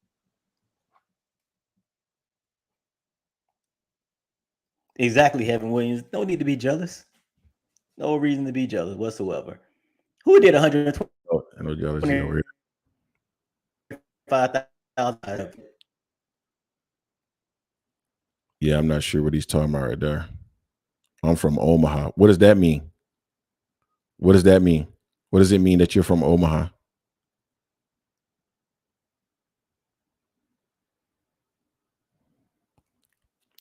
Exactly, Heaven Williams. No need to be jealous. No reason to be jealous whatsoever. Who did 120? Oh, I know jealousy over here. 5,000. Yeah, I'm not sure what he's talking about right there. I'm from Omaha. What does that mean? What does that mean? What does it mean that you're from Omaha?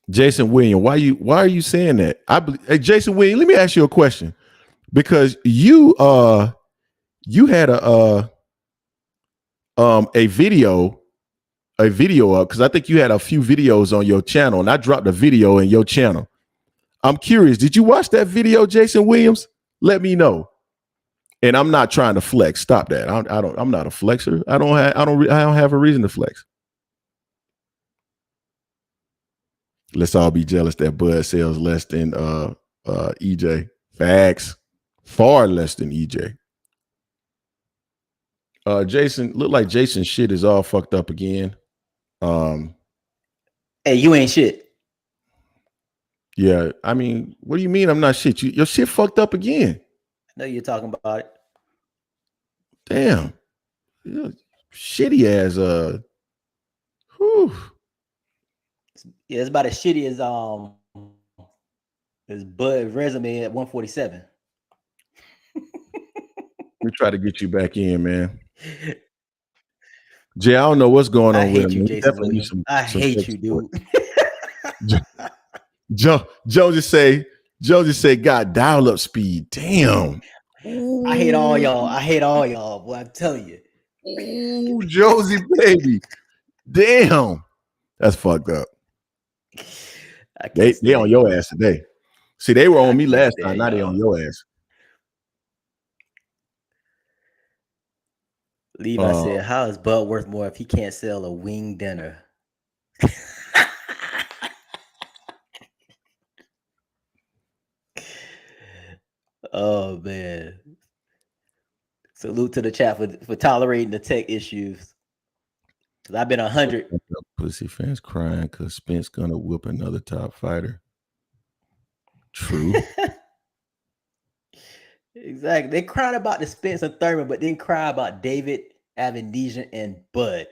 Jason William, why are you saying that? Hey, Jason William, let me ask you a question, because you had a video up, because I think you had a few videos on your channel, and I dropped a video in your channel. I'm curious, did you watch that video, Jason Williams? Let me know. And I'm not trying to flex. Stop that. I'm not a flexer. I don't have a reason to flex. Let's all be jealous that Bud sells less than EJ. Facts. Far less than EJ. Jason, look like Jason's shit is all fucked up again. Hey, you ain't shit. Yeah, I mean, what do you mean I'm not shit? Your shit fucked up again. I know you're talking about it. Damn. Shitty ass whew. it's about as shitty as Bud's resume at 147. We try to get you back in, man. Jay, I don't know what's going on with him. You, Jason I hate you, dude. Joe just say, God, dial up speed. Damn. Ooh. I hate all y'all. Boy, I'm telling you. Ooh, Josie, baby. Damn. That's fucked up. They on your ass today. See, they were on me last time. Now they on your ass. Levi said, how is Bud worth more if he can't sell a wing dinner? Oh, man. Salute to the chat for tolerating the tech issues. Because I've been 100. Pussy fans crying because Spence gonna whoop another top fighter. True. Exactly. They cried about the Spence and Thurman, but didn't cry about David, Avenesian, and Bud.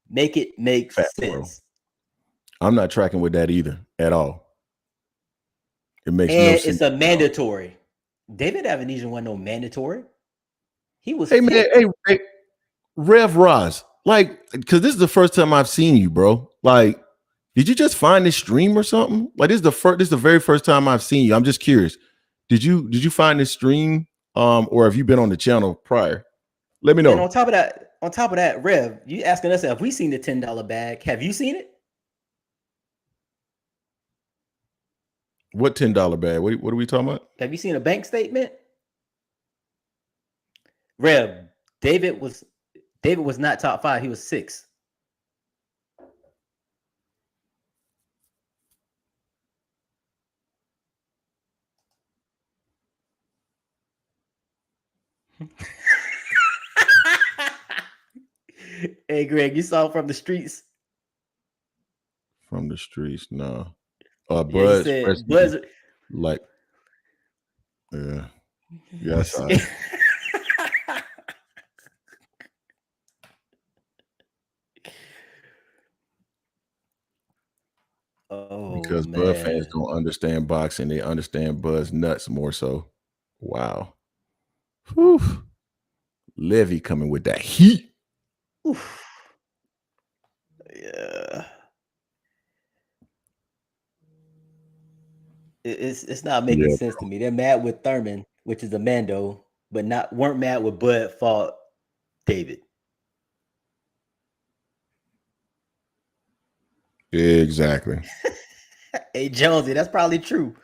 Make it make sense. Bro. I'm not tracking with that either at all. It makes no sense. It's a mandatory. David Avenesian wasn't no mandatory. He was. Hey, man. Hey, Rev Roz. Like, because this is the first time I've seen you, bro. Like, did you just find this stream or something? Like, this is the very first time I've seen you. I'm just curious. Did you find this stream? Or have you been on the channel prior? Let me know. And on top of that, Rev, you asking us have we seen the $10 bag? Have you seen it? What $10 bag? What are we talking about? Have you seen a bank statement? Rev, David was not top 5. He was 6. Hey, Greg, you saw from the streets? From the streets, no. Buzz, like, yeah. Yes, because man. Bud fans don't understand boxing. They understand Buzz nuts more so. Wow. Whew. Levy coming with that heat. Oof. Yeah. It's not making sense to me. They're mad with Thurman, which is a Mando, but weren't mad with Bud fought David. Exactly. Hey, Jonesy, that's probably true.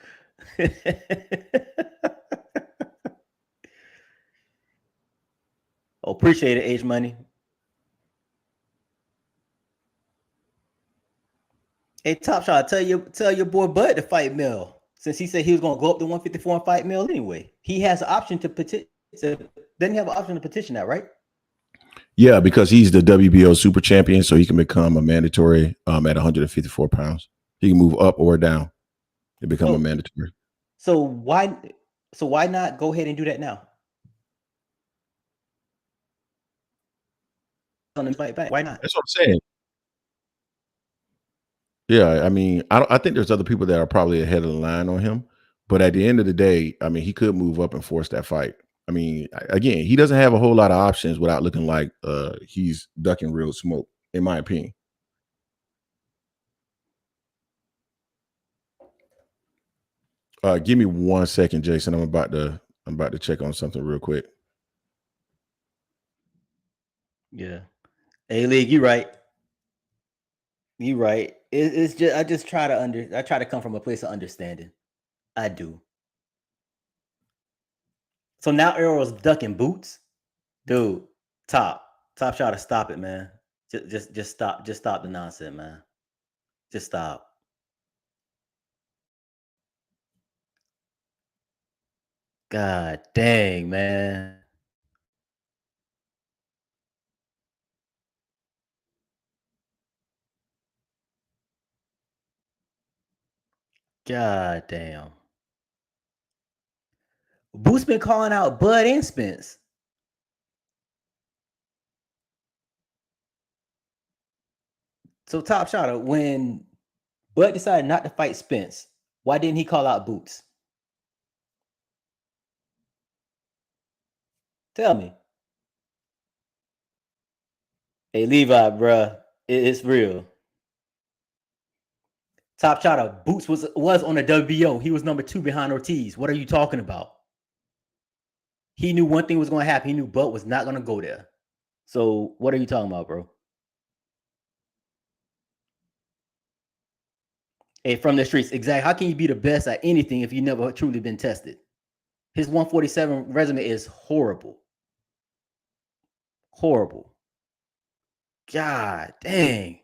Oh, appreciate it, H Money. Hey, Top Shot, tell your boy Bud to fight Mel. Since he said he was going to go up to 154 and fight Mel anyway. He has an option to petition. Doesn't he have an option to petition that, right? Yeah, because he's the WBO super champion, so he can become a mandatory at 154 pounds. He can move up or down and become a mandatory. So why not go ahead and do that now? Fight back. Why not? That's what I'm saying. Yeah, I mean, I think there's other people that are probably ahead of the line on him, but at the end of the day, I mean, he could move up and force that fight. I mean, again, he doesn't have a whole lot of options without looking like he's ducking real smoke, in my opinion. Give me 1 second, Jason. I'm about to check on something real quick. Yeah. Hey, League, you right. You right. It's just I just try to come from a place of understanding. I do. So now Errol's ducking boots, dude. Top shot to stop it, man. Just stop the nonsense, man. Just stop. God dang, man. God damn. Boots been calling out Bud and Spence. So Top Shot, when Bud decided not to fight Spence. Why didn't he call out Boots? Tell me. Hey, Levi, bruh. It's real. Top shout out. Boots was on the WBO. He was number 2 behind Ortiz. What are you talking about? He knew one thing was going to happen. He knew Bud was not going to go there. So what are you talking about, bro? Hey, from the streets. Exactly. How can you be the best at anything if you never truly been tested? His 147 resume is horrible. Horrible. God dang.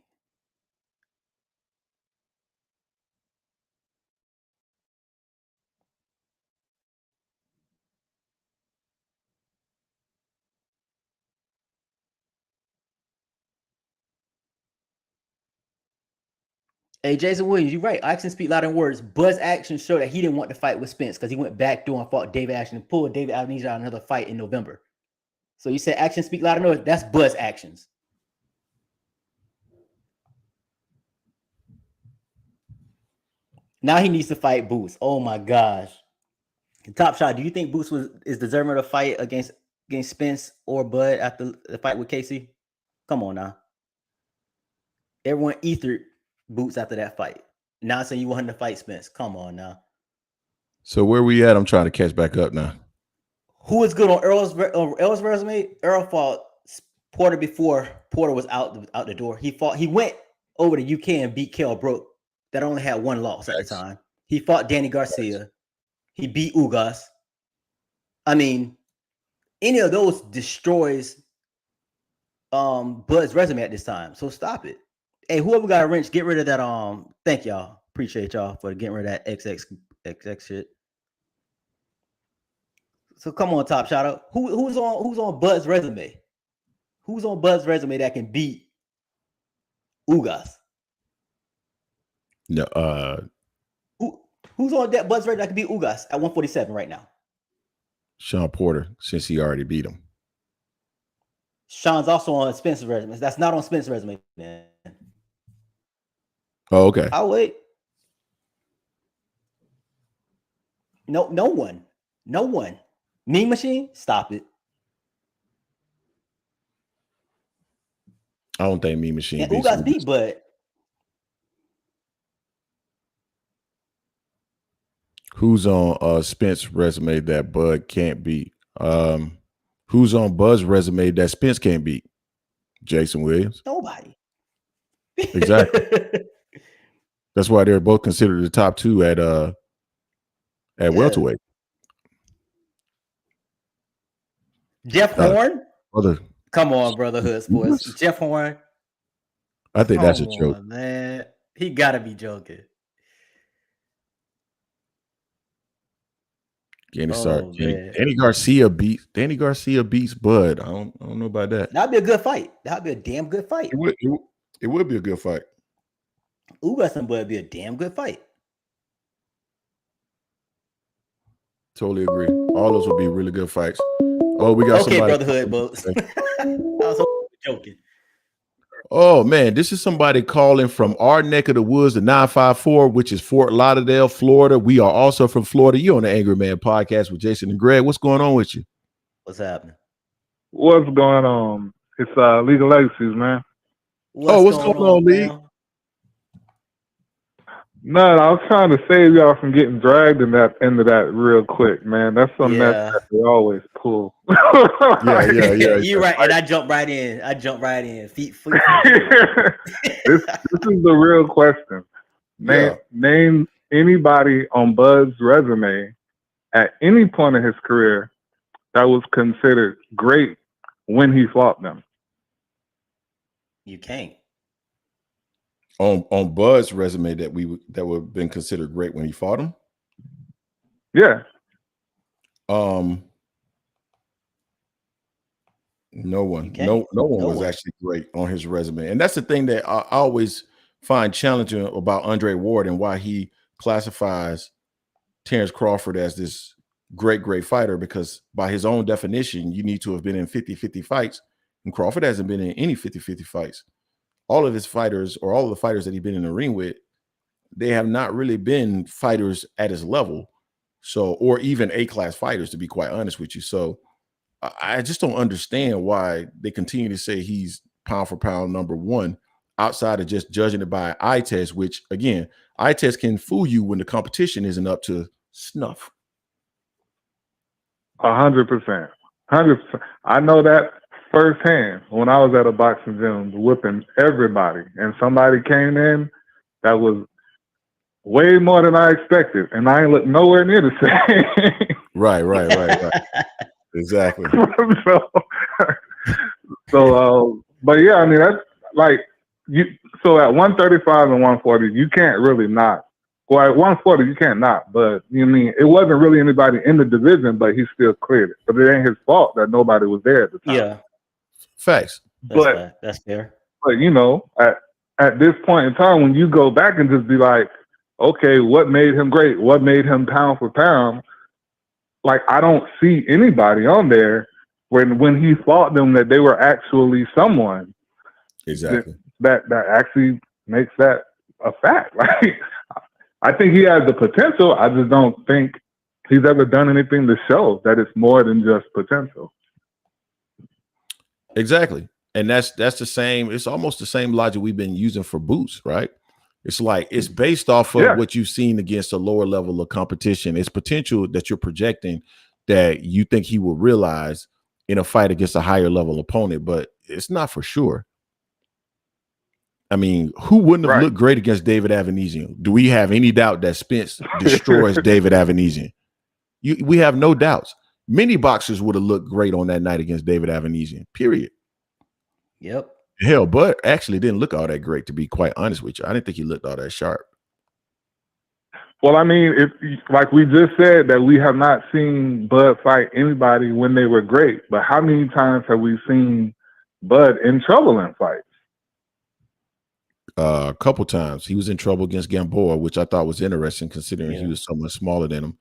Hey, Jason Williams, you're right. Actions speak louder than words. Bud's actions show that he didn't want to fight with Spence because he went back door and fought David Action and pulled David Amnesia out another fight in November. So you said actions speak louder than words. That's Bud's actions. Now he needs to fight Boots. Oh my gosh. Top shot. Do you think Boots is deserving of a fight against Spence or Bud after the fight with Casey? Come on now. Everyone ethered Boots after that fight. Now saying you want him to fight Spence. Come on now. So where we at? I'm trying to catch back up now. Who is good on Errol's resume? Errol fought Porter before Porter was out the door. He went over to UK and beat Kell Brook that only had one loss at the time. He fought Danny Garcia. He beat Ugas. I mean, any of those destroys Bud's resume at this time. So stop it. Hey, whoever got a wrench, get rid of that. Thank y'all. Appreciate y'all for getting rid of that XX shit. So come on, top shout out. Who's on Bud's resume? Who's on Bud's resume that can beat Ugas? No, who's on that Bud's resume that can beat Ugas at 147 right now? Shawn Porter, since he already beat him. Shawn's also on Spence's resume. That's not on Spence's resume, man. Oh, okay. I'll wait. No one. Mean Machine, stop it. I don't think Mean Machine. And Ugas beat Bud. Who's on Spence's resume that Bud can't beat? Who's on Bud's resume that Spence can't beat? Jason Williams. Nobody. Exactly. That's why they're both considered the top 2 at welterweight. Jeff Horn. Brother. Come on, Brotherhood Sports. Jeff Horn. I think that's a joke. Man. He gotta be joking. Danny Garcia beats Bud. I don't know about that. That'd be a good fight. That'd be a damn good fight. It would be a good fight. Ugas and Bud would be a damn good fight. Totally agree. All those would be really good fights. Oh, we got somebody. Brotherhood folks. I was joking. Oh man, this is somebody calling from our neck of the woods, the 954, which is Fort Lauderdale, Florida. We are also from Florida. You on the Angry Man podcast with Jason and Greg. What's going on with you? What's happening? What's going on? It's League of Legacies, man. What's going on, League? No, I was trying to save y'all from getting dragged into that real quick, man. That's something that they always pull. Yeah. You're right, and I jumped right in. Feet. This is the real question. Name anybody on Bud's resume at any point in his career that was considered great when he fought them. You can't. On Bud's resume that would have been considered great when he fought him. Yeah. No one was actually great on his resume, and that's the thing that I always find challenging about Andre Ward and why he classifies Terrence Crawford as this great fighter, because by his own definition, you need to have been in 50-50 fights, and Crawford hasn't been in any 50-50 fights. All of his fighters, or all of the fighters that he's been in the ring with, they have not really been fighters at his level. So, or even A-class fighters, to be quite honest with you. So I just don't understand why they continue to say he's pound for pound number one outside of just judging it by eye test, which again, eye test can fool you when the competition isn't up to snuff. 100%. 100%. I know that firsthand when I was at a boxing gym whipping everybody, and somebody came in that was way more than I expected, and I ain't looked nowhere near the same. Right. Exactly. But yeah, I mean, that's like you. So at 135 and 140, you can't really knock. Well, at 140, you can't knock. But you mean it wasn't really anybody in the division, but he still cleared it. But it ain't his fault that nobody was there at the time. Yeah, facts. That's fair. But you know, at this point in time, when you go back and just be like, okay, what made him great? What made him pound for pound? Like, I don't see anybody on there when he fought them that they were actually someone. Exactly. That actually makes that a fact. Like, I think he has the potential. I just don't think he's ever done anything to show that it's more than just potential. Exactly. And that's the same. It's almost the same logic we've been using for Boots, right? It's like it's based off of what you've seen against a lower level of competition. It's potential that you're projecting that you think he will realize in a fight against a higher level opponent, but it's not for sure. I mean, who wouldn't have looked great against David Avanesian? Do we have any doubt that Spence destroys David Avanesian? We have no doubts. Many boxers would have looked great on that night against David Avanesian, period. Yep. Hell, Bud actually didn't look all that great, to be quite honest with you. I didn't think he looked all that sharp. Well, I mean, like we just said that we have not seen Bud fight anybody when they were great, but how many times have we seen Bud in trouble in fights? A couple times. He was in trouble against Gamboa, which I thought was interesting considering he was so much smaller than him.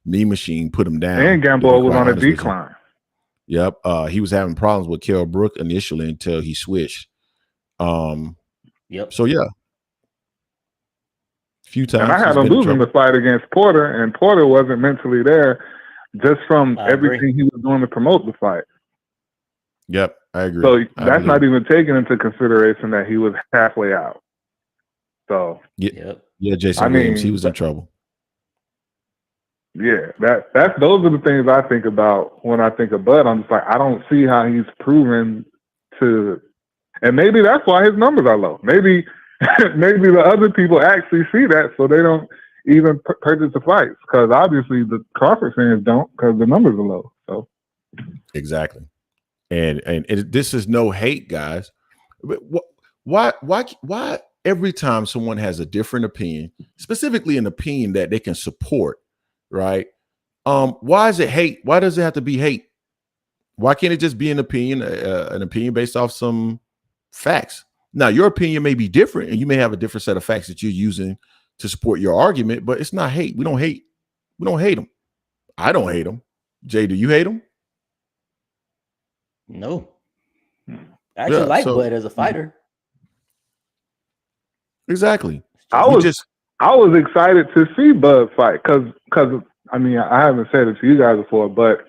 Mean Machine put him down. And Gamboa was on a decline. Yep. He was having problems with Kell Brook initially until he switched. Yep. So yeah. A few times. And I had him losing the fight against Porter, and Porter wasn't mentally there just from everything he was doing to promote the fight. Yep, I agree. So that's not even taken into consideration that he was halfway out. So yeah, Jason Williams, he was in trouble. Yeah, those are the things I think about when I think of Bud. I'm just like, I don't see how he's proven to, and maybe that's why his numbers are low. Maybe the other people actually see that, so they don't even purchase the fights, because obviously the Crawford fans don't, because the numbers are low. So exactly, and this is no hate, guys. But why every time someone has a different opinion, specifically an opinion that they can support, right? Why is it hate? Why does it have to be hate? Why can't it just be an opinion based off some facts? Now, your opinion may be different, and you may have a different set of facts that you're using to support your argument, but it's not hate. We don't hate. We don't hate them. I don't hate them. Jay, do you hate them? No. I actually like Bud as a fighter. Exactly. I was excited to see Bud fight because I mean, I haven't said it to you guys before, but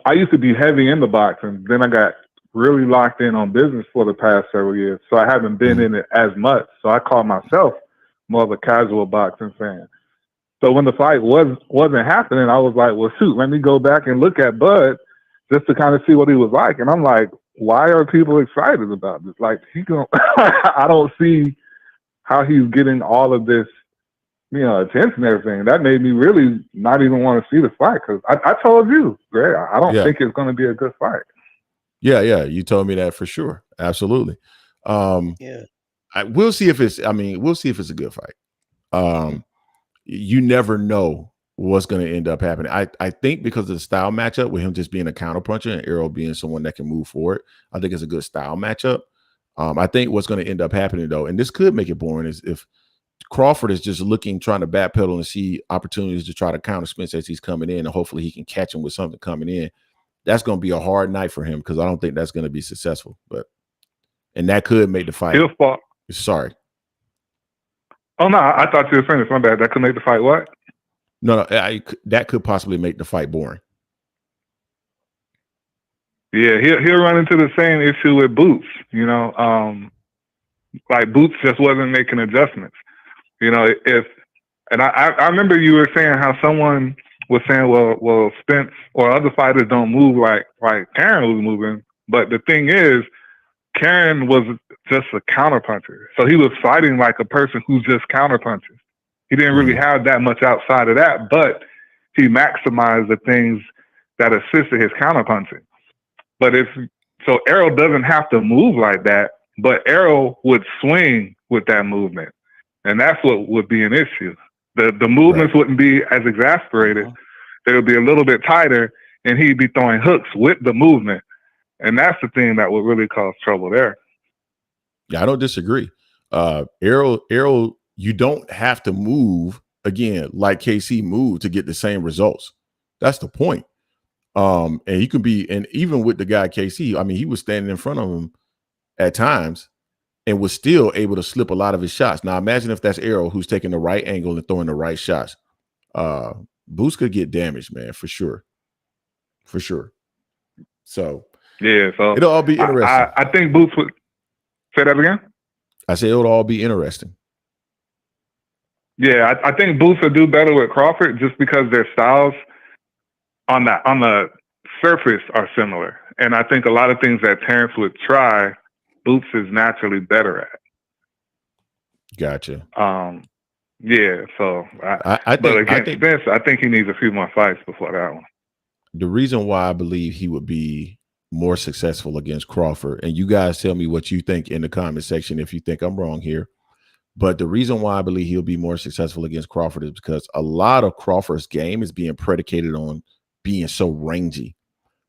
I used to be heavy into boxing. Then I got really locked in on business for the past several years, so I haven't been in it as much. So I call myself more of a casual boxing fan. So when the fight wasn't happening, I was like, well, shoot, let me go back and look at Bud just to kind of see what he was like. And I'm like, why are people excited about this? Like, I don't see how he's getting all of this, attention and everything. That made me really not even want to see the fight, because I told you, Greg, I don't think it's going to be a good fight. Yeah, you told me that for sure. Absolutely. We'll see if it's a good fight. You never know what's going to end up happening. I think because of the style matchup with him just being a counterpuncher and Errol being someone that can move forward, I think it's a good style matchup. I think what's going to end up happening, though, and this could make it boring, is if Crawford is just trying to backpedal and see opportunities to try to counter Spence as he's coming in, and hopefully he can catch him with something coming in. That's going to be a hard night for him, because I don't think that's going to be successful. And that could make the fight. He'll fall. Sorry. Oh no, I thought you were finished. My bad. That could make the fight what? No, that could possibly make the fight boring. Yeah, he'll run into the same issue with Boots. You know, like Boots just wasn't making adjustments. You know, I remember you were saying how someone was saying, well, Spence or other fighters don't move like Karen was moving. But the thing is, Karen was just a counterpuncher. So he was fighting like a person who just counterpunches. He didn't really have that much outside of that, but he maximized the things that assisted his counterpunching. But so Errol doesn't have to move like that, but Errol would swing with that movement. And that's what would be an issue. The movements wouldn't be as exasperated. They would be a little bit tighter, and he'd be throwing hooks with the movement. And that's the thing that would really cause trouble there. Yeah, I don't disagree. Errol, you don't have to move again like KC moved to get the same results. That's the point. And he can be, and even with the guy KC, I mean, he was standing in front of him at times and was still able to slip a lot of his shots. Now imagine if that's Errol who's taking the right angle and throwing the right shots. Boots could get damaged, man, for sure. For sure. So yeah, so it'll all be interesting. I think Boots would say that again. I say it'll all be interesting. Yeah, I think Boots would do better with Crawford just because their styles on the surface are similar. And I think a lot of things that Terrence would try, Boots is naturally better at. Gotcha. Yeah, so I think he needs a few more fights before that one. The reason why I believe he would be more successful against Crawford, and you guys tell me what you think in the comment section if you think I'm wrong here, but the reason why I believe he'll be more successful against Crawford is because a lot of Crawford's game is being predicated on being so rangy.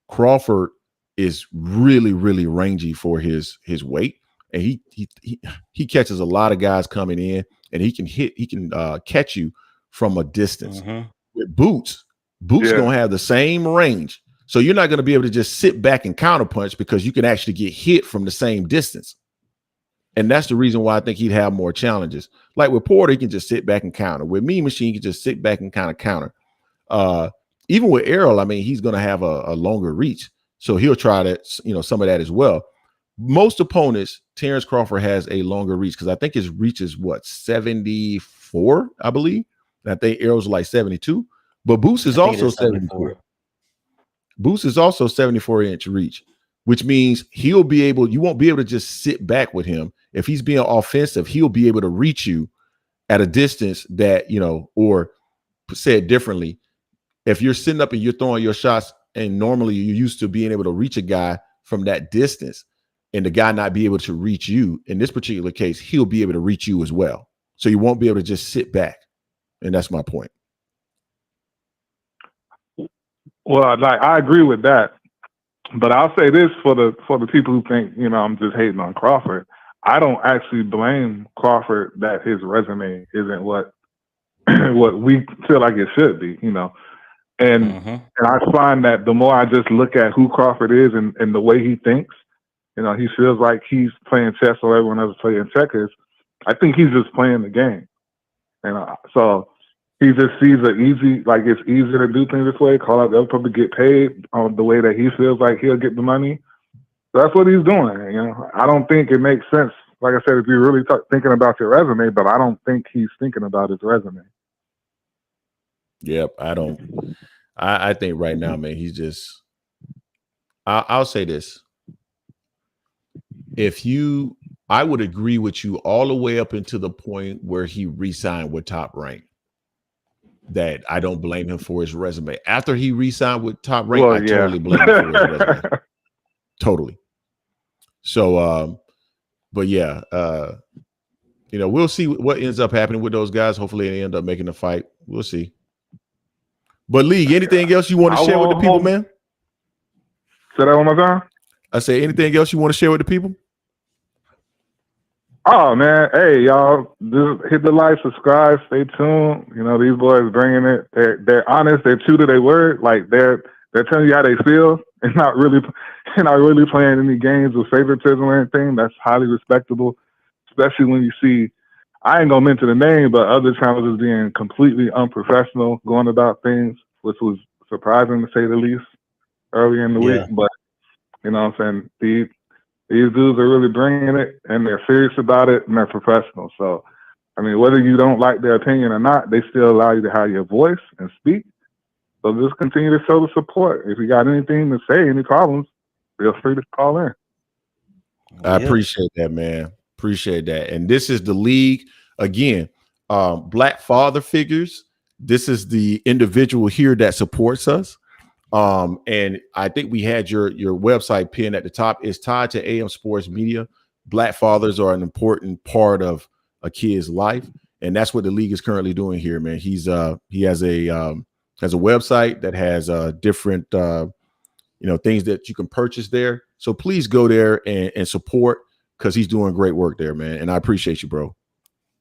Crawford is really, really rangy for his weight, and he catches a lot of guys coming in, and he can catch you from a distance. With Boots gonna have the same range, so you're not gonna be able to just sit back and counterpunch because you can actually get hit from the same distance, and that's the reason why I think he'd have more challenges. Like with Porter, he can just sit back and counter. With Mean Machine, he can just sit back and kind of counter. Even with Errol, I mean, he's gonna have a longer reach, so he'll try to, some of that as well. Most opponents, Terrence Crawford has a longer reach because I think his reach is 74, I believe. And I think Errol's like 72, but Boots is also 74. Boots is also 74-inch reach, which means you won't be able to just sit back with him. If he's being offensive, he'll be able to reach you at a distance that, or said differently, if you're sitting up and you're throwing your shots and normally you're used to being able to reach a guy from that distance and the guy not be able to reach you, in this particular case, he'll be able to reach you as well. So you won't be able to just sit back. And that's my point. Well, I agree with that. But I'll say this for the people who think, I'm just hating on Crawford. I don't actually blame Crawford that his resume isn't what we feel like it should be, And I find that the more I just look at who Crawford is and the way he thinks, he feels like he's playing chess while everyone else is playing checkers. I think he's just playing the game. And so he just sees it's easier to do things this way, call out the other people, get paid on the way that he feels like he'll get the money. So that's what he's doing. I don't think it makes sense. Like I said, if you're really thinking about your resume, but I don't think he's thinking about his resume. Yep, I don't. I think right now, man, he's just. I'll say this: I would agree with you all the way up until the point where he re-signed with Top Rank. That I don't blame him for his resume. After he re-signed with Top Rank, I totally blame him for his resume. Totally. So, but yeah, we'll see what ends up happening with those guys. Hopefully, they end up making the fight. We'll see. But League, anything else you want to share with the people, man? Say that one more time. I say, anything else you want to share with the people? Oh man, hey y'all, just hit the like, subscribe, stay tuned. These boys bringing it. They're honest. They're true to their word. Like they're telling you how they feel and not really playing any games with favoritism or anything. That's highly respectable, especially when you see. I ain't gonna mention the name, but other channels is being completely unprofessional going about things, which was surprising to say the least early in the week. But you know what I'm saying? These dudes are really bringing it, and they're serious about it, and they're professional. So, I mean, whether you don't like their opinion or not, they still allow you to have your voice and speak. So just continue to show the support. If you got anything to say, any problems, feel free to call in. I appreciate that, man. Appreciate that. And this is the league. Again, Black father figures. This is the individual here that supports us. And I think we had your website pinned at the top. It's tied to AM Sports Media. Black fathers are an important part of a kid's life, and that's what the league is currently doing here, man. He has a website that has different things that you can purchase there. So please go there and support, because he's doing great work there, man. And I appreciate you, bro.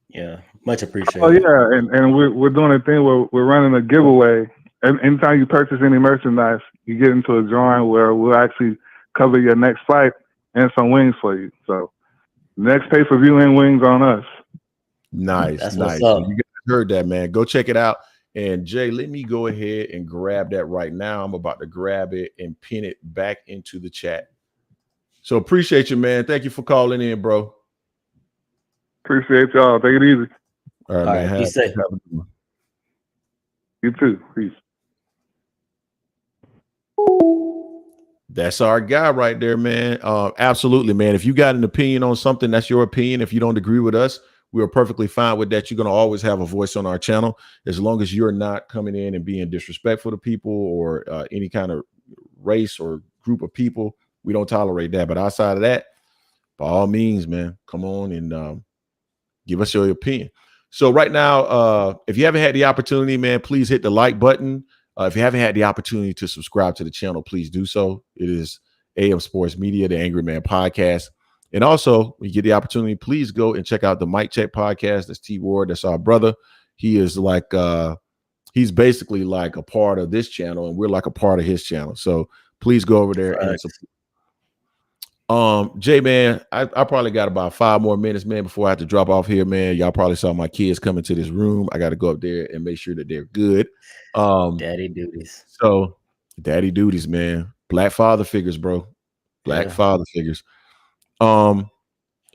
Yeah, much appreciated. Oh yeah, and we're doing a thing where we're running a giveaway. And anytime you purchase any merchandise, you get into a drawing where we'll actually cover your next flight and some wings for you. So next pay-per-view and wings on us. Nice. That's nice. what's up. You guys heard that, man. Go check it out. And Jay, let me go ahead and grab that right now. I'm about to grab it and pin it back into the chat. So appreciate you, man. Thank you for calling in, bro. Appreciate y'all. Take it easy. All right, man. Be safe. You too. Peace. That's our guy right there, man. Absolutely, man. If you got an opinion on something, that's your opinion. If you don't agree with us, we are perfectly fine with that. You're going to always have a voice on our channel, as long as you're not coming in and being disrespectful to people or any kind of race or group of people. We don't tolerate that. But outside of that, by all means, man, come on and give us your opinion. So right now, if you haven't had the opportunity, man, please hit the like button. If you haven't had the opportunity to subscribe to the channel, please do so. It is AM Sports Media, the Angry Man Podcast. And also, when you get the opportunity, please go and check out the Mic Check Podcast. That's T Ward. That's our brother. He is like, he's basically like a part of this channel, and we're like a part of his channel. So please go over there and support. Jay, man, I probably got about 5 more minutes, man, before I have to drop off here, man. Y'all probably saw my kids coming to this room. I got to go up there and make sure that they're good. Daddy duties. So daddy duties, man. Black father figures, bro. Black father figures.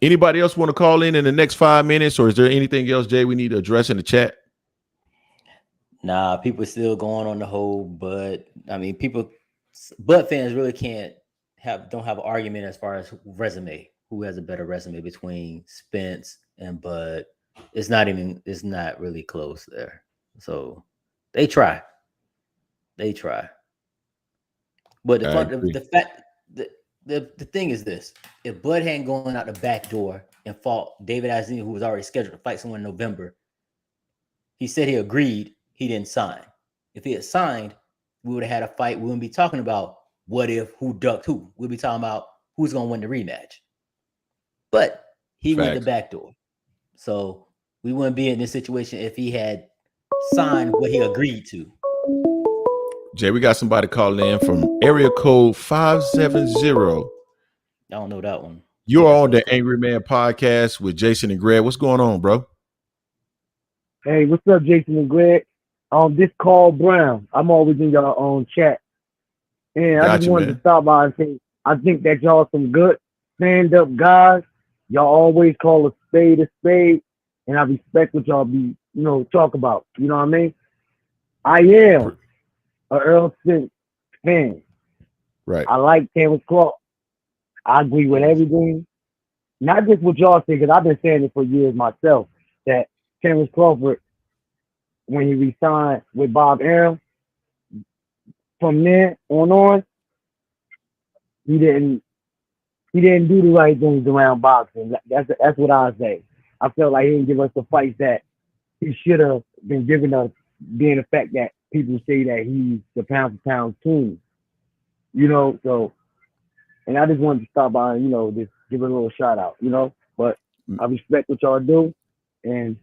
Anybody else want to call in the next 5 minutes, or is there anything else, Jay, we need to address in the chat? Nah, people still going on the whole Bud. I mean, Bud fans really don't have an argument as far as resume. Who has a better resume between Spence and Bud? It's not really close there. So they try. But the thing is this: if Bud hadn't gone out the back door and fought David Azine, who was already scheduled to fight someone in November, he said he agreed. He didn't sign. If he had signed, we would have had a fight. We wouldn't be talking about what if, who ducked who. We'd be talking about who's going to win the rematch. But he went the back door. So we wouldn't be in this situation if he had signed what he agreed to. Jay, we got somebody calling in from area code 570. I don't know that one. You're on the Angry Man Podcast with Jason and Greg. What's going on, bro? Hey, what's up, Jason and Greg? This Carl Brown. I'm always in y'all own chat. And I just wanted to stop by and say, I think that y'all some good stand-up guys. Y'all always call a spade, and I respect what y'all be, talk about. You know what I mean? I am a Errol Spence fan. Right. I like Terrence Crawford. I agree with everything. Not just what y'all say, because I've been saying it for years myself, that Terrence Crawford, when he re-signed with Bob Arum, from there on, he didn't do the right things around boxing. That's what I say. I felt like he didn't give us the fights that he should have been giving us, being the fact that people say that he's the pound-for-pound king. So, and I just wanted to stop by and, just give a little shout-out, But I respect what y'all do, and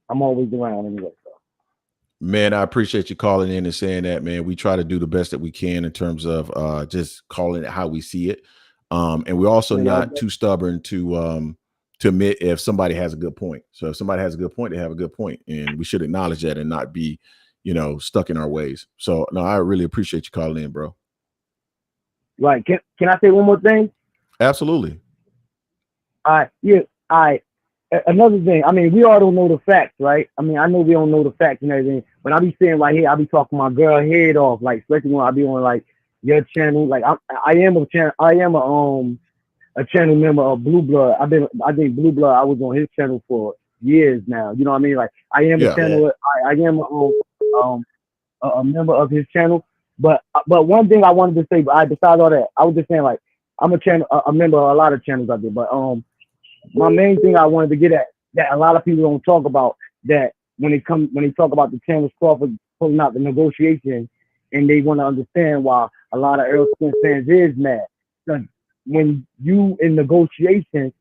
I'm always around anyway. So. Man, I appreciate you calling in and saying that, man. We try to do the best that we can in terms of just calling it how we see it. And we're also not too stubborn to to admit if somebody has a good point. So if somebody has a good point, they have a good point, and we should acknowledge that and not be, stuck in our ways. So no, I really appreciate you calling in, bro. Right. Can I say one more thing? Absolutely. Another thing, I mean, we all don't know the facts, right? I mean, I know we don't know the facts and everything, but I be saying like, hey, I be talking my girl head off, like, especially when I be on like your channel. Like, I am a channel member of Blueblood. I think Blueblood, I was on his channel for years now. You know what I mean? Like, I am a channel. I am a member of his channel. But one thing I wanted to say, besides all that, I was just saying like, I'm a member of a lot of channels out there, but my main thing I wanted to get at that a lot of people don't talk about, that when they talk about the Terrence Crawford pulling out the negotiation, and they want to understand why a lot of Errol Spence fans is mad. Because when you in negotiations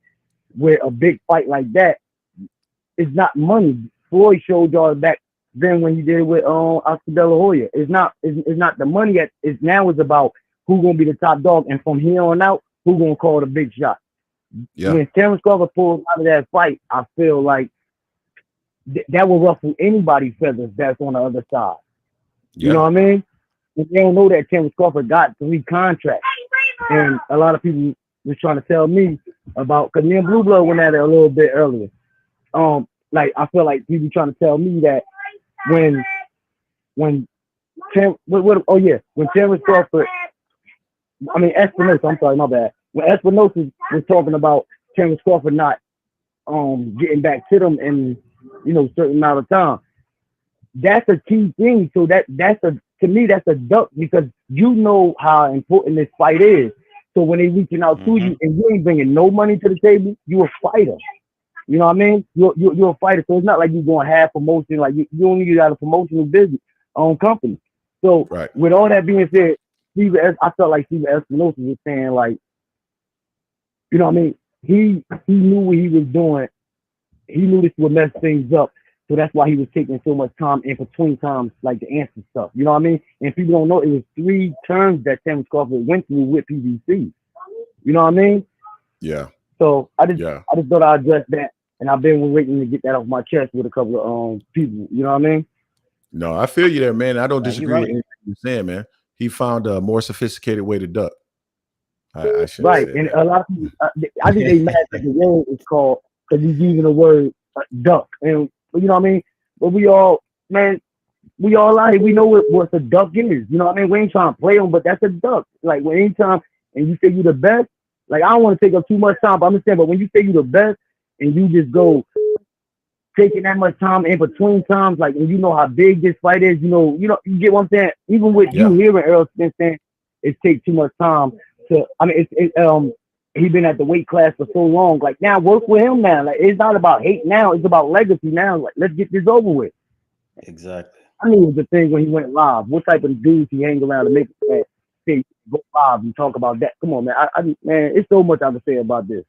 with a big fight like that, it's not money. Floyd showed y'all back then when you did it with Oscar De La Hoya. It's not the money. It's about who's gonna be the top dog, and from here on out, who's gonna call the big shot. Yeah. When Terrence Crawford pulled out of that fight, I feel like that will ruffle anybody's feathers that's on the other side. Yeah. You know what I mean? If they don't know that Terrence Crawford got 3 contracts, and a lot of people was trying to tell me about, because me and Blueblood went at it a little bit earlier. Like I feel like people trying to tell me that when Terrence Crawford, I mean Espinosa, I'm sorry, my bad. When Espinosa was talking about Terrence Crawford not getting back to them in certain amount of time, that's a key thing. So to me that's a duck, because you know how important this fight is. So when they reaching out to you and you ain't bringing no money to the table, you a fighter. You know what I mean? You're a fighter. So it's not like you're going half promotion. Like you only got a promotional business, own company. So with all that being said, I felt like Steve Espinosa was saying like, you know what I mean? He knew what he was doing. He knew this would mess things up. So that's why he was taking so much time in between times, like the answer stuff. You know what I mean? And people don't know, it was 3 terms that Terrence Crawford went through with PBC. You know what I mean? Yeah. So I just thought I'd address that, and I've been waiting to get that off my chest with a couple of people. You know what I mean? No, I feel you there, man. I don't disagree with anything you're saying, man. He found a more sophisticated way to duck. I should right, and a lot of people, I think they mad that the word is called because he's using the word duck, and you know what I mean. But we all out here, we know what a duck is. You know what I mean? We ain't trying to play them, but that's a duck. Like when anytime and you say you the best, like I don't want to take up too much time, but I'm just saying. But when you say you the best and you just go taking that much time in between times, like, and you know how big this fight is, you get what I'm saying. Even with you hearing Errol Spence saying it takes too much time to, I mean, he been at the weight class for so long. Like now, work with him now. Like it's not about hate now; it's about legacy now. Like let's get this over with. Exactly. I mean, it was the thing when he went live. What type of dudes he hang around to make that say go live and talk about that? Come on, man. Man, it's so much I can say about this.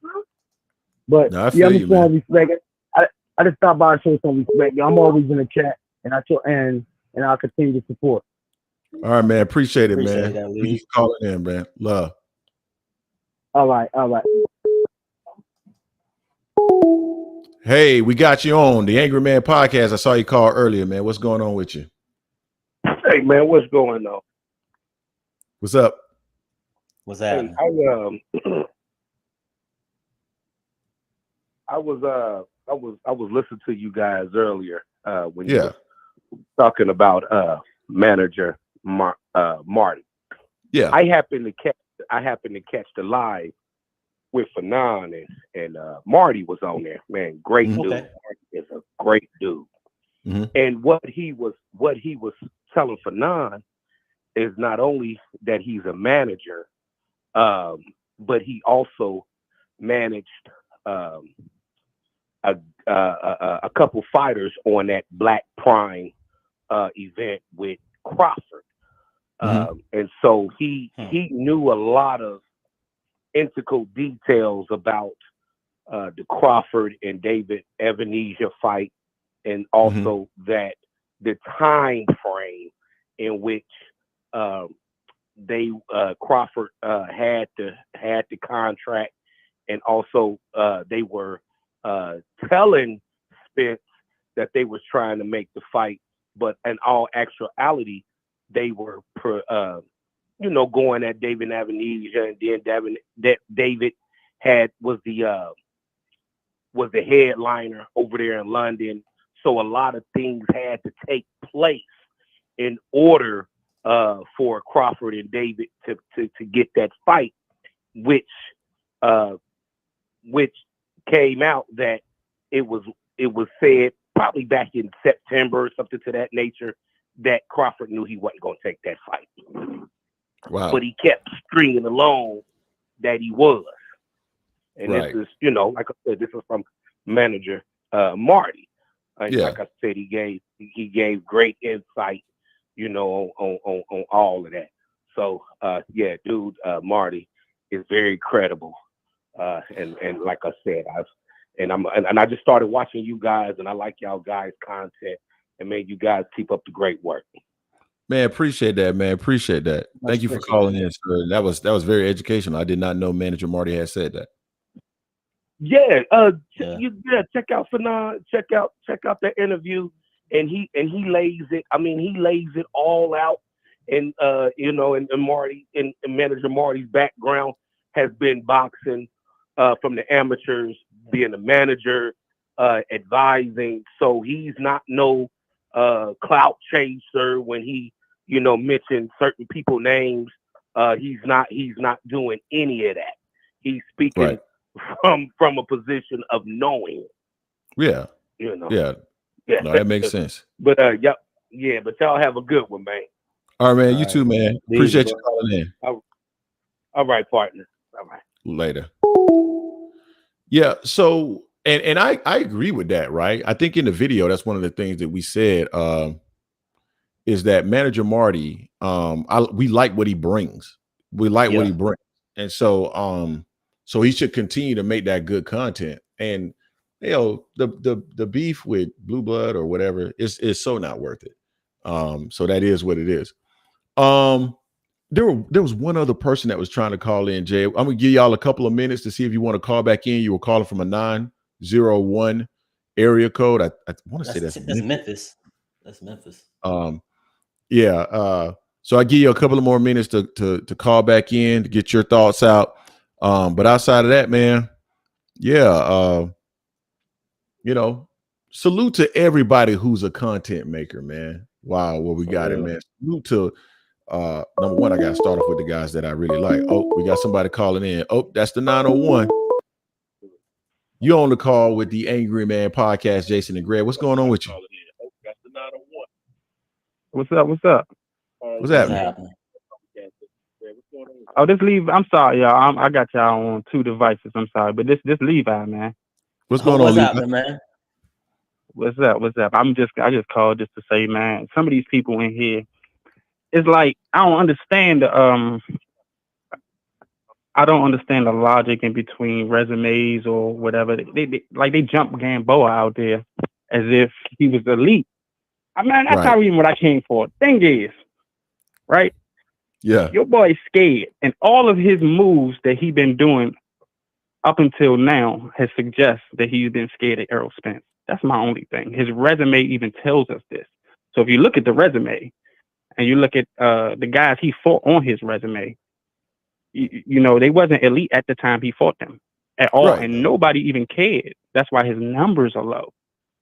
But no, I'm just showing respect. I just stopped by and show some respect. I'm always in the chat, and I'll continue to support. All right, man. Appreciate it, man. Please calling in, man. Love. All right. Hey, we got you on the Angry Man Podcast. I saw you call earlier, man. What's going on with you? Hey, man, what's going on? What's up? What's that? Hey, I was listening to you guys earlier when you were talking about manager Marty. Yeah, I happened to catch the live with Fanon and Marty was on there. Man, great dude. Marty is a great dude. Mm-hmm. And what he was telling Fanon is not only that he's a manager, but he also managed a couple fighters on that Black Prime event with Crawford. And so he knew a lot of integral details about the Crawford and David Ebenezer fight, and also that the time frame in which Crawford had the contract, and also they were telling Spence that they was trying to make the fight, but in all actuality, they were, going at David Navanesia, and then David was the headliner over there in London. So a lot of things had to take place in order for Crawford and David to get that fight, which came out that it was said probably back in September or something to that nature that Crawford knew he wasn't going to take that fight. Wow. But he kept stringing along that he was. And right. This is, like I said, this is from manager Marty. Yeah. Like I said, he gave great insight, on all of that. So dude, Marty is very credible. And like I said, I just started watching you guys, and I like y'all guys' content, and man, you guys keep up the great work. Man, appreciate that, man. Appreciate that. Thank you for calling in, sir. That was very educational. I did not know Manager Marty had said that. Yeah, check out Fanon, check out that interview, and he lays it. I mean, he lays it all out, and and Marty and Manager Marty's background has been boxing from the amateurs, being a manager, advising. So he's not no clout chaser when he mentions certain people names. He's not doing any of that. He's speaking. Right. From a position of knowing. Yeah. Yeah. No, that makes sense. But but y'all have a good one, man. All right, man. You too, man. Appreciate you calling in. All right, partner. All right. Later. Yeah. So and I agree with that, right? I think in the video, that's one of the things that we said is that Manager Marty, we like what he brings. We like what he brings. And so he should continue to make that good content. And the beef with Blue Blood or whatever is so not worth it. So that is what it is. There was one other person that was trying to call in, Jay. I'm gonna give y'all a couple of minutes to see if you want to call back in. You were calling from a 901 area code. I want to say that's Memphis. That's Memphis. So I give you a couple of more minutes to call back in to get your thoughts out. But outside of that, man, salute to everybody who's a content maker, man. Wow, well, we got it, man. Salute to number one, I gotta start off with the guys that I really like. Oh, we got somebody calling in. Oh, that's the 901. You on the call with the Angry Man Podcast, Jason and Greg. What's going on with you? What's up? What's happening? Oh, this Levi. I'm sorry, y'all. I got y'all on two devices. I'm sorry, but this Levi, man. What's going on, Levi? Man? What's up? I just called just to say, man, some of these people in here, it's like I don't understand the logic in between resumes or whatever. They jump Gamboa out there as if he was elite. I mean, that's not even what I came for. Thing is, right? Yeah. Your boy's scared, and all of his moves that he been doing up until now has suggested that he's been scared of Errol Spence. That's my only thing. His resume even tells us this. So if you look at the resume and you look at the guys he fought on his resume, they wasn't elite at the time he fought them at all, and nobody even cared. That's why his numbers are low.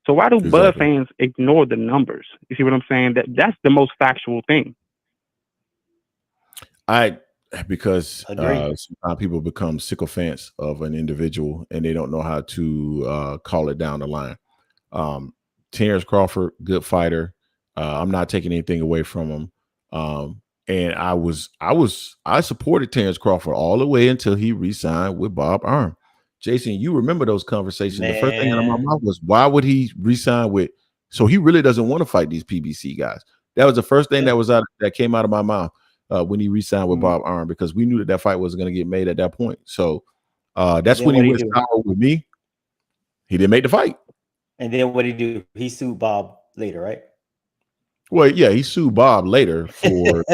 So why do Bud fans ignore the numbers? You see what I'm saying? That's the most factual thing. Because sometimes people become sycophants of an individual and they don't know how to call it down the line. Terrence Crawford, good fighter. I'm not taking anything away from him. And I supported Terrence Crawford all the way until he re-signed with Bob Arum. Jason, you remember those conversations? Man. The first thing out of my mouth was, why would he re-sign with? So he really doesn't want to fight these PBC guys. That was the first thing that came out of my mouth when he re-signed with Bob Arum, because we knew that fight wasn't going to get made at that point. So that's when he went sour with me. He didn't make the fight. And then what did he do? He sued Bob later, right? Well, yeah, he sued Bob later for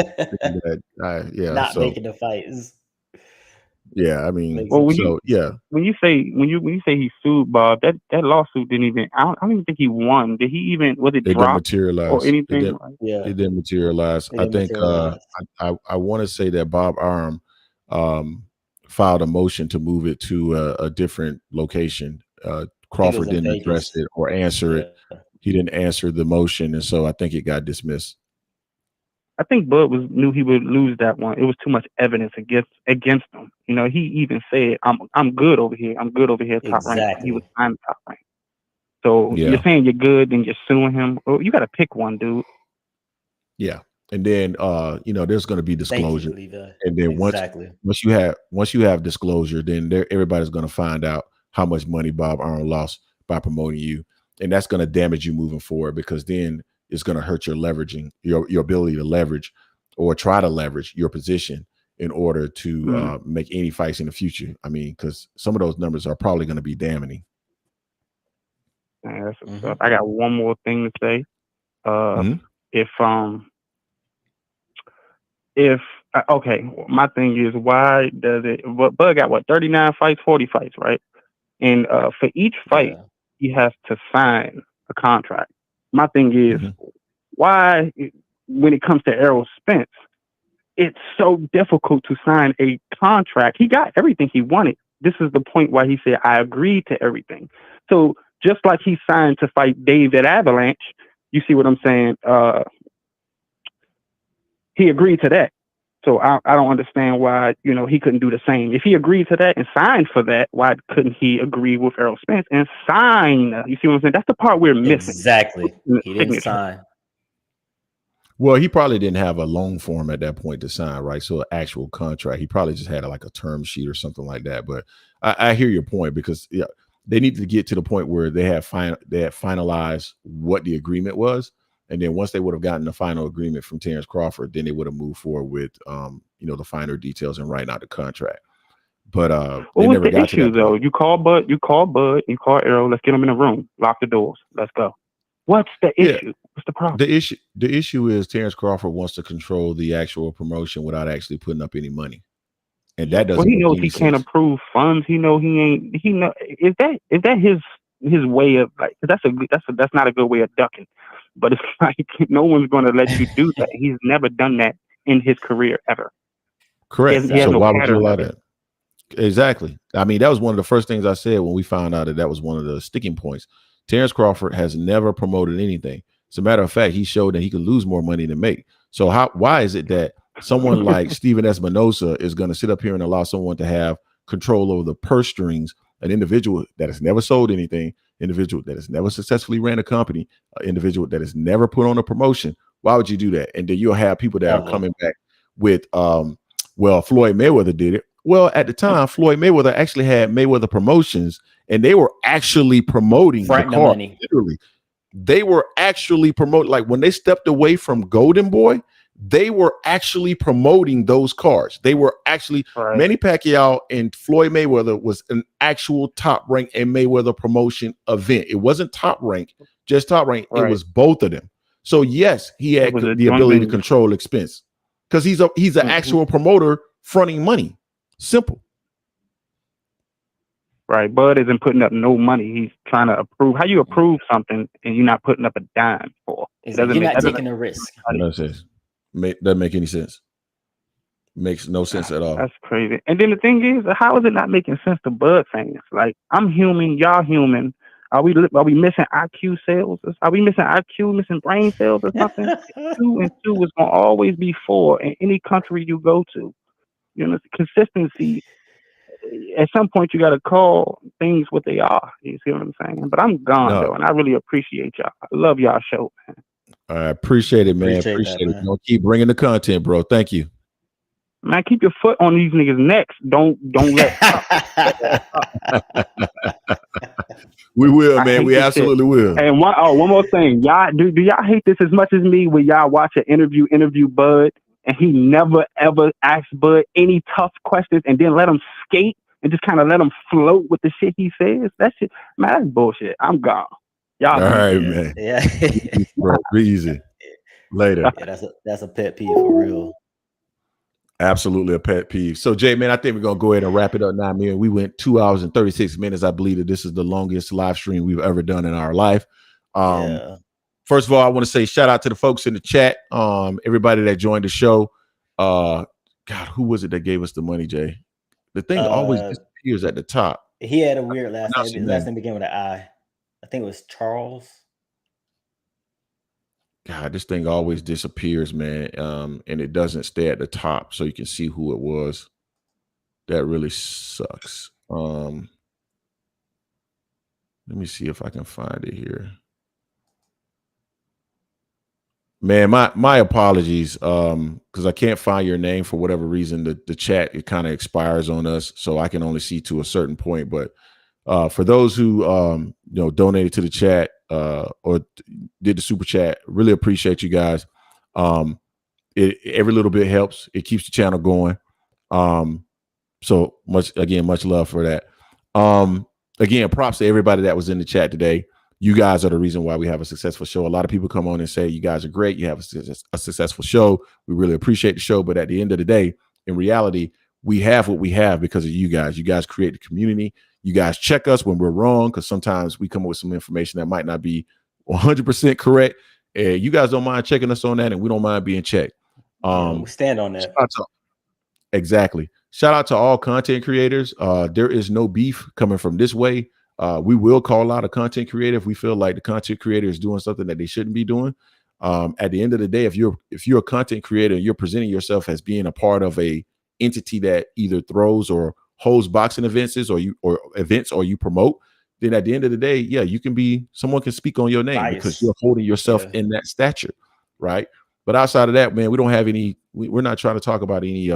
not making the fights. Yeah, I mean, well, when you say he sued Bob, that lawsuit didn't even. I don't even think he won. Did he even? Was it dropped didn't materialize or anything? It didn't materialize. I think I want to say that Bob Arum filed a motion to move it to a different location. Crawford didn't address it or answer it. He didn't answer the motion, and so I think it got dismissed. I think Bud knew he would lose that one. It was too much evidence against him. You know, he even said, "I'm good over here. I'm good over here, top rank." He was on top rank. So you're saying you're good, then you're suing him. Oh, you got to pick one, dude. Yeah, and then there's going to be disclosure, and then once you have disclosure, then everybody's going to find out how much money Bob Arum lost by promoting you, and that's going to damage you moving forward, because then it's going to hurt your leveraging, your ability to leverage or try to leverage your position in order to make any fights in the future. I mean, because some of those numbers are probably going to be damning. That's I got one more thing to say. My thing is, why does it? Bud got 39 fights, 40 fights, right? And for each fight, he has to sign a contract. My thing is, why, when it comes to Errol Spence, it's so difficult to sign a contract. He got everything he wanted. This is the point why he said, I agreed to everything. So just like he signed to fight David Avalanche, you see what I'm saying? He agreed to that. So I don't understand why, he couldn't do the same. If he agreed to that and signed for that, why couldn't he agree with Errol Spence and sign? You see what I'm saying? That's the part we're missing. Exactly. He didn't sign. Well, he probably didn't have a loan form at that point to sign, right? So an actual contract. He probably just had like a term sheet or something like that. But I hear your point, because they need to get to the point where they had finalized what the agreement was. And then once they would have gotten the final agreement from Terrence Crawford, then they would have moved forward with, the finer details and writing out the contract. But what was the issue, though? You call Bud, you call Errol. Let's get them in a room. Lock the doors. Let's go. What's the issue? What's the problem? The issue is Terrence Crawford wants to control the actual promotion without actually putting up any money, and that doesn't. Well, he knows he can't approve funds. He know he ain't. He know is that his way of, like, that's not a good way of ducking. But it's like, no one's going to let you do that. He's never done that in his career ever. Correct. So why would you allow that? Exactly. I mean, that was one of the first things I said when we found out that was one of the sticking points. Terrence Crawford has never promoted anything. As a matter of fact, he showed that he could lose more money than make. So why is it that someone like Steven Espinosa is going to sit up here and allow someone to have control over the purse strings, an individual that has never sold anything, individual that has never successfully ran a company, an individual that has never put on a promotion? Why would you do that? And then you'll have people that are coming back with, Floyd Mayweather did it. Well, at the time, Floyd Mayweather actually had Mayweather Promotions, and they were actually promoting the car. Literally, they were actually promoting. Like when they stepped away from Golden Boy, they were actually promoting those cars. They were actually Manny Pacquiao and Floyd Mayweather was an actual Top Rank and Mayweather promotion event. It wasn't Top Rank, just Top Rank. It was both of them. So yes, he had the ability to control expense, because he's an actual promoter fronting money. Simple. Right. Bud isn't putting up no money. He's trying to approve. How you approve something and you're not putting up a dime for? You're not taking a risk. Doesn't make any sense. Makes no sense at all. That's crazy. And then the thing is, how is it not making sense to Bud fans? Like, I'm human, y'all human. Are we missing IQ cells? Are we missing IQ, missing brain cells or something? 2 and 2 is gonna always be 4 in any country you go to. Consistency. At some point, you got to call things what they are. You see what I'm saying? But I'm gone, though, and I really appreciate y'all. I love y'all show, man. I appreciate it, man. Appreciate it. Don't keep bringing the content, bro. Thank you. Man, keep your foot on these niggas' necks. Don't let. We will, man. We absolutely will. And one more thing, y'all. Do y'all hate this as much as me when y'all watch an interview Bud, and he never ever asked Bud any tough questions and then let him skate and just kind of let him float with the shit he says? That shit, man, that's bullshit. I'm gone. Y'all. All right, man. Yeah. Bro, be easy. Later. Yeah, that's a pet peeve for real. Absolutely a pet peeve. So, Jay, man, I think we're going to go ahead and wrap it up now, man. We went 2 hours and 36 minutes. I believe that this is the longest live stream we've ever done in our life. First of all, I want to say shout out to the folks in the chat, everybody that joined the show. God, who was it that gave us the money, Jay? The thing always disappears at the top. He had a weird last name. His last name began with an I. I think it was Charles. God, this thing always disappears, man. And it doesn't stay at the top so you can see who it was. That really sucks. Let me see if I can find it here. Man, my apologies. Because I can't find your name for whatever reason. The chat, it kind of expires on us, so I can only see to a certain point. But for those who donated to the chat or did the super chat, really appreciate you guys. Every little bit helps. It keeps the channel going. So much love for that. Again, props to everybody that was in the chat today. You guys are the reason why we have a successful show. A lot of people come on and say, you guys are great. You have a successful show. We really appreciate the show. But at the end of the day, in reality, we have what we have because of you guys. You guys create the community. You guys check us when we're wrong, because sometimes we come up with some information that might not be 100% correct. And you guys don't mind checking us on that, and we don't mind being checked. We stand on that. Exactly. Shout out to all content creators. There is no beef coming from this way. We will call out a content creator if we feel like the content creator is doing something that they shouldn't be doing. At the end of the day, if you're a content creator and you're presenting yourself as being a part of a entity that either throws or holds boxing events or you promote, then at the end of the day, yeah, someone can speak on your name because you're holding yourself in that stature, right? But outside of that, man, we don't have any. We're not trying to talk about any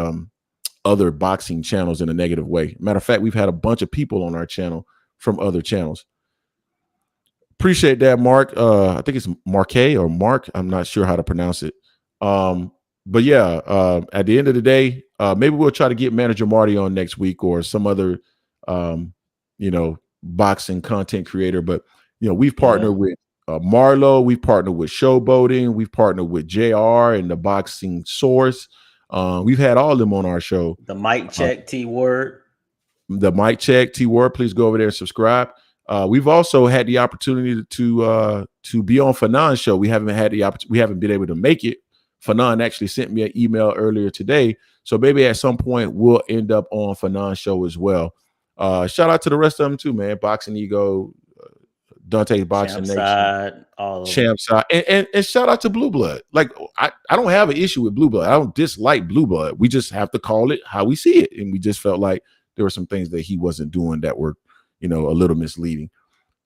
other boxing channels in a negative way. Matter of fact, we've had a bunch of people on our channel from other channels. Appreciate that, Mark. I think it's Marquet or Mark. I'm not sure how to pronounce it. But yeah, at the end of the day, maybe we'll try to get Manager Marty on next week or some other, boxing content creator. But, we've partnered with Marlo. We've partnered with Showboating. We've partnered with JR and the Boxing Source. We've had all of them on our show. The Mic Check T-Word. The Mic Check T-Word. Please go over there and subscribe. We've also had the opportunity to be on Fanon's show. We haven't been able to make it. Fanon actually sent me an email earlier today. So maybe at some point we'll end up on Fanon's show as well. Shout out to the rest of them too, man. Boxing Ego, Dante's Boxing Nation, Champside, and shout out to Blueblood. Like I don't have an issue with Blueblood. I don't dislike Blueblood. We just have to call it how we see it. And we just felt like there were some things that he wasn't doing that were, a little misleading.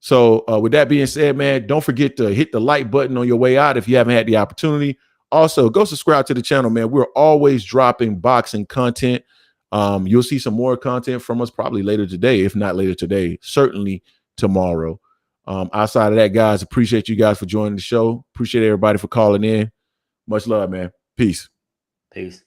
So with that being said, man, don't forget to hit the like button on your way out if you haven't had the opportunity. Also, go subscribe to the channel, man. We're always dropping boxing content. You'll see some more content from us probably later today. If not later today, certainly tomorrow. Outside of that, guys, appreciate you guys for joining the show. Appreciate everybody for calling in. Much love, man. Peace. Peace.